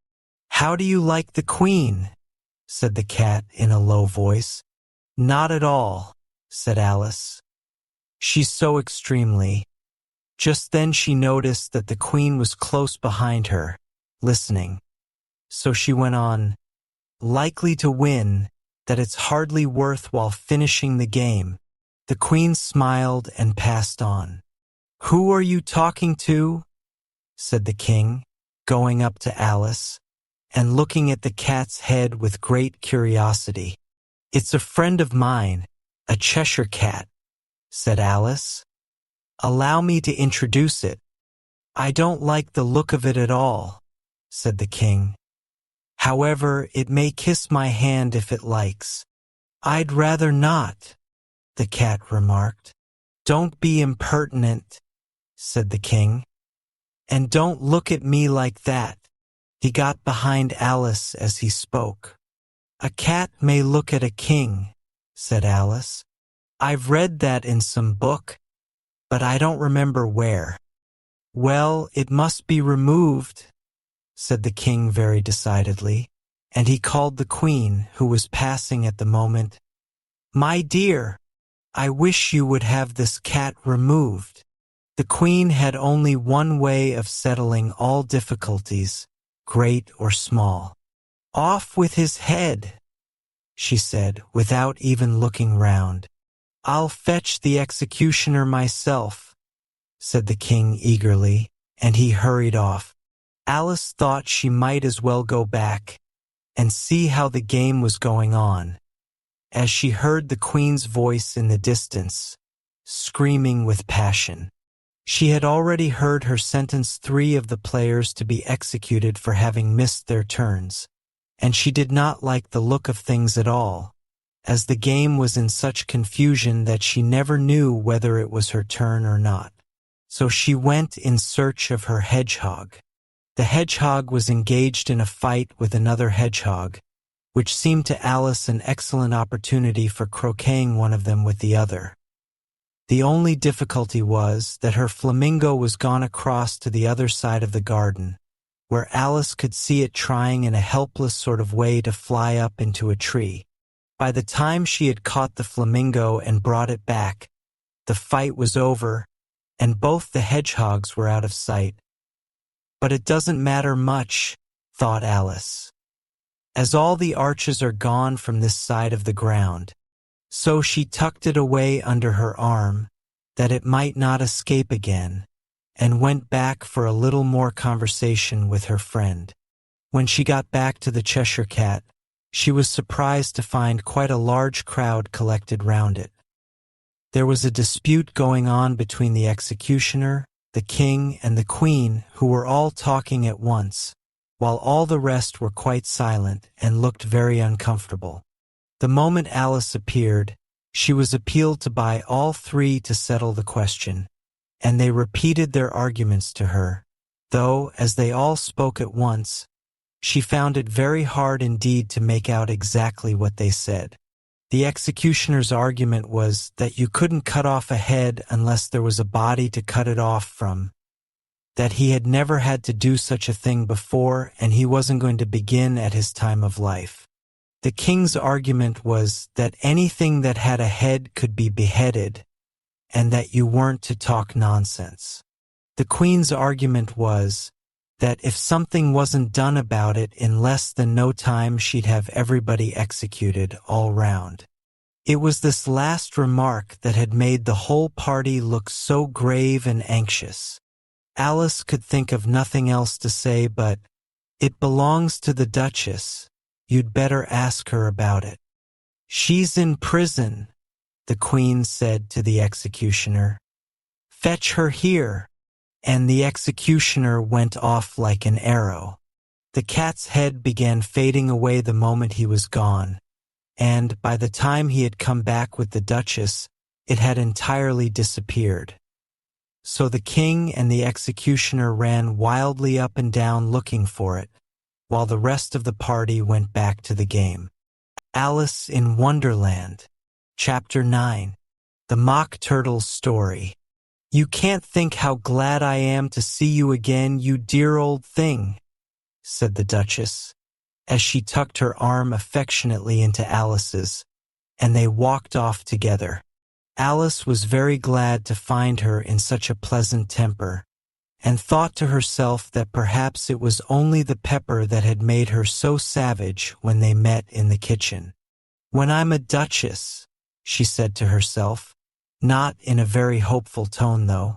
"How do you like the queen?" said the cat in a low voice. "Not at all," said Alice. "She's so extremely—" Just then she noticed that the queen was close behind her, listening. So she went on, "Likely to win, that it's hardly worth while finishing the game." The queen smiled and passed on. "Who are you talking to?" said the king, going up to Alice, and looking at the cat's head with great curiosity. "It's a friend of mine, a Cheshire cat," said Alice. "Allow me to introduce it." "I don't like the look of it at all," said the king. "However, it may kiss my hand if it likes." "I'd rather not," the cat remarked. "Don't be impertinent," said the king. "And don't look at me like that." He got behind Alice as he spoke. "A cat may look at a king," said Alice. "I've read that in some book, but I don't remember where." "Well, it must be removed," said the king very decidedly, and he called the queen, who was passing at the moment. "My dear, I wish you would have this cat removed." The queen had only one way of settling all difficulties, great or small. "Off with his head," she said, without even looking round. "I'll fetch the executioner myself," said the king eagerly, and he hurried off. Alice thought she might as well go back and see how the game was going on, as she heard the queen's voice in the distance, screaming with passion. She had already heard her sentence 3 of the players to be executed for having missed their turns, and she did not like the look of things at all, as the game was in such confusion that she never knew whether it was her turn or not. So she went in search of her hedgehog. The hedgehog was engaged in a fight with another hedgehog, which seemed to Alice an excellent opportunity for croqueting one of them with the other. The only difficulty was that her flamingo was gone across to the other side of the garden, where Alice could see it trying in a helpless sort of way to fly up into a tree. By the time she had caught the flamingo and brought it back, the fight was over, and both the hedgehogs were out of sight. But it doesn't matter much, thought Alice, as all the arches are gone from this side of the ground. So she tucked it away under her arm, that it might not escape again, and went back for a little more conversation with her friend. When she got back to the Cheshire Cat, she was surprised to find quite a large crowd collected round it. There was a dispute going on between the executioner, the king, and the queen, who were all talking at once, while all the rest were quite silent and looked very uncomfortable. The moment Alice appeared, she was appealed to by all three to settle the question, and they repeated their arguments to her, though, as they all spoke at once, she found it very hard indeed to make out exactly what they said. The executioner's argument was that you couldn't cut off a head unless there was a body to cut it off from, that he had never had to do such a thing before and he wasn't going to begin at his time of life. The king's argument was that anything that had a head could be beheaded, and that you weren't to talk nonsense. The queen's argument was that if something wasn't done about it in less than no time, she'd have everybody executed all round. It was this last remark that had made the whole party look so grave and anxious. Alice could think of nothing else to say but, "It belongs to the Duchess. You'd better ask her about it." "She's in prison," the queen said to the executioner. "Fetch her here." And the executioner went off like an arrow. The cat's head began fading away the moment he was gone, and by the time he had come back with the Duchess, it had entirely disappeared. So the king and the executioner ran wildly up and down looking for it, while the rest of the party went back to the game. Alice in Wonderland, Chapter 9, The Mock Turtle's Story. "You can't think how glad I am to see you again, you dear old thing," said the Duchess, as she tucked her arm affectionately into Alice's, and they walked off together. Alice was very glad to find her in such a pleasant temper, and thought to herself that perhaps it was only the pepper that had made her so savage when they met in the kitchen. "When I'm a duchess," she said to herself, not in a very hopeful tone though,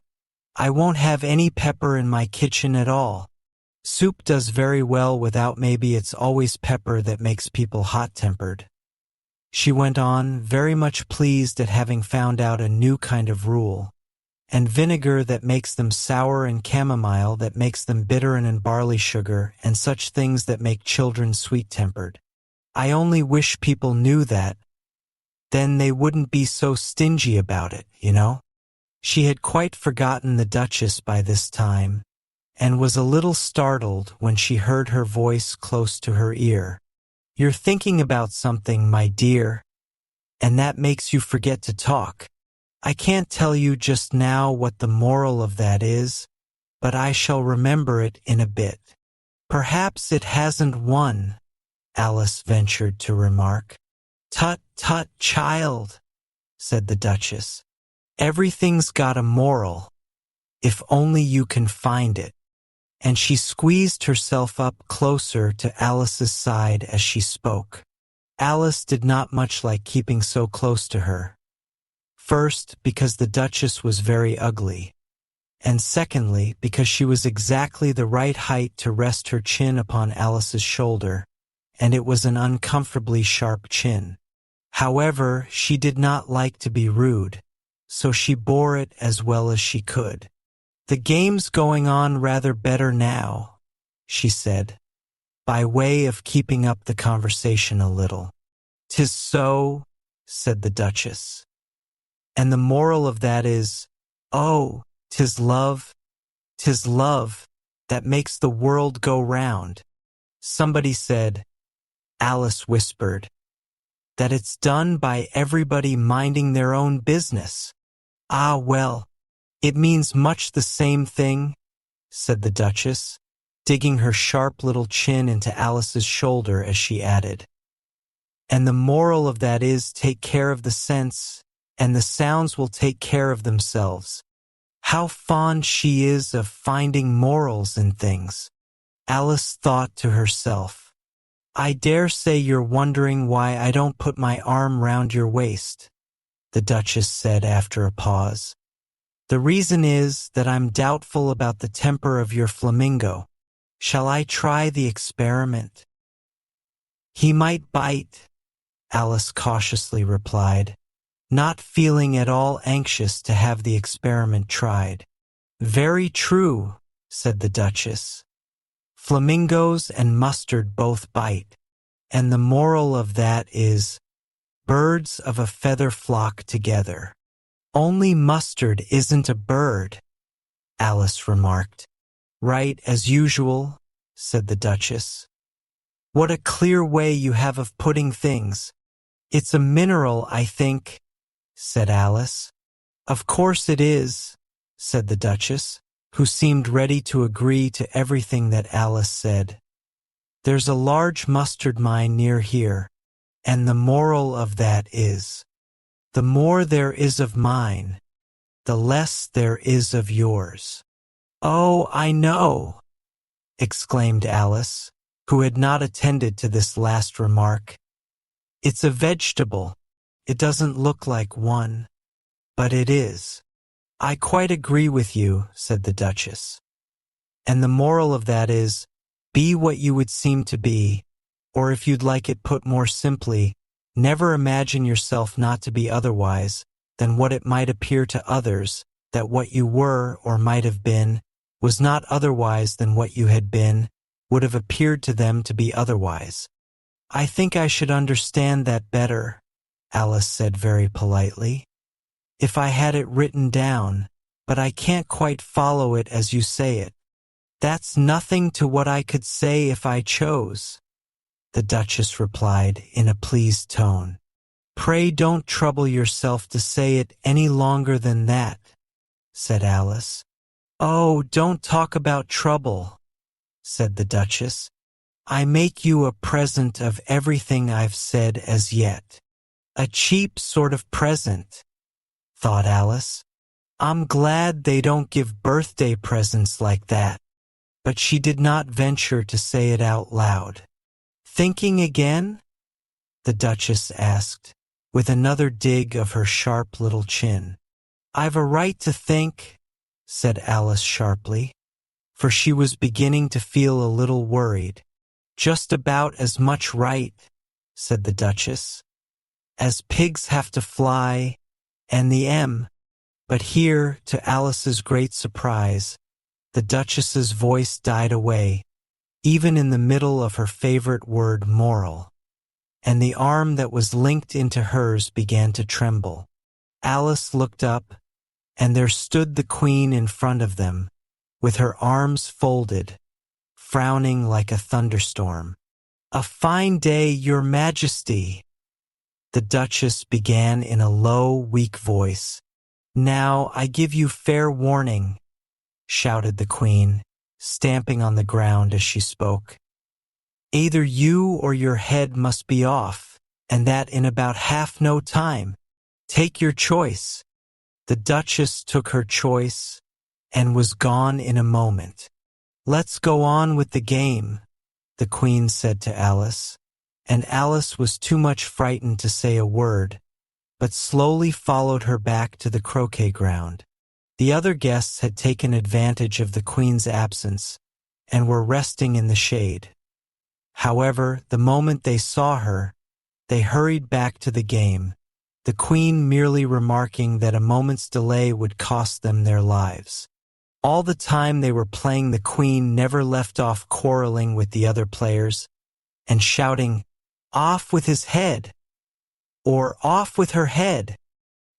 "I won't have any pepper in my kitchen at all. Soup does very well without, maybe it's always pepper that makes people hot-tempered." She went on, very much pleased at having found out a new kind of rule, and vinegar that makes them sour and chamomile that makes them bitter and barley sugar and such things that make children sweet-tempered. "I only wish people knew that. Then they wouldn't be so stingy about it, you know." She had quite forgotten the Duchess by this time, and was a little startled when she heard her voice close to her ear. "You're thinking about something, my dear, and that makes you forget to talk. I can't tell you just now what the moral of that is, but I shall remember it in a bit." "Perhaps it hasn't one," Alice ventured to remark. "Tut, tut, child," said the Duchess. "Everything's got a moral, if only you can find it." And she squeezed herself up closer to Alice's side as she spoke. Alice did not much like keeping so close to her. First, because the Duchess was very ugly, and secondly, because she was exactly the right height to rest her chin upon Alice's shoulder, and it was an uncomfortably sharp chin. However, she did not like to be rude, so she bore it as well as she could. "The game's going on rather better now," she said, by way of keeping up the conversation a little. "'Tis so," said the Duchess. "And the moral of that is, oh, 'tis love, that makes the world go round. Somebody said, Alice whispered, that it's done by everybody minding their own business. Ah, well, it means much the same thing, said the Duchess, digging her sharp little chin into Alice's shoulder as she added. And the moral of that is take care of the sense, and the sounds will take care of themselves. How fond she is of finding morals in things. Alice thought to herself, I dare say you're wondering why I don't put my arm round your waist, the Duchess said after a pause. The reason is that I'm doubtful about the temper of your flamingo. Shall I try the experiment? He might bite, Alice cautiously replied, not feeling at all anxious to have the experiment tried. Very true, said the Duchess. Flamingos and mustard both bite, and the moral of that is, birds of a feather flock together. Only mustard isn't a bird, Alice remarked. Right, as usual, said the Duchess. What a clear way you have of putting things. It's a mineral, I think, said Alice. Of course it is, said the Duchess, who seemed ready to agree to everything that Alice said. There's a large mustard mine near here, and the moral of that is, the more there is of mine, the less there is of yours. Oh, I know, exclaimed Alice, who had not attended to this last remark. It's a vegetable. It doesn't look like one, but it is. I quite agree with you, said the Duchess. And the moral of that is, be what you would seem to be, or if you'd like it put more simply, never imagine yourself not to be otherwise than what it might appear to others that what you were or might have been was not otherwise than what you had been would have appeared to them to be otherwise. I think I should understand that better, Alice said very politely, if I had it written down, but I can't quite follow it as you say it. That's nothing to what I could say if I chose, the Duchess replied in a pleased tone. Pray don't trouble yourself to say it any longer than that, said Alice. Oh, don't talk about trouble, said the Duchess. I make you a present of everything I've said as yet. A cheap sort of present, thought Alice. I'm glad they don't give birthday presents like that. But she did not venture to say it out loud. Thinking again? The Duchess asked, with another dig of her sharp little chin. I've a right to think, said Alice sharply, for she was beginning to feel a little worried. Just about as much right, said the Duchess, as pigs have to fly, and the M. But here, to Alice's great surprise, the Duchess's voice died away, even in the middle of her favorite word moral, and the arm that was linked into hers began to tremble. Alice looked up, and there stood the Queen in front of them, with her arms folded, frowning like a thunderstorm. A fine day, Your Majesty, the Duchess began in a low, weak voice. Now I give you fair warning, shouted the Queen, stamping on the ground as she spoke. Either you or your head must be off, and that in about half no time. Take your choice. The Duchess took her choice and was gone in a moment. Let's go on with the game, the Queen said to Alice, and Alice was too much frightened to say a word, but slowly followed her back to the croquet ground. The other guests had taken advantage of the Queen's absence and were resting in the shade. However, the moment they saw her, they hurried back to the game, the Queen merely remarking that a moment's delay would cost them their lives. All the time they were playing, the Queen never left off quarreling with the other players and shouting, "Off with his head!" or "Off with her head!"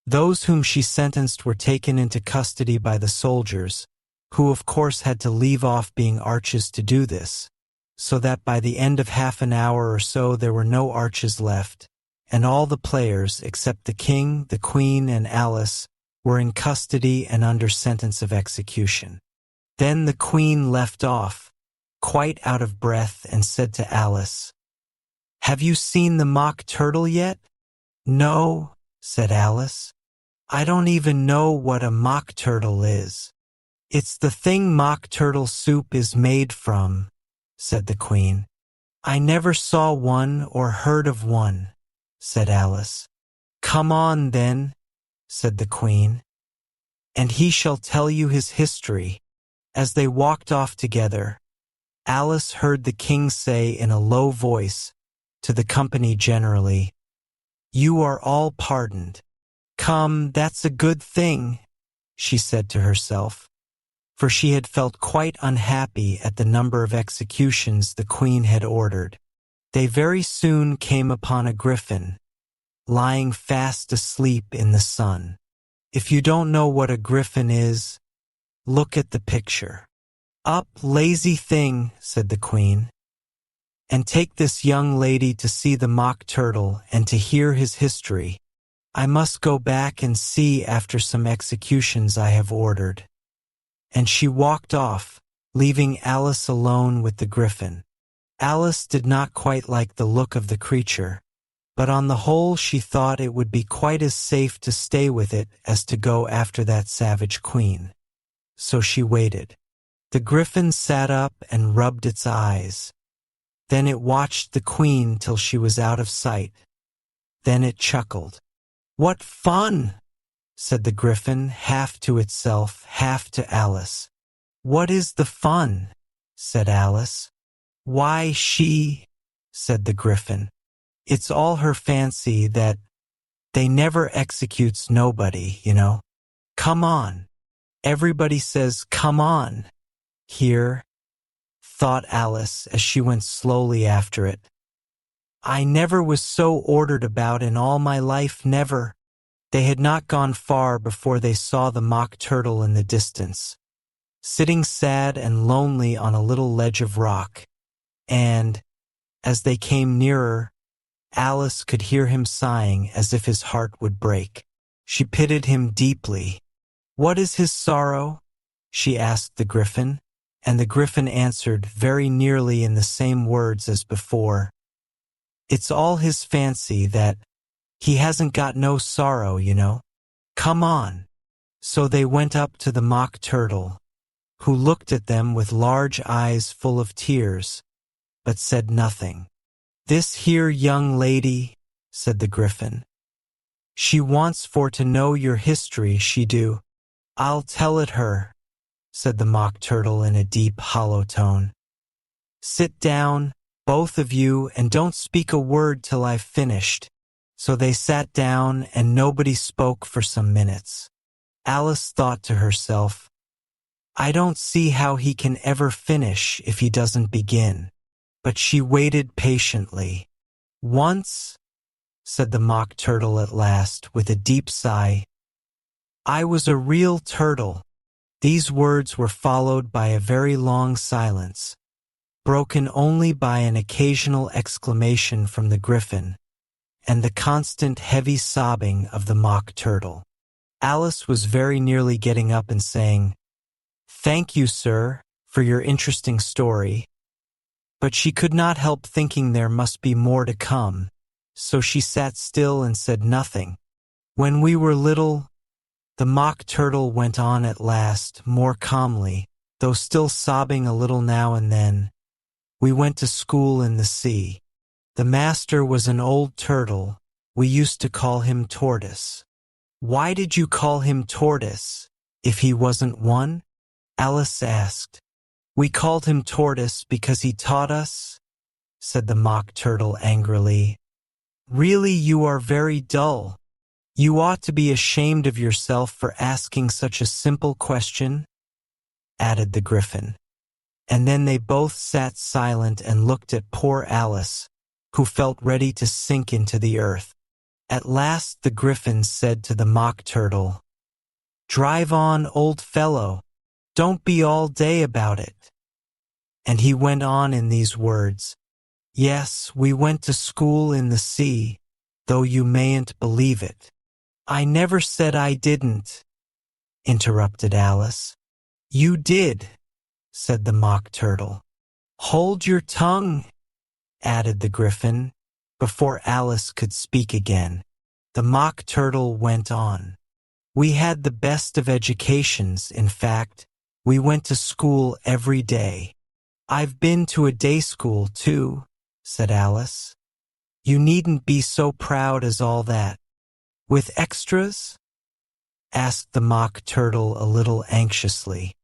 Those whom she sentenced were taken into custody by the soldiers, who of course had to leave off being arches to do this, so that by the end of half an hour or so there were no arches left, and all the players, except the king, the queen, and Alice, were in custody and under sentence of execution. Then the queen left off, quite out of breath, and said to Alice, "Have you seen the mock turtle yet?" "No," said Alice. "I don't even know what a mock turtle is." "It's the thing mock turtle soup is made from," said the queen. "I never saw one or heard of one," said Alice. "Come on, then," said the queen, "and he shall tell you his history." As they walked off together, Alice heard the king say in a low voice to the company generally, "You are all pardoned." "Come, that's a good thing," she said to herself, for she had felt quite unhappy at the number of executions the queen had ordered. They very soon came upon a griffin, lying fast asleep in the sun. If you don't know what a griffin is, look at the picture. "Up, lazy thing," said the queen, "and take this young lady to see the mock turtle and to hear his history. I must go back and see after some executions I have ordered." And she walked off, leaving Alice alone with the griffin. Alice did not quite like the look of the creature, but on the whole she thought it would be quite as safe to stay with it as to go after that savage queen. So she waited. The griffin sat up and rubbed its eyes. Then it watched the queen till she was out of sight. Then it chuckled. "What fun!" said the griffin, half to itself, half to Alice. "What is the fun?" said Alice. "Why, said the griffin. "It's all her fancy that they never executes nobody, you know. Come on. Everybody says, 'Come on,' here," thought Alice as she went slowly after it. "I never was so ordered about in all my life, never." They had not gone far before they saw the mock turtle in the distance, sitting sad and lonely on a little ledge of rock, and, as they came nearer, Alice could hear him sighing as if his heart would break. She pitied him deeply. "What is his sorrow?" she asked the griffin, and the griffin answered very nearly in the same words as before. "It's all his fancy that he hasn't got no sorrow, you know. Come on." So they went up to the mock turtle, who looked at them with large eyes full of tears, but said nothing. "This here young lady," said the griffin, "she wants for to know your history, she do." "I'll tell it her," said the mock turtle in a deep, hollow tone. "Sit down, both of you, and don't speak a word till I've finished." So they sat down, and nobody spoke for some minutes. Alice thought to herself, "I don't see how he can ever finish if he doesn't begin." But she waited patiently. "Once," said the mock turtle at last, with a deep sigh, "I was a real turtle." These words were followed by a very long silence, broken only by an occasional exclamation from the griffin, and the constant heavy sobbing of the mock turtle. Alice was very nearly getting up and saying, "Thank you, sir, for your interesting story," but she could not help thinking there must be more to come, so she sat still and said nothing. "When we were little," the mock turtle went on at last, more calmly, though still sobbing a little now and then, "we went to school in the sea. The master was an old turtle. We used to call him Tortoise." "Why did you call him Tortoise, if he wasn't one?" Alice asked. "We called him Tortoise because he taught us," said the mock turtle angrily. "Really, you are very dull. You ought to be ashamed of yourself for asking such a simple question," added the griffin. And then they both sat silent and looked at poor Alice, who felt ready to sink into the earth. At last the griffin said to the mock turtle, "Drive on, old fellow. Don't be all day about it." And he went on in these words, "Yes, we went to school in the sea, though you mayn't believe it." "I never said I didn't," interrupted Alice. "You did," said the Mock Turtle. "Hold your tongue," added the Gryphon. Before Alice could speak again, the Mock Turtle went on. "We had the best of educations, in fact. We went to school every day." "I've been to a day school, too," said Alice. "You needn't be so proud as all that." "With extras?" asked the Mock Turtle a little anxiously.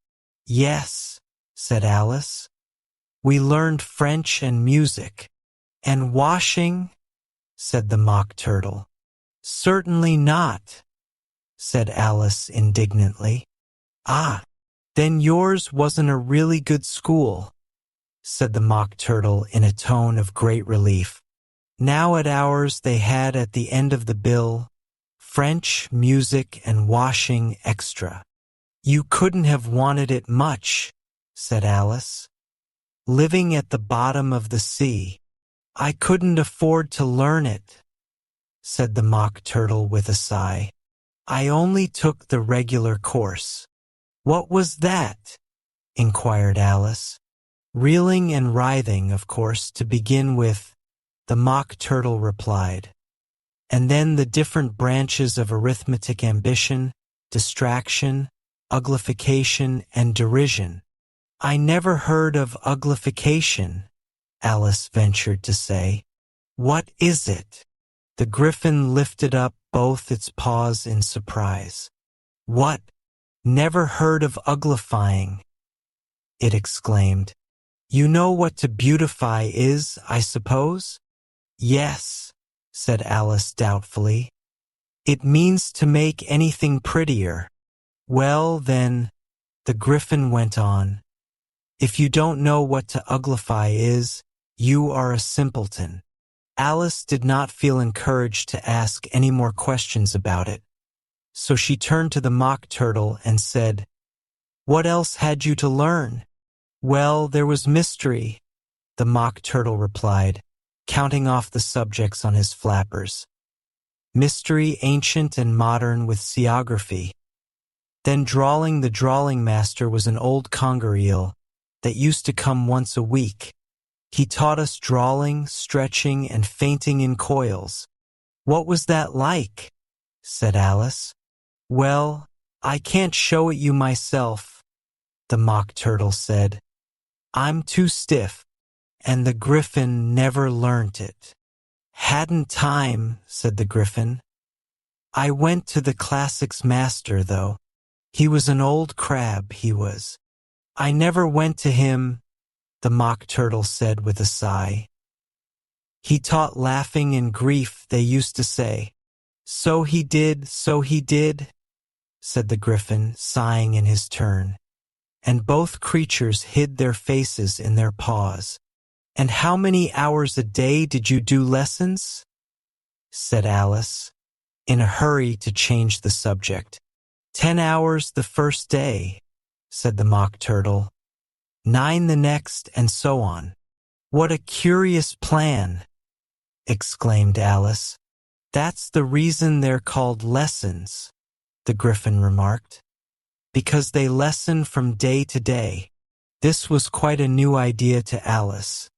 "Yes," said Alice. "We learned French and music." "And washing?" said the Mock Turtle. "Certainly not," said Alice indignantly. "Ah, then yours wasn't a really good school," said the Mock Turtle in a tone of great relief. Now at ours they had at the end of the bill, French, music, and washing extra. "You couldn't have wanted it much," said Alice. "Living at the bottom of the sea, I couldn't afford to learn it," said the Mock Turtle with a sigh. "I only took the regular course." "What was that?" inquired Alice. "Reeling and writhing, of course, to begin with," the Mock Turtle replied. "And then the different branches of arithmetic: ambition, distraction, uglification, and derision." "I never heard of uglification," Alice ventured to say. "What is it?" The Gryphon lifted up both its paws in surprise. "What? Never heard of uglifying?" it exclaimed. "You know what to beautify is, I suppose?" "Yes," said Alice doubtfully. "It means to make anything prettier." "Well, then," the Gryphon went on, "if you don't know what to uglify is, you are a simpleton." Alice did not feel encouraged to ask any more questions about it, so she turned to the Mock Turtle and said, "What else had you to learn?" "Well, there was mystery," the Mock Turtle replied, counting off the subjects on his flappers. "Mystery, ancient and modern, with seaography. Then drawling. The drawling master was an old conger eel that used to come once a week. He taught us drawling, stretching, and fainting in coils." "What was that like?" said Alice. "Well, I can't show it you myself," the Mock Turtle said. "I'm too stiff, and the Gryphon never learnt it." "Hadn't time," said the Gryphon. "I went to the classics master, though. He was an old crab, he was." "I never went to him," the Mock Turtle said with a sigh. "He taught laughing and grief, they used to say." So he did," said the Gryphon, sighing in his turn. And both creatures hid their faces in their paws. "And how many hours a day did you do lessons?" said Alice, in a hurry to change the subject. 10 hours the first day," said the Mock Turtle. 9 the next, and so on." "What a curious plan!" exclaimed Alice. "That's the reason they're called lessons," the Gryphon remarked. "Because they lessen from day to day." This was quite a new idea to Alice,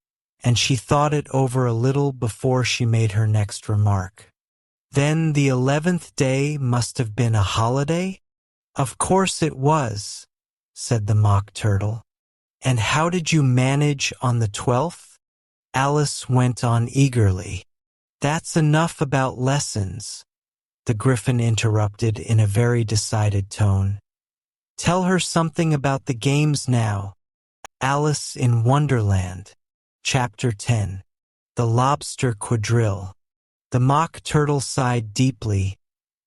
and she thought it over a little before she made her next remark. "Then the 11th day must have been a holiday?" "Of course it was," said the Mock Turtle. "And how did you manage on the 12th? Alice went on eagerly. "That's enough about lessons," the Gryphon interrupted in a very decided tone. "Tell her something about the games now." Alice in Wonderland, Chapter 10. The Lobster Quadrille. The Mock Turtle sighed deeply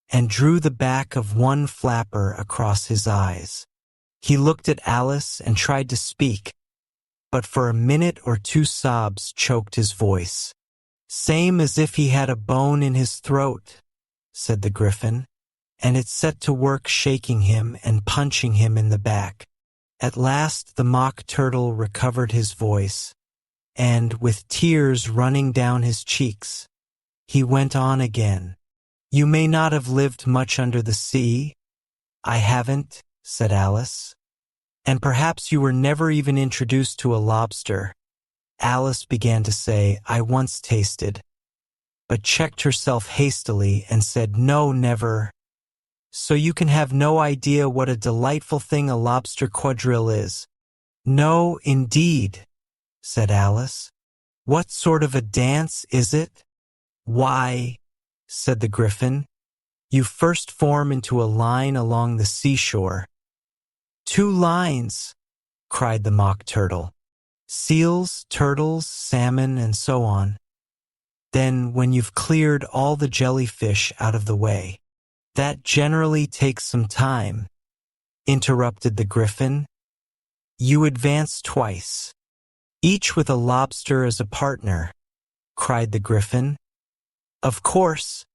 and drew the back of one flapper across his eyes. He looked at Alice and tried to speak, but for a minute or two sobs choked his voice. "Same as if he had a bone in his throat," said the Gryphon, and it set to work shaking him and punching him in the back. At last the Mock Turtle recovered his voice, and, with tears running down his cheeks, he went on again. "You may not have lived much under the sea." "I haven't," said Alice. "And perhaps you were never even introduced to a lobster." Alice began to say, "I once tasted," but checked herself hastily and said, "No, never." "So you can have no idea what a delightful thing a lobster quadrille is." "No, indeed," said Alice. "What sort of a dance is it?" "Why," said the Gryphon, "you first form into a line along the seashore." "Two lines!" cried the Mock Turtle. "Seals, turtles, salmon, and so on. Then, when you've cleared all the jellyfish out of the way." "That generally takes some time," interrupted the Gryphon. "You advance twice, each with a lobster as a partner," cried the Gryphon. "Of course,"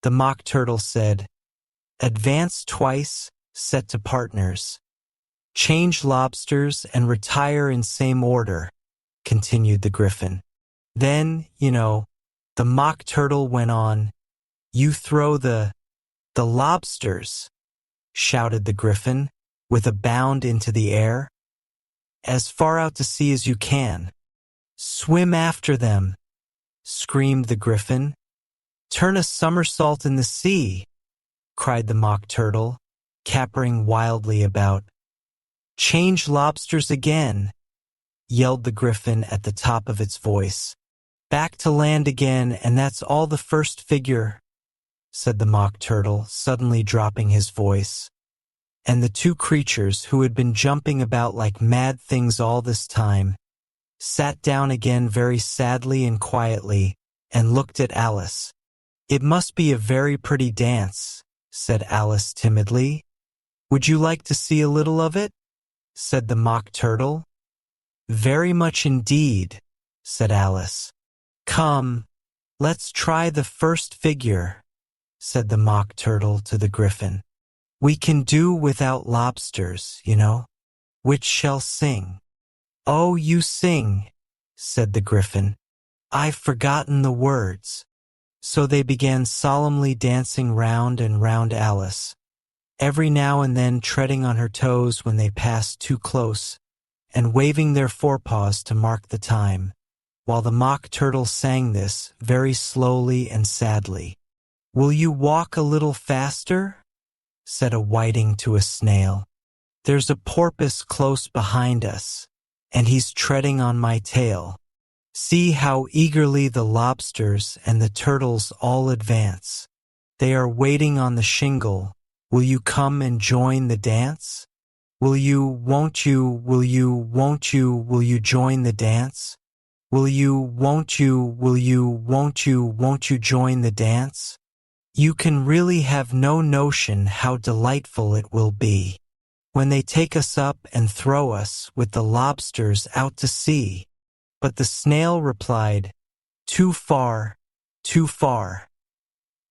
the Mock Turtle said. "Advance twice, set to partners. Change lobsters and retire in same order," continued the Gryphon. "Then, the Mock Turtle went on, you throw the lobsters," shouted the Gryphon, with a bound into the air, "as far out to sea as you can." "Swim after them," screamed the Gryphon. "Turn a somersault in the sea," cried the Mock Turtle, capering wildly about. "Change lobsters again," yelled the Gryphon at the top of its voice. "Back to land again, and that's all the first figure," said the Mock Turtle, suddenly dropping his voice. And the two creatures, who had been jumping about like mad things all this time, sat down again very sadly and quietly, and looked at Alice. "It must be a very pretty dance," said Alice timidly. "Would you like to see a little of it?" said the Mock Turtle. "Very much indeed," said Alice. "Come, let's try the first figure," said the Mock Turtle to the Gryphon. "We can do without lobsters, Which shall sing?" "Oh, you sing," said the Gryphon. "I've forgotten the words." So they began solemnly dancing round and round Alice, every now and then treading on her toes when they passed too close, and waving their forepaws to mark the time, while the Mock Turtle sang this very slowly and sadly. "Will you walk a little faster?" said a whiting to a snail. "There's a porpoise close behind us, and he's treading on my tail. See how eagerly the lobsters and the turtles all advance. They are waiting on the shingle. Will you come and join the dance? Will you, won't you, will you, won't you, will you join the dance? Will you, won't you, will you, won't you join the dance? You can really have no notion how delightful it will be when they take us up and throw us with the lobsters out to sea." But the snail replied, "Too far, too far,"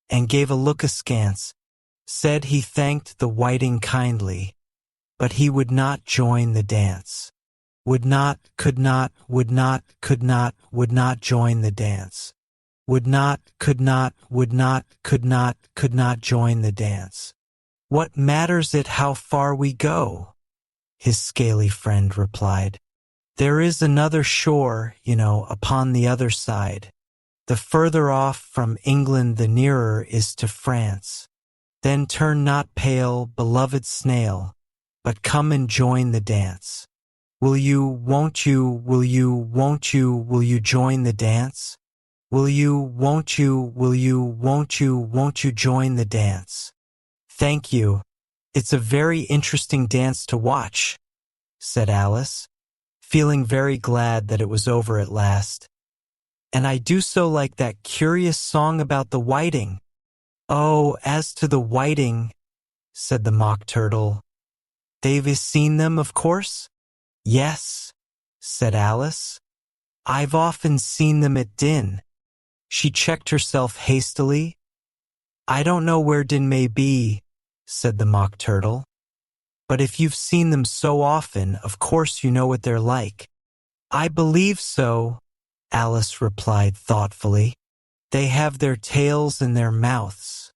and gave a look askance, said he thanked the whiting kindly, but he would not join the dance. Would not, could not, would not, could not, would not join the dance. Would not, could not, would not, could not join the dance. "What matters it how far we go?" his scaly friend replied. "There is another shore, upon the other side. The further off from England the nearer is to France. Then turn not pale, beloved snail, but come and join the dance. Will you, won't you, will you, won't you join the dance? Will you, won't you, will you, won't you join the dance?" "Thank you. It's a very interesting dance to watch," said Alice, feeling very glad that it was over at last. "And I do so like that curious song about the whiting." "Oh, as to the whiting," said the Mock Turtle, "they've seen them, of course?" "Yes," said Alice. "I've often seen them at Din." She checked herself hastily. "I don't know where Din may be," said the Mock Turtle, But if you've seen them so often, of course you know what they're like. I believe so, Alice replied thoughtfully. They have their tails in their mouths,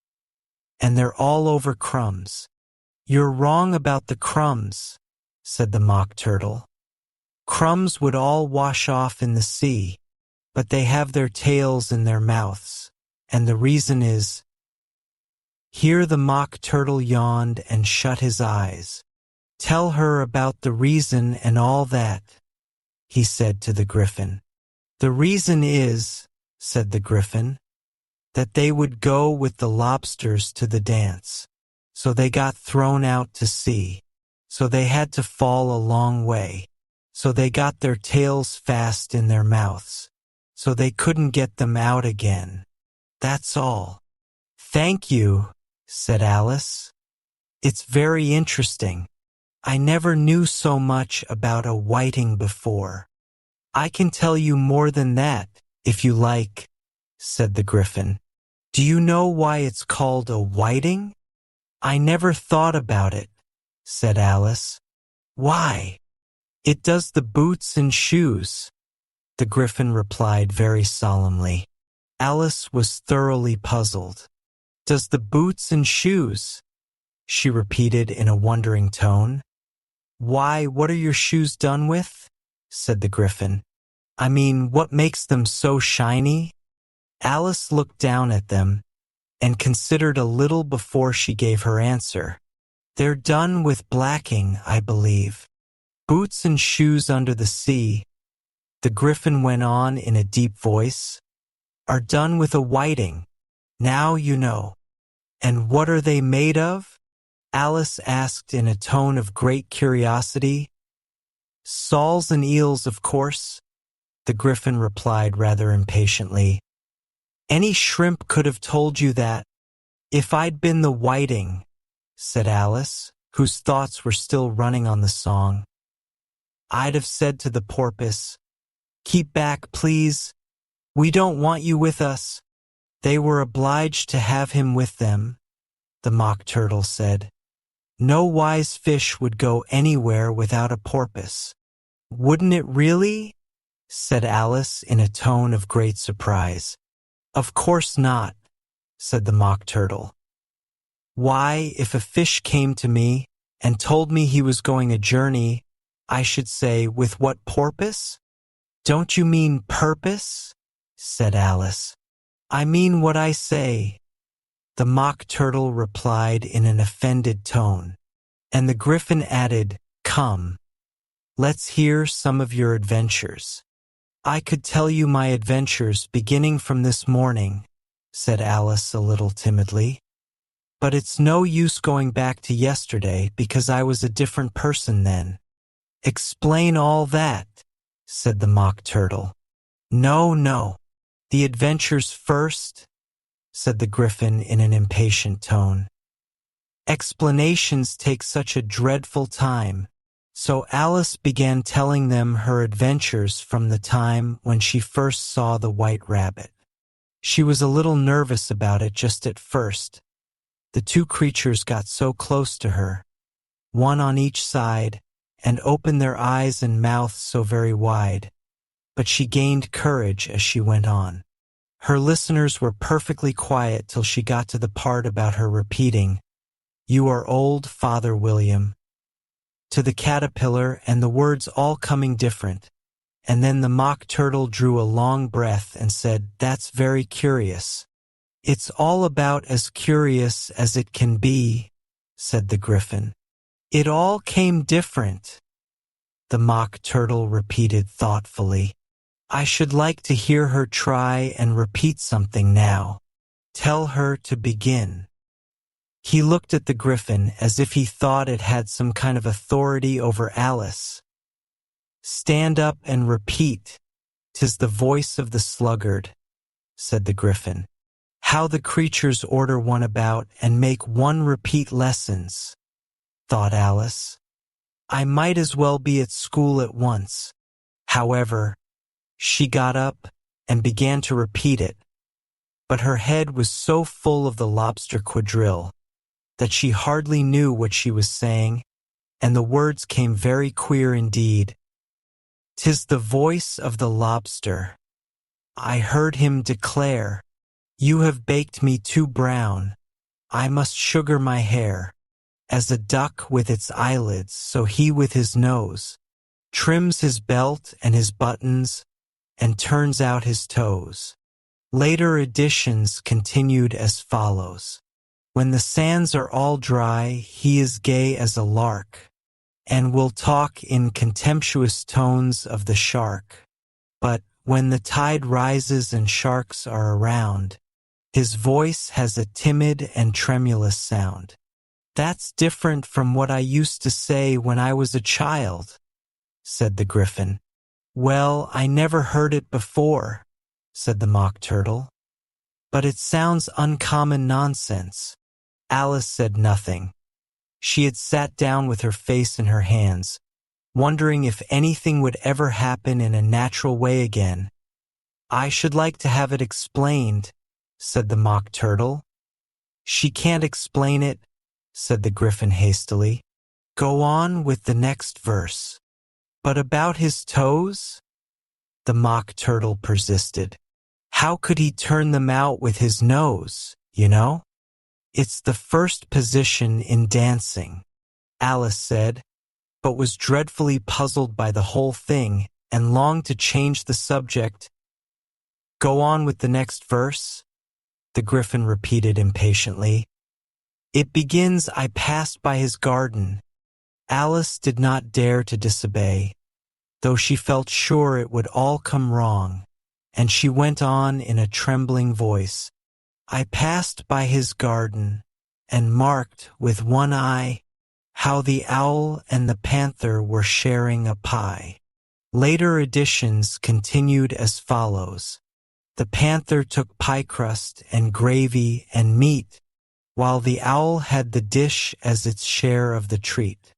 and they're all over crumbs. You're wrong about the crumbs, said the Mock Turtle. Crumbs would all wash off in the sea, but they have their tails in their mouths, and the reason is— Here the Mock Turtle yawned and shut his eyes. Tell her about the reason and all that, he said to the Griffin. The reason is, said the Griffin, that they would go with the lobsters to the dance. So they got thrown out to sea. So they had to fall a long way. So they got their tails fast in their mouths. So they couldn't get them out again. That's all. Thank you, said Alice. It's very interesting. I never knew so much about a whiting before. I can tell you more than that, if you like, said the Griffin. Do you know why it's called a whiting? I never thought about it, said Alice. Why? It does the boots and shoes, the Griffin replied very solemnly. Alice was thoroughly puzzled. Does the boots and shoes? She repeated in a wondering tone. Why, what are your shoes done with? Said the Griffin. I mean, what makes them so shiny? Alice looked down at them and considered a little before she gave her answer. They're done with blacking, I believe. Boots and shoes under the sea, the Griffin went on in a deep voice, are done with a whiting. Now you know. And what are they made of? Alice asked in a tone of great curiosity. Soles and eels, of course, the Griffin replied rather impatiently. Any shrimp could have told you that. If I'd been the whiting, said Alice, whose thoughts were still running on the song, I'd have said to the porpoise, keep back, please. We don't want you with us. They were obliged to have him with them, the Mock Turtle said. No wise fish would go anywhere without a porpoise. Wouldn't it really? Said Alice in a tone of great surprise. Of course not, said the Mock Turtle. Why, if a fish came to me and told me he was going a journey, I should say, with what porpoise? Don't you mean purpose? Said Alice. I mean what I say, the Mock Turtle replied in an offended tone, and the Griffin added, come, let's hear some of your adventures. I could tell you my adventures beginning from this morning, said Alice a little timidly. But it's no use going back to yesterday because I was a different person then. Explain all that, said the Mock Turtle. No, no, the adventures first, said the Griffin in an impatient tone. Explanations take such a dreadful time. So Alice began telling them her adventures from the time when she first saw the white rabbit. She was a little nervous about it just at first. The two creatures got so close to her, one on each side, and opened their eyes and mouths so very wide. But she gained courage as she went on. Her listeners were perfectly quiet till she got to the part about her repeating, "You are old, Father William," to the caterpillar, and the words all coming different. And then the Mock Turtle drew a long breath and said, "That's very curious." "It's all about as curious as it can be," said the Griffin. "It all came different," the Mock Turtle repeated thoughtfully. "I should like to hear her try and repeat something now. Tell her to begin." He looked at the Griffin as if he thought it had some kind of authority over Alice. "Stand up and repeat. 'Tis the voice of the sluggard," said the Griffin. "How the creatures order one about and make one repeat lessons," thought Alice. "I might as well be at school at once." However, she got up and began to repeat it, but her head was so full of the lobster quadrille that she hardly knew what she was saying, and the words came very queer indeed. "'Tis the voice of the lobster. I heard him declare, 'You have baked me too brown. I must sugar my hair.' As a duck with its eyelids, so he with his nose trims his belt and his buttons and turns out his toes." Later editions continued as follows. "When the sands are all dry, he is gay as a lark, and will talk in contemptuous tones of the shark. But when the tide rises and sharks are around, his voice has a timid and tremulous sound." "That's different from what I used to say when I was a child," said the Gryphon. "Well, I never heard it before," said the Mock Turtle. "But it sounds uncommon nonsense." Alice said nothing. She had sat down with her face in her hands, wondering if anything would ever happen in a natural way again. "I should like to have it explained," said the Mock Turtle. "She can't explain it," said the Gryphon hastily. "Go on with the next verse." "But about his toes?" the Mock Turtle persisted. "How could he turn them out with his nose, you know? It's the first position in dancing," Alice said, but was dreadfully puzzled by the whole thing and longed to change the subject. "Go on with the next verse," the Gryphon repeated impatiently. "It begins, 'I passed by his garden.'" Alice did not dare to disobey, though she felt sure it would all come wrong, and she went on in a trembling voice, "I passed by his garden, and marked with one eye how the owl and the panther were sharing a pie." Later editions continued as follows. "The panther took pie crust and gravy and meat, while the owl had the dish as its share of the treat.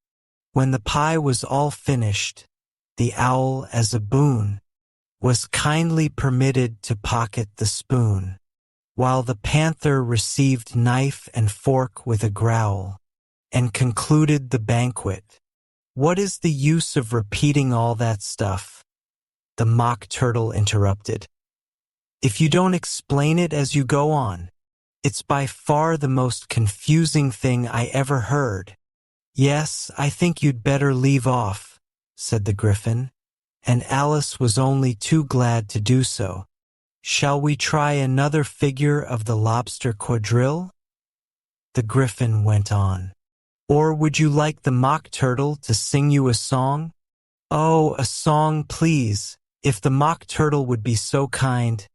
When the pie was all finished, the owl, as a boon, was kindly permitted to pocket the spoon, while the panther received knife and fork with a growl, and concluded the banquet." "What is the use of repeating all that stuff?" the Mock Turtle interrupted. "If you don't explain it as you go on, it's by far the most confusing thing I ever heard." "Yes, I think you'd better leave off," said the Gryphon, and Alice was only too glad to do so. "Shall we try another figure of the lobster quadrille?" the Gryphon went on. "Or would you like the Mock Turtle to sing you a song?" "Oh, a song, please, if the Mock Turtle would be so kind,"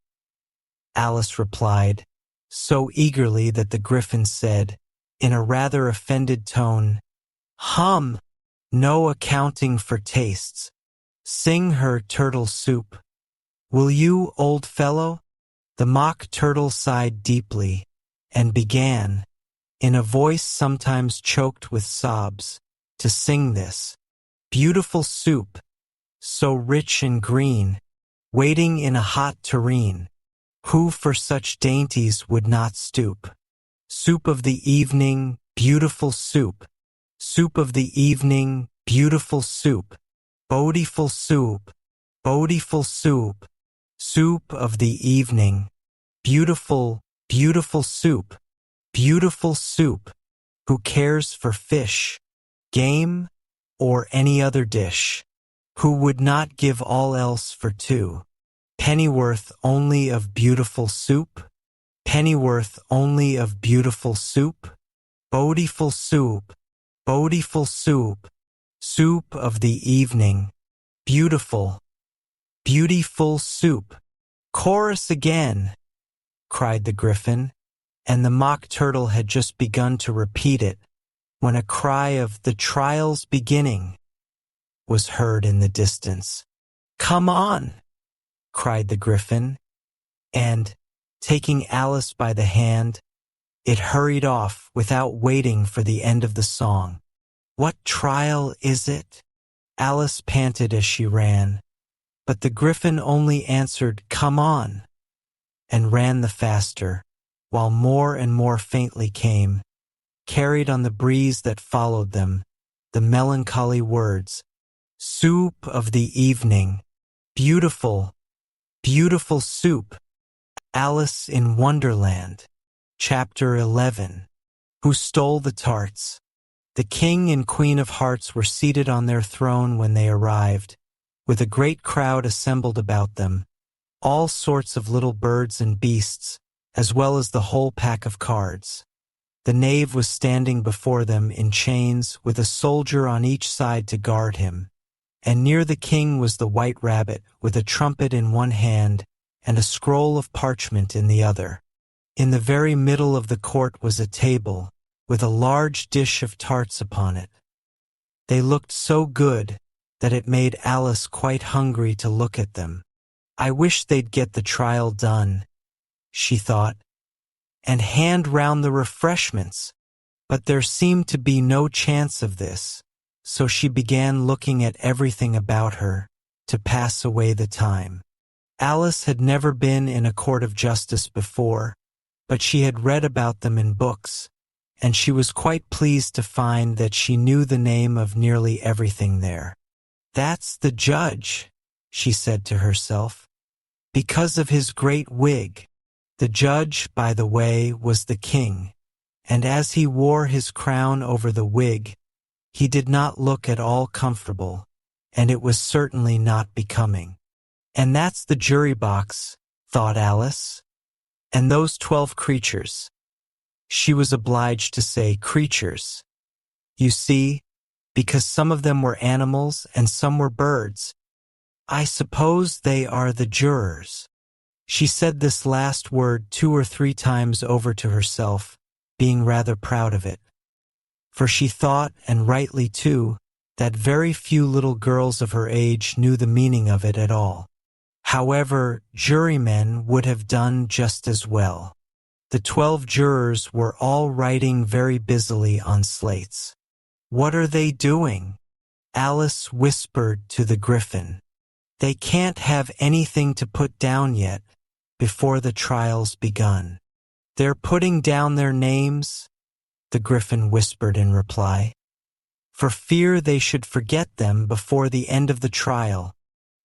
Alice replied, so eagerly that the Gryphon said, in a rather offended tone, "Hum! No accounting for tastes. Sing her turtle soup. Will you, old fellow?" The Mock Turtle sighed deeply, and began, in a voice sometimes choked with sobs, to sing this beautiful soup, so rich and green, waiting in a hot tureen. Who for such dainties would not stoop? Soup of the evening, beautiful soup. Soup of the evening, beautiful soup. Beautiful soup, beautiful soup. Soup of the evening, beautiful, beautiful soup. Beautiful soup. Who cares for fish, game, or any other dish? Who would not give all else for two? Pennyworth only of beautiful soup? Pennyworth only of beautiful soup? Beautiful soup, beautiful soup. Soup of the evening, beautiful, beautiful soup. "Chorus again!" cried the Gryphon, and the Mock Turtle had just begun to repeat it when a cry of "The trial's beginning" was heard in the distance. "Come on!" cried the Gryphon, and, taking Alice by the hand, it hurried off without waiting for the end of the song. "What trial is it?" Alice panted as she ran, but the Gryphon only answered, "Come on," and ran the faster, while more and more faintly came, carried on the breeze that followed them, the melancholy words, "Soup of the evening, beautiful, beautiful soup." Alice in Wonderland, Chapter 11. Who stole the tarts? The King and Queen of Hearts were seated on their throne when they arrived, with a great crowd assembled about them, all sorts of little birds and beasts, as well as the whole pack of cards. The knave was standing before them in chains, with a soldier on each side to guard him, and near the king was the white rabbit, with a trumpet in one hand and a scroll of parchment in the other. In the very middle of the court was a table, with a large dish of tarts upon it. They looked so good that it made Alice quite hungry to look at them. "I wish they'd get the trial done," she thought, "and hand round the refreshments." But there seemed to be no chance of this, so she began looking at everything about her to pass away the time. Alice had never been in a court of justice before, but she had read about them in books, and she was quite pleased to find that she knew the name of nearly everything there. "That's the judge," she said to herself, "because of his great wig." The judge, by the way, was the king, and as he wore his crown over the wig, he did not look at all comfortable, and it was certainly not becoming. "And that's the jury box," thought Alice. "And those 12 creatures." She was obliged to say creatures. You see, because some of them were animals and some were birds. "I suppose they are the jurors." She said this last word 2 or 3 times over to herself, being rather proud of it. For she thought, and rightly too, that very few little girls of her age knew the meaning of it at all. However, jurymen would have done just as well. The 12 jurors were all writing very busily on slates. "What are they doing?" Alice whispered to the Griffin. "They can't have anything to put down yet, before the trial's begun." "They're putting down their names," the Griffin whispered in reply, "for fear they should forget them before the end of the trial.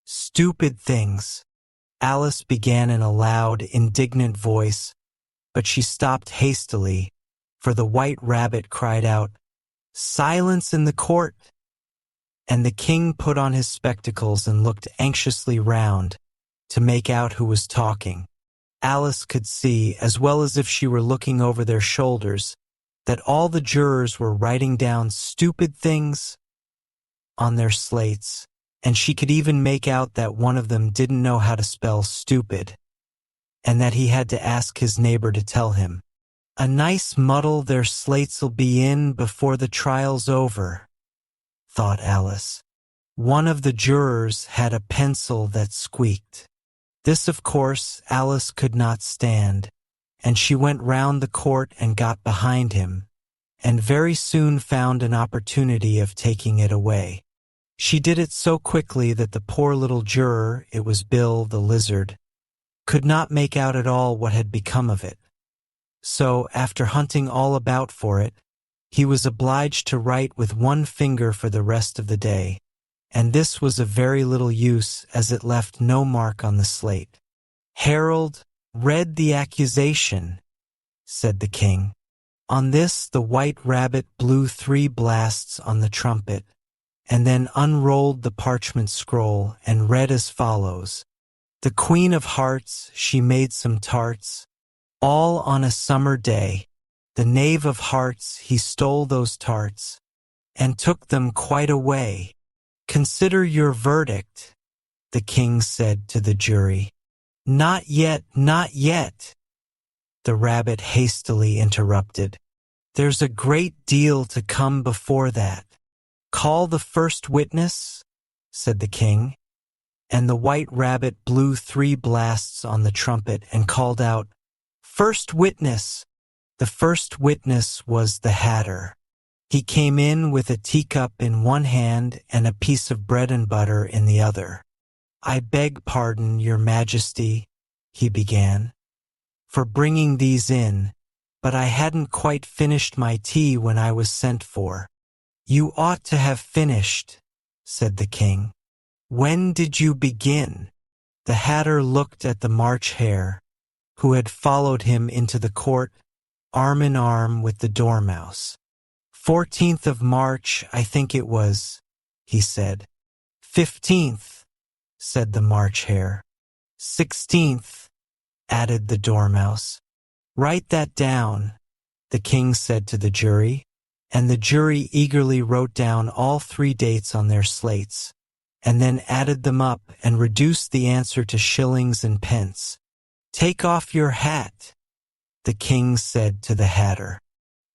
Stupid things." Alice began in a loud, indignant voice, but she stopped hastily, for the white rabbit cried out, "Silence in the court!" And the king put on his spectacles and looked anxiously round to make out who was talking. Alice could see, as well as if she were looking over their shoulders, that all the jurors were writing down "stupid things" on their slates, and she could even make out that one of them didn't know how to spell stupid, and that he had to ask his neighbor to tell him. "A nice muddle their slates'll be in before the trial's over," thought Alice. One of the jurors had a pencil that squeaked. This, of course, Alice could not stand, and she went round the court and got behind him, and very soon found an opportunity of taking it away. She did it so quickly that the poor little juror, it was Bill the lizard, could not make out at all what had become of it. So, after hunting all about for it, he was obliged to write with one finger for the rest of the day, and this was of very little use, as it left no mark on the slate. "Harold, read the accusation," said the king. On this the white rabbit blew 3 blasts on the trumpet, and then unrolled the parchment scroll and read as follows. "The Queen of Hearts, she made some tarts, all on a summer day. The Knave of Hearts, he stole those tarts, and took them quite away. Consider your verdict," the king said to the jury. "Not yet, not yet," the rabbit hastily interrupted. "There's a great deal to come before that." "Call the first witness," said the king, and the white rabbit blew 3 blasts on the trumpet and called out, "First witness." The first witness was the Hatter. He came in with a teacup in one hand and a piece of bread and butter in the other. "I beg pardon, Your Majesty," he began, "for bringing these in, but I hadn't quite finished my tea when I was sent for." You ought to have finished, said the king. When did you begin? The Hatter looked at the March Hare, who had followed him into the court, arm in arm with the Dormouse. 14th of March, I think it was, he said. 15th, said the March Hare. 16th, added the Dormouse. Write that down, the king said to the jury, and the jury eagerly wrote down all 3 dates on their slates, and then added them up and reduced the answer to shillings and pence. Take off your hat, the king said to the Hatter.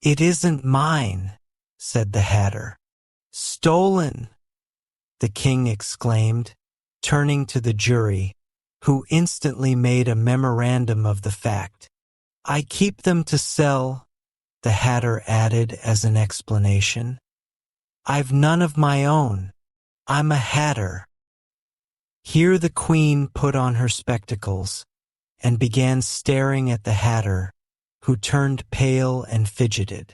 It isn't mine, said the Hatter. Stolen, the king exclaimed, turning to the jury, who instantly made a memorandum of the fact. I keep them to sell, the Hatter added as an explanation. I've none of my own. I'm a Hatter. Here the Queen put on her spectacles and began staring at the Hatter, who turned pale and fidgeted.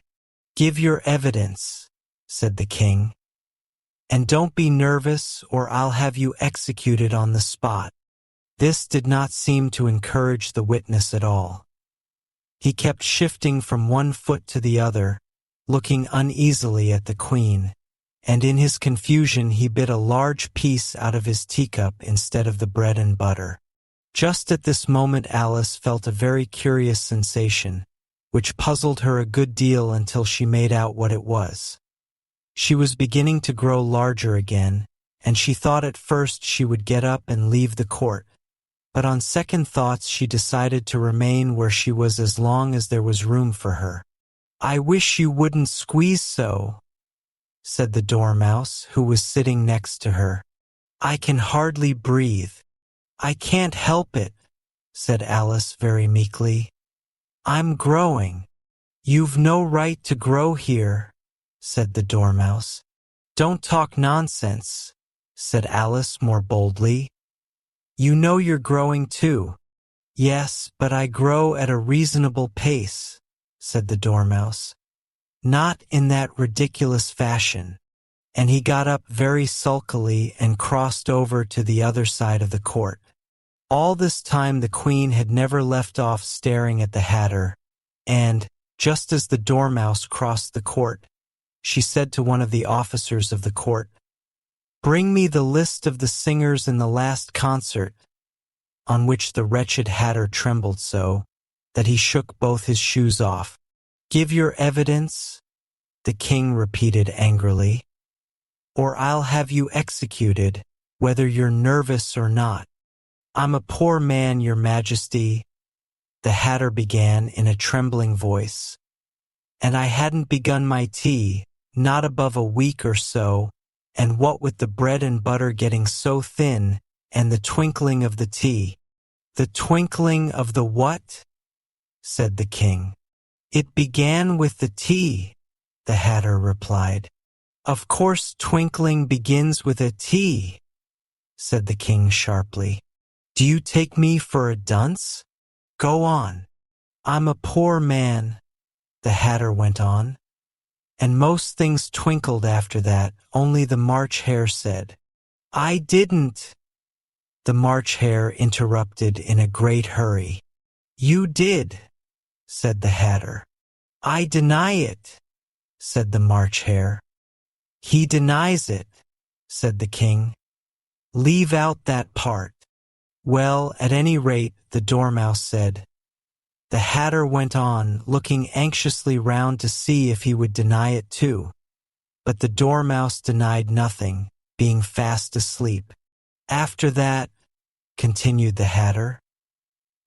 Give your evidence, said the king. And don't be nervous or I'll have you executed on the spot. This did not seem to encourage the witness at all. He kept shifting from one foot to the other, looking uneasily at the Queen, and in his confusion he bit a large piece out of his teacup instead of the bread and butter. Just at this moment Alice felt a very curious sensation, which puzzled her a good deal until she made out what it was. She was beginning to grow larger again, and she thought at first she would get up and leave the court. But on second thoughts she decided to remain where she was as long as there was room for her. I wish you wouldn't squeeze so, said the Dormouse, who was sitting next to her. I can hardly breathe. I can't help it, said Alice very meekly. I'm growing. You've no right to grow here, said the Dormouse. Don't talk nonsense, said Alice more boldly. You know you're growing too. Yes, but I grow at a reasonable pace, said the Dormouse. Not in that ridiculous fashion. And he got up very sulkily and crossed over to the other side of the court. All this time the Queen had never left off staring at the Hatter, and, just as the Dormouse crossed the court, she said to one of the officers of the court, Bring me the list of the singers in the last concert, on which the wretched Hatter trembled so that he shook both his shoes off. Give your evidence, the king repeated angrily, or I'll have you executed, whether you're nervous or not. I'm a poor man, your majesty, the Hatter began in a trembling voice, and I hadn't begun my tea, not above a week or so, and what with the bread and butter getting so thin, and the twinkling of the tea. The twinkling of the what? Said the king. It began with the tea, the Hatter replied. Of course twinkling begins with a T, said the king sharply. Do you take me for a dunce? Go on. I'm a poor man, the Hatter went on. And most things twinkled after that, only the March Hare said, I didn't. The March Hare interrupted in a great hurry. You did, said the Hatter. I deny it, said the March Hare. He denies it, said the king. Leave out that part. Well, at any rate, the Dormouse said. The Hatter went on, looking anxiously round to see if he would deny it too. But the Dormouse denied nothing, being fast asleep. After that, continued the Hatter,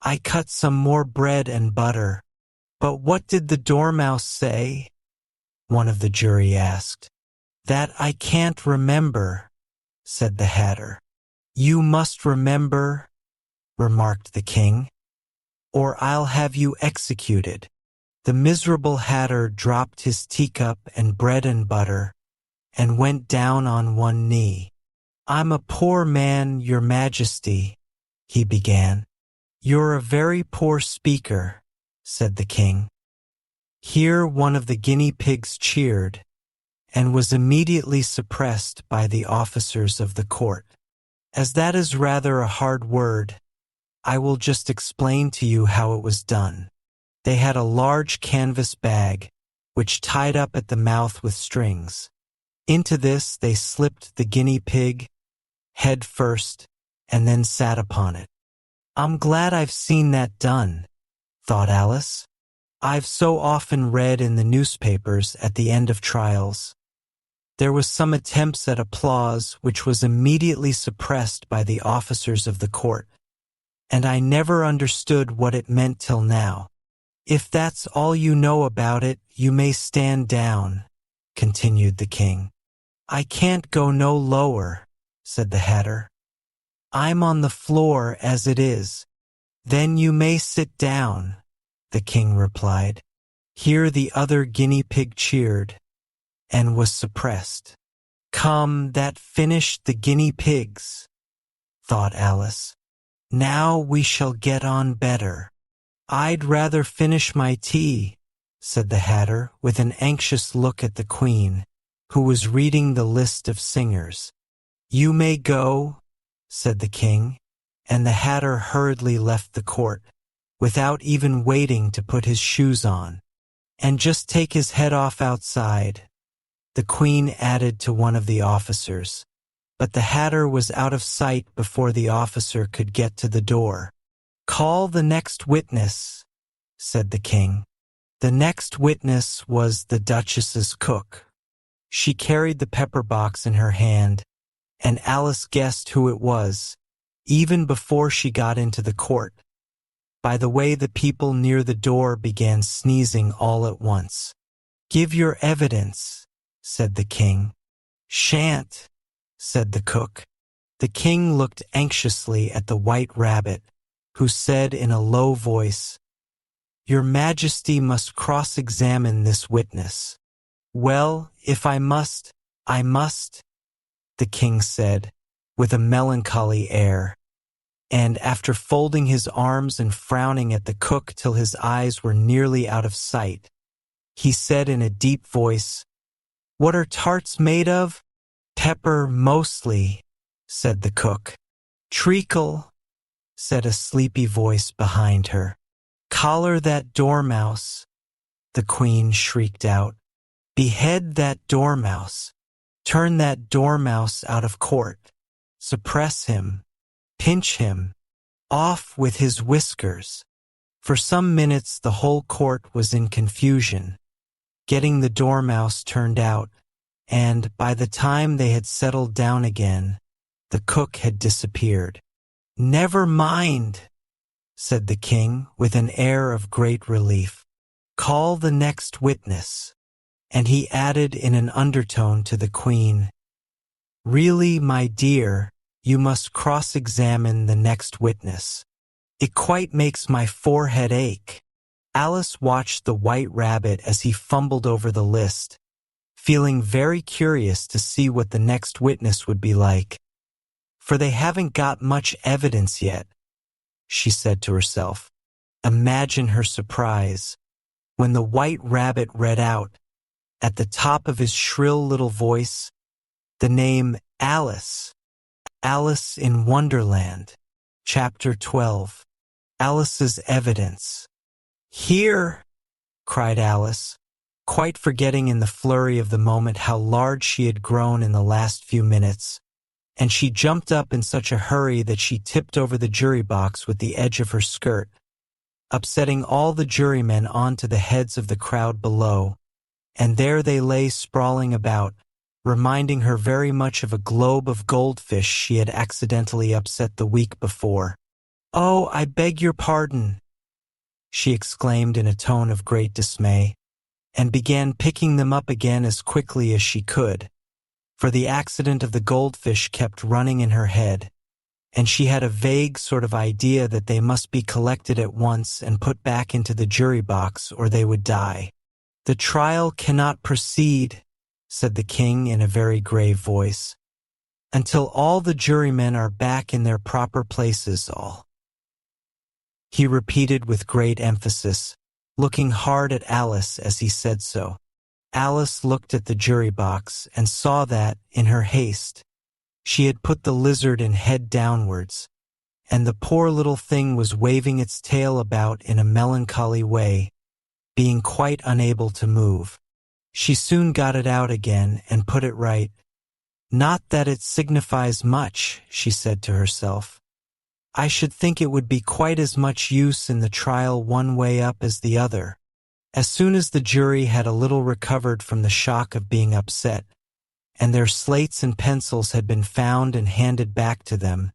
I cut some more bread and butter. But what did the Dormouse say? One of the jury asked. That I can't remember, said the Hatter. You must remember, remarked the king, or I'll have you executed. The miserable Hatter dropped his teacup and bread and butter, and went down on one knee. I'm a poor man, your majesty, he began. You're a very poor speaker, said the king. Here one of the guinea pigs cheered, and was immediately suppressed by the officers of the court. As that is rather a hard word, I will just explain to you how it was done. They had a large canvas bag, which tied up at the mouth with strings. Into this they slipped the guinea pig, head first, and then sat upon it. I'm glad I've seen that done, thought Alice. I've so often read in the newspapers at the end of trials. There was some attempts at applause which was immediately suppressed by the officers of the court, and I never understood what it meant till now. If that's all you know about it, you may stand down, continued the king. I can't go no lower, said the hatter. I'm on the floor as it is. Then you may sit down, the king replied. Here the other guinea pig cheered, and was suppressed. Come, that finished the guinea pigs, thought Alice. Now we shall get on better. I'd rather finish my tea, said the hatter with an anxious look at the queen, who was reading the list of singers. You may go, said the king, and the hatter hurriedly left the court, without even waiting to put his shoes on. And just take his head off outside, the queen added to one of the officers. But the hatter was out of sight before the officer could get to the door. Call the next witness, said the king. The next witness was the duchess's cook. She carried the pepper box in her hand, and Alice guessed who it was, even before she got into the court, by the way the people near the door began sneezing all at once. Give your evidence, said the king. Shan't, said the cook. The king looked anxiously at the white rabbit, who said in a low voice, Your Majesty must cross-examine this witness. Well, if I must, I must, the king said, with a melancholy air, and after folding his arms and frowning at the cook till his eyes were nearly out of sight, he said in a deep voice, What are tarts made of? Pepper mostly, said the cook. Treacle, said a sleepy voice behind her. Collar that dormouse, the queen shrieked out. Behead that dormouse. Turn that dormouse out of court. Suppress him. Pinch him. Off with his whiskers. For some minutes the whole court was in confusion, getting the dormouse turned out, and by the time they had settled down again, the cook had disappeared. Never mind, said the king with an air of great relief. Call the next witness. And he added in an undertone to the queen, Really, my dear, you must cross-examine the next witness. It quite makes my forehead ache. Alice watched the white rabbit as he fumbled over the list, feeling very curious to see what the next witness would be like. For they haven't got much evidence yet, she said to herself. Imagine her surprise when the white rabbit read out, at the top of his shrill little voice, the name Alice. Alice in Wonderland, Chapter 12. Alice's evidence. Here, cried Alice, quite forgetting in the flurry of the moment how large she had grown in the last few minutes, and she jumped up in such a hurry that she tipped over the jury box with the edge of her skirt, upsetting all the jurymen onto the heads of the crowd below, and there they lay sprawling about, reminding her very much of a globe of goldfish she had accidentally upset the week before. Oh, I beg your pardon, she exclaimed in a tone of great dismay, and began picking them up again as quickly as she could, for the accident of the goldfish kept running in her head, and she had a vague sort of idea that they must be collected at once and put back into the jury box or they would die. The trial cannot proceed, said the king in a very grave voice, until all the jurymen are back in their proper places, all. He repeated with great emphasis, looking hard at Alice as he said so. Alice looked at the jury box and saw that, in her haste, she had put the lizard in head downwards, and the poor little thing was waving its tail about in a melancholy way, being quite unable to move. She soon got it out again and put it right. Not that it signifies much, she said to herself. I should think it would be quite as much use in the trial one way up as the other. As soon as the jury had a little recovered from the shock of being upset, and their slates and pencils had been found and handed back to them,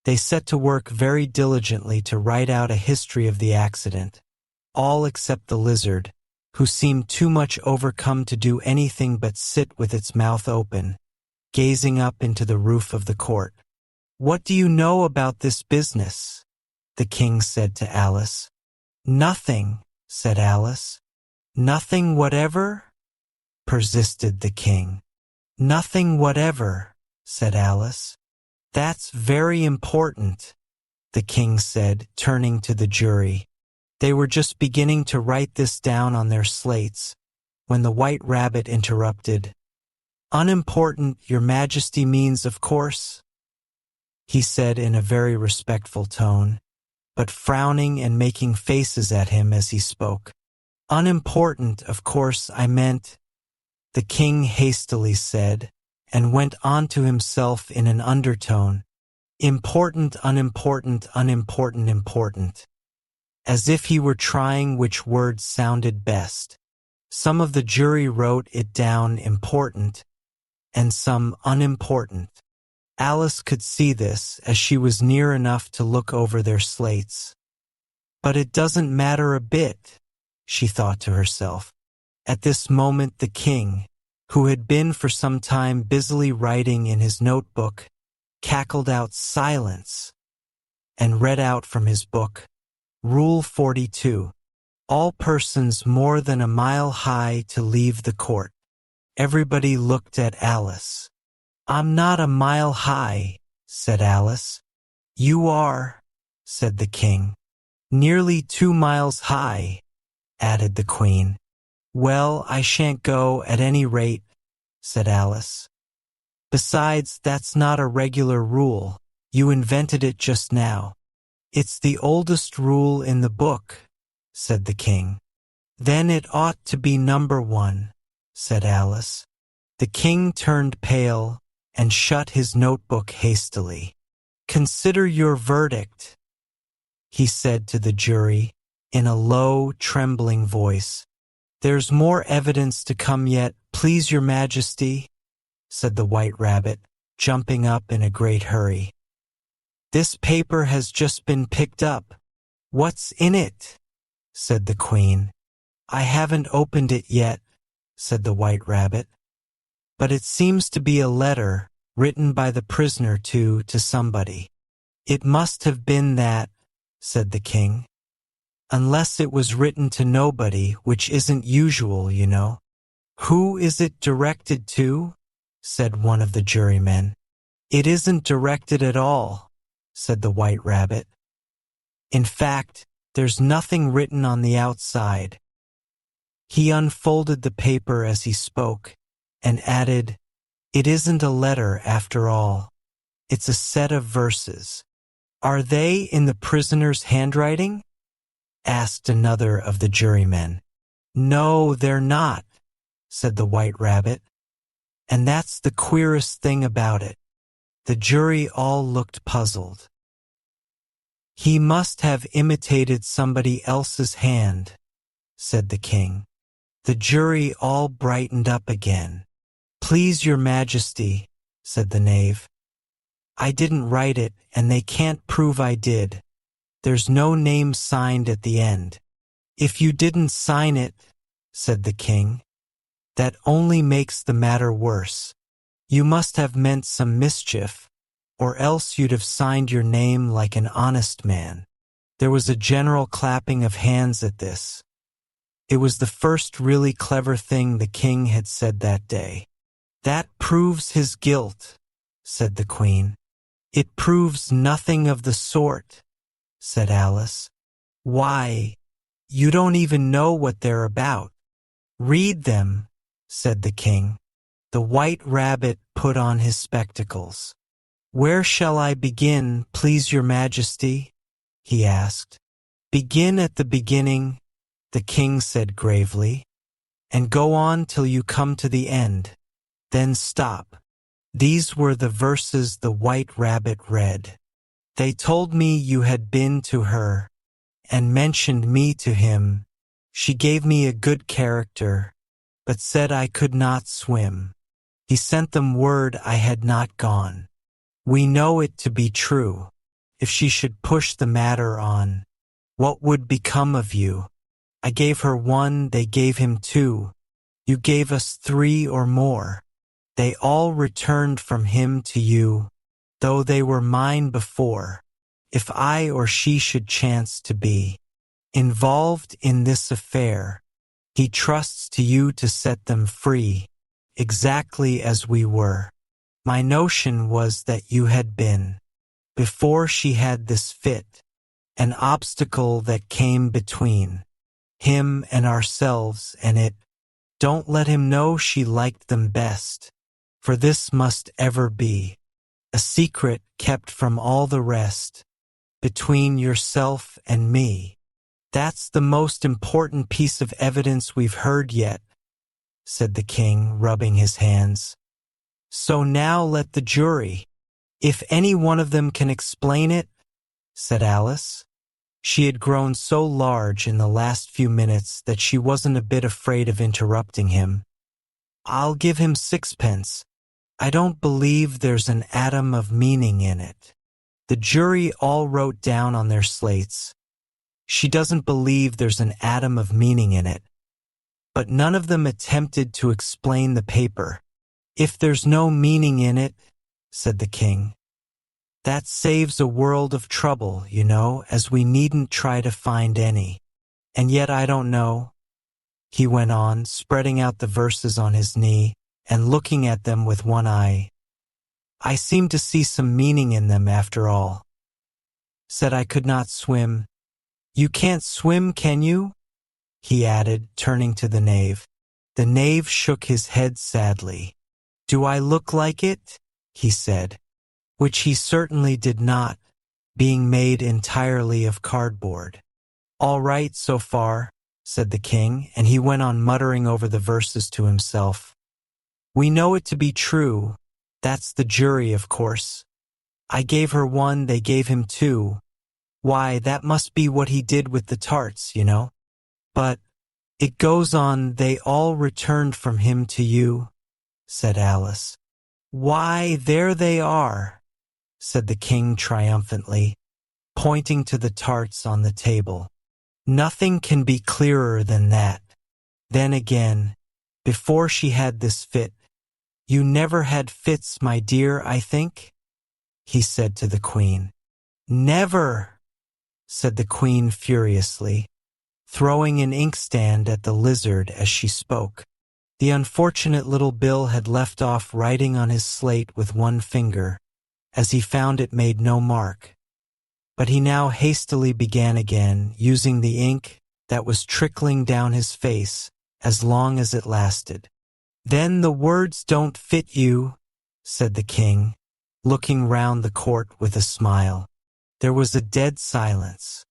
they set to work very diligently to write out a history of the accident, all except the lizard, who seemed too much overcome to do anything but sit with its mouth open, gazing up into the roof of the court. "What do you know about this business?" the king said to Alice. "Nothing," said Alice. "Nothing whatever?" persisted the king. "Nothing whatever," said Alice. "That's very important," the king said, turning to the jury. They were just beginning to write this down on their slates, when the White Rabbit interrupted. "Unimportant, Your Majesty means, of course?" he said in a very respectful tone, but frowning and making faces at him as he spoke. "Unimportant, of course, I meant," the king hastily said, and went on to himself in an undertone, "important, unimportant, unimportant, important," as if he were trying which word sounded best. Some of the jury wrote it down important, and some unimportant. Alice could see this, as she was near enough to look over their slates. "But it doesn't matter a bit," she thought to herself. At this moment the king, who had been for some time busily writing in his notebook, cackled out "Silence," and read out from his book, Rule 42. All persons more than a mile high to leave the court. Everybody looked at Alice. "I'm not a mile high," said Alice. "You are," said the king. "Nearly 2 miles high," added the queen. "Well, I shan't go at any rate," said Alice. "Besides, that's not a regular rule. You invented it just now." "It's the oldest rule in the book," said the king. "Then it ought to be number 1, said Alice. The king turned pale and shut his notebook hastily. "Consider your verdict," he said to the jury in a low, trembling voice. "There's more evidence to come yet, please your majesty," said the White Rabbit, jumping up in a great hurry. "This paper has just been picked up." "What's in it?" said the queen. "I haven't opened it yet," said the White Rabbit. "But it seems to be a letter written by the prisoner to somebody." "It must have been that," said the king. "Unless it was written to nobody, which isn't usual, you know." "Who is it directed to?" said one of the jurymen. "It isn't directed at all," said the White Rabbit. "In fact, there's nothing written on the outside." He unfolded the paper as he spoke, and added, "It isn't a letter after all. It's a set of verses." "Are they in the prisoner's handwriting?" asked another of the jurymen. "No, they're not," said the White Rabbit. "And that's the queerest thing about it." The jury all looked puzzled. "He must have imitated somebody else's hand," said the king. The jury all brightened up again. "Please your majesty," said the knave. "I didn't write it, and they can't prove I did. There's no name signed at the end." "If you didn't sign it," said the king, "that only makes the matter worse. You must have meant some mischief, or else you'd have signed your name like an honest man." There was a general clapping of hands at this. It was the first really clever thing the king had said that day. "That proves his guilt," said the queen. "It proves nothing of the sort," said Alice. "Why, you don't even know what they're about. Read them," said the king. The White Rabbit put on his spectacles. "Where shall I begin, please your majesty?" he asked. "Begin at the beginning," the king said gravely, "and go on till you come to the end. Then stop." These were the verses the White Rabbit read. "They told me you had been to her, and mentioned me to him. She gave me a good character, but said I could not swim. He sent them word I had not gone. We know it to be true. If she should push the matter on, what would become of you? I gave her 1, they gave him 2. You gave us 3 or more. They all returned from him to you, though they were mine before. If I or she should chance to be involved in this affair, he trusts to you to set them free, exactly as we were. My notion was that you had been, before she had this fit, an obstacle that came between him and ourselves and it. Don't let him know she liked them best, for this must ever be a secret kept from all the rest, between yourself and me. That's the most important piece of evidence we've heard yet," said the king, rubbing his hands. "So now let the jury. If any one of them can explain it," said Alice. She had grown so large in the last few minutes that she wasn't a bit afraid of interrupting him. "I'll give him 6pence. I don't believe there's an atom of meaning in it." The jury all wrote down on their slates, "She doesn't believe there's an atom of meaning in it." But none of them attempted to explain the paper. "If there's no meaning in it," said the king, "that saves a world of trouble, you know, as we needn't try to find any. And yet I don't know," he went on, spreading out the verses on his knee and looking at them with one eye. "I seem to see some meaning in them after all. Said I could not swim. You can't swim, can you?" he added, turning to the knave. The knave shook his head sadly. "Do I look like it?" he said, which he certainly did not, being made entirely of cardboard. "All right so far," said the king, and he went on muttering over the verses to himself. "We know it to be true. That's the jury, of course. I gave her 1, they gave him 2. Why, that must be what he did with the tarts, you know. But it goes on, they all returned from him to you," said Alice. "Why, there they are," said the king triumphantly, pointing to the tarts on the table. "Nothing can be clearer than that. Then again, before she had this fit, you never had fits, my dear, I think?" he said to the queen. "Never," said the queen furiously, throwing an inkstand at the lizard as she spoke. The unfortunate little Bill had left off writing on his slate with one finger, as he found it made no mark. But he now hastily began again, using the ink that was trickling down his face as long as it lasted. "Then the words don't fit you," said the king, looking round the court with a smile. There was a dead silence.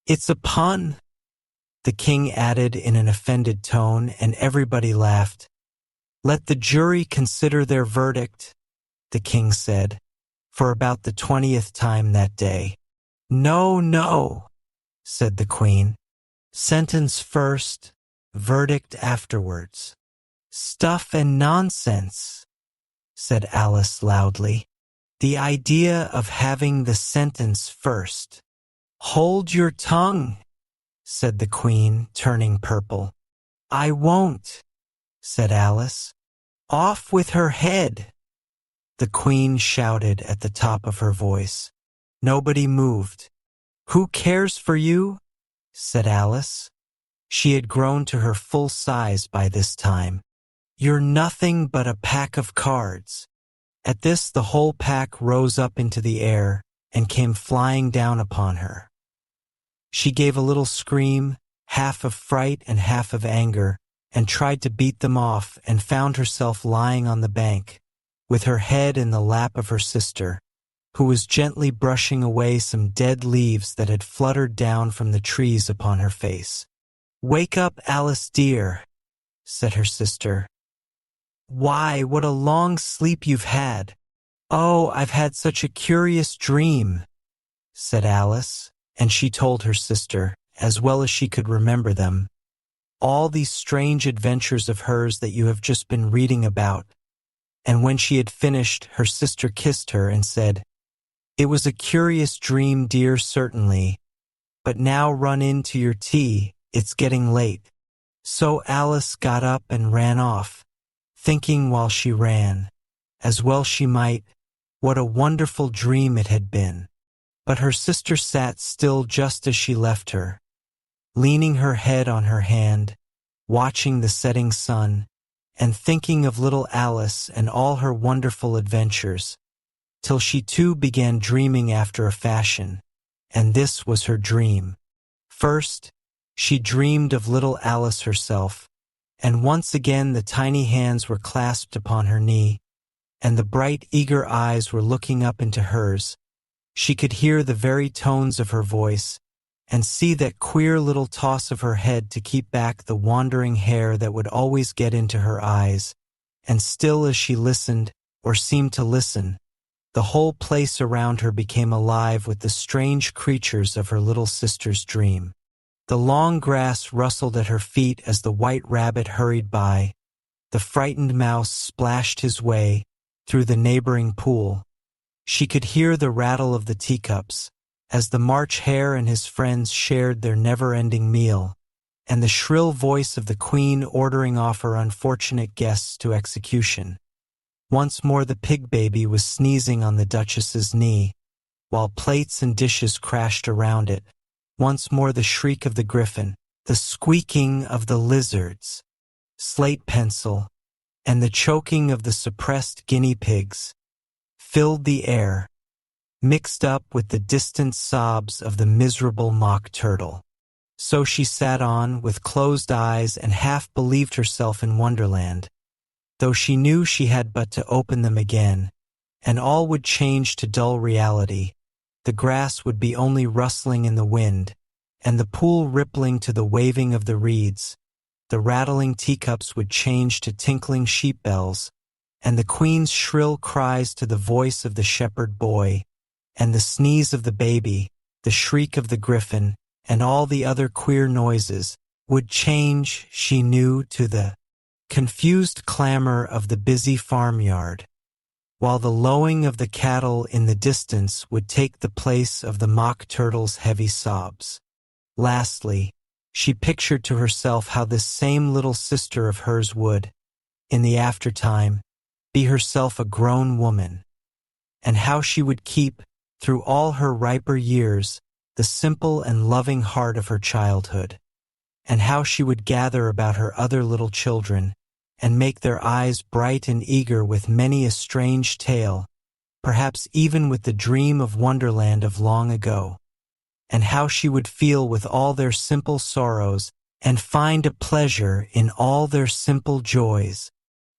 "It's a pun," the king added in an offended tone, and everybody laughed. "Let the jury consider their verdict," the king said, for about the 20th time that day. "No, no," said the queen. "Sentence first, verdict afterwards." "Stuff and nonsense," said Alice loudly. "The idea of having the sentence first." "Hold your tongue," said the queen, turning purple. "I won't," said Alice. "Off with her head," the queen shouted at the top of her voice. Nobody moved. "Who cares for you?" said Alice. She had grown to her full size by this time. "You're nothing but a pack of cards." At this the whole pack rose up into the air and came flying down upon her. She gave a little scream, half of fright and half of anger, and tried to beat them off, and found herself lying on the bank, with her head in the lap of her sister, who was gently brushing away some dead leaves that had fluttered down from the trees upon her face. "Wake up, Alice dear," said her sister. "Why, what a long sleep you've had." "Oh, I've had such a curious dream," said Alice, and she told her sister, as well as she could remember them, all these strange adventures of hers that you have just been reading about. And when she had finished, her sister kissed her and said, "It was a curious dream, dear, certainly, but now run in to your tea, it's getting late." So Alice got up and ran off, thinking while she ran, as well she might, what a wonderful dream it had been. But her sister sat still just as she left her, leaning her head on her hand, watching the setting sun, and thinking of little Alice and all her wonderful adventures, till she too began dreaming after a fashion, and this was her dream. First, she dreamed of little Alice herself, and once again the tiny hands were clasped upon her knee, and the bright, eager eyes were looking up into hers. She could hear the very tones of her voice, and see that queer little toss of her head to keep back the wandering hair that would always get into her eyes, and still as she listened, or seemed to listen, the whole place around her became alive with the strange creatures of her little sister's dream. The long grass rustled at her feet as the white rabbit hurried by. The frightened mouse splashed his way through the neighboring pool. She could hear the rattle of the teacups, as the March Hare and his friends shared their never-ending meal, and the shrill voice of the Queen ordering off her unfortunate guests to execution. Once more the pig baby was sneezing on the Duchess's knee, while plates and dishes crashed around it. Once more the shriek of the griffin, the squeaking of the lizards, slate pencil, and the choking of the suppressed guinea pigs filled the air, mixed up with the distant sobs of the miserable mock turtle. So she sat on, with closed eyes, and half believed herself in Wonderland, though she knew she had but to open them again, and all would change to dull reality. The grass would be only rustling in the wind, and the pool rippling to the waving of the reeds. The rattling teacups would change to tinkling sheep bells, and the Queen's shrill cries to the voice of the shepherd boy, and the sneeze of the baby, the shriek of the griffin, and all the other queer noises would change, she knew, to the confused clamor of the busy farmyard, while the lowing of the cattle in the distance would take the place of the mock turtle's heavy sobs. Lastly, she pictured to herself how this same little sister of hers would, in the aftertime, be herself a grown woman, and how she would keep, through all her riper years, the simple and loving heart of her childhood, and how she would gather about her other little children, and make their eyes bright and eager with many a strange tale, perhaps even with the dream of Wonderland of long ago, and how she would feel with all their simple sorrows, and find a pleasure in all their simple joys,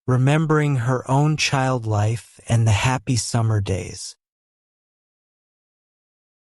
remembering her own child life and the happy summer days.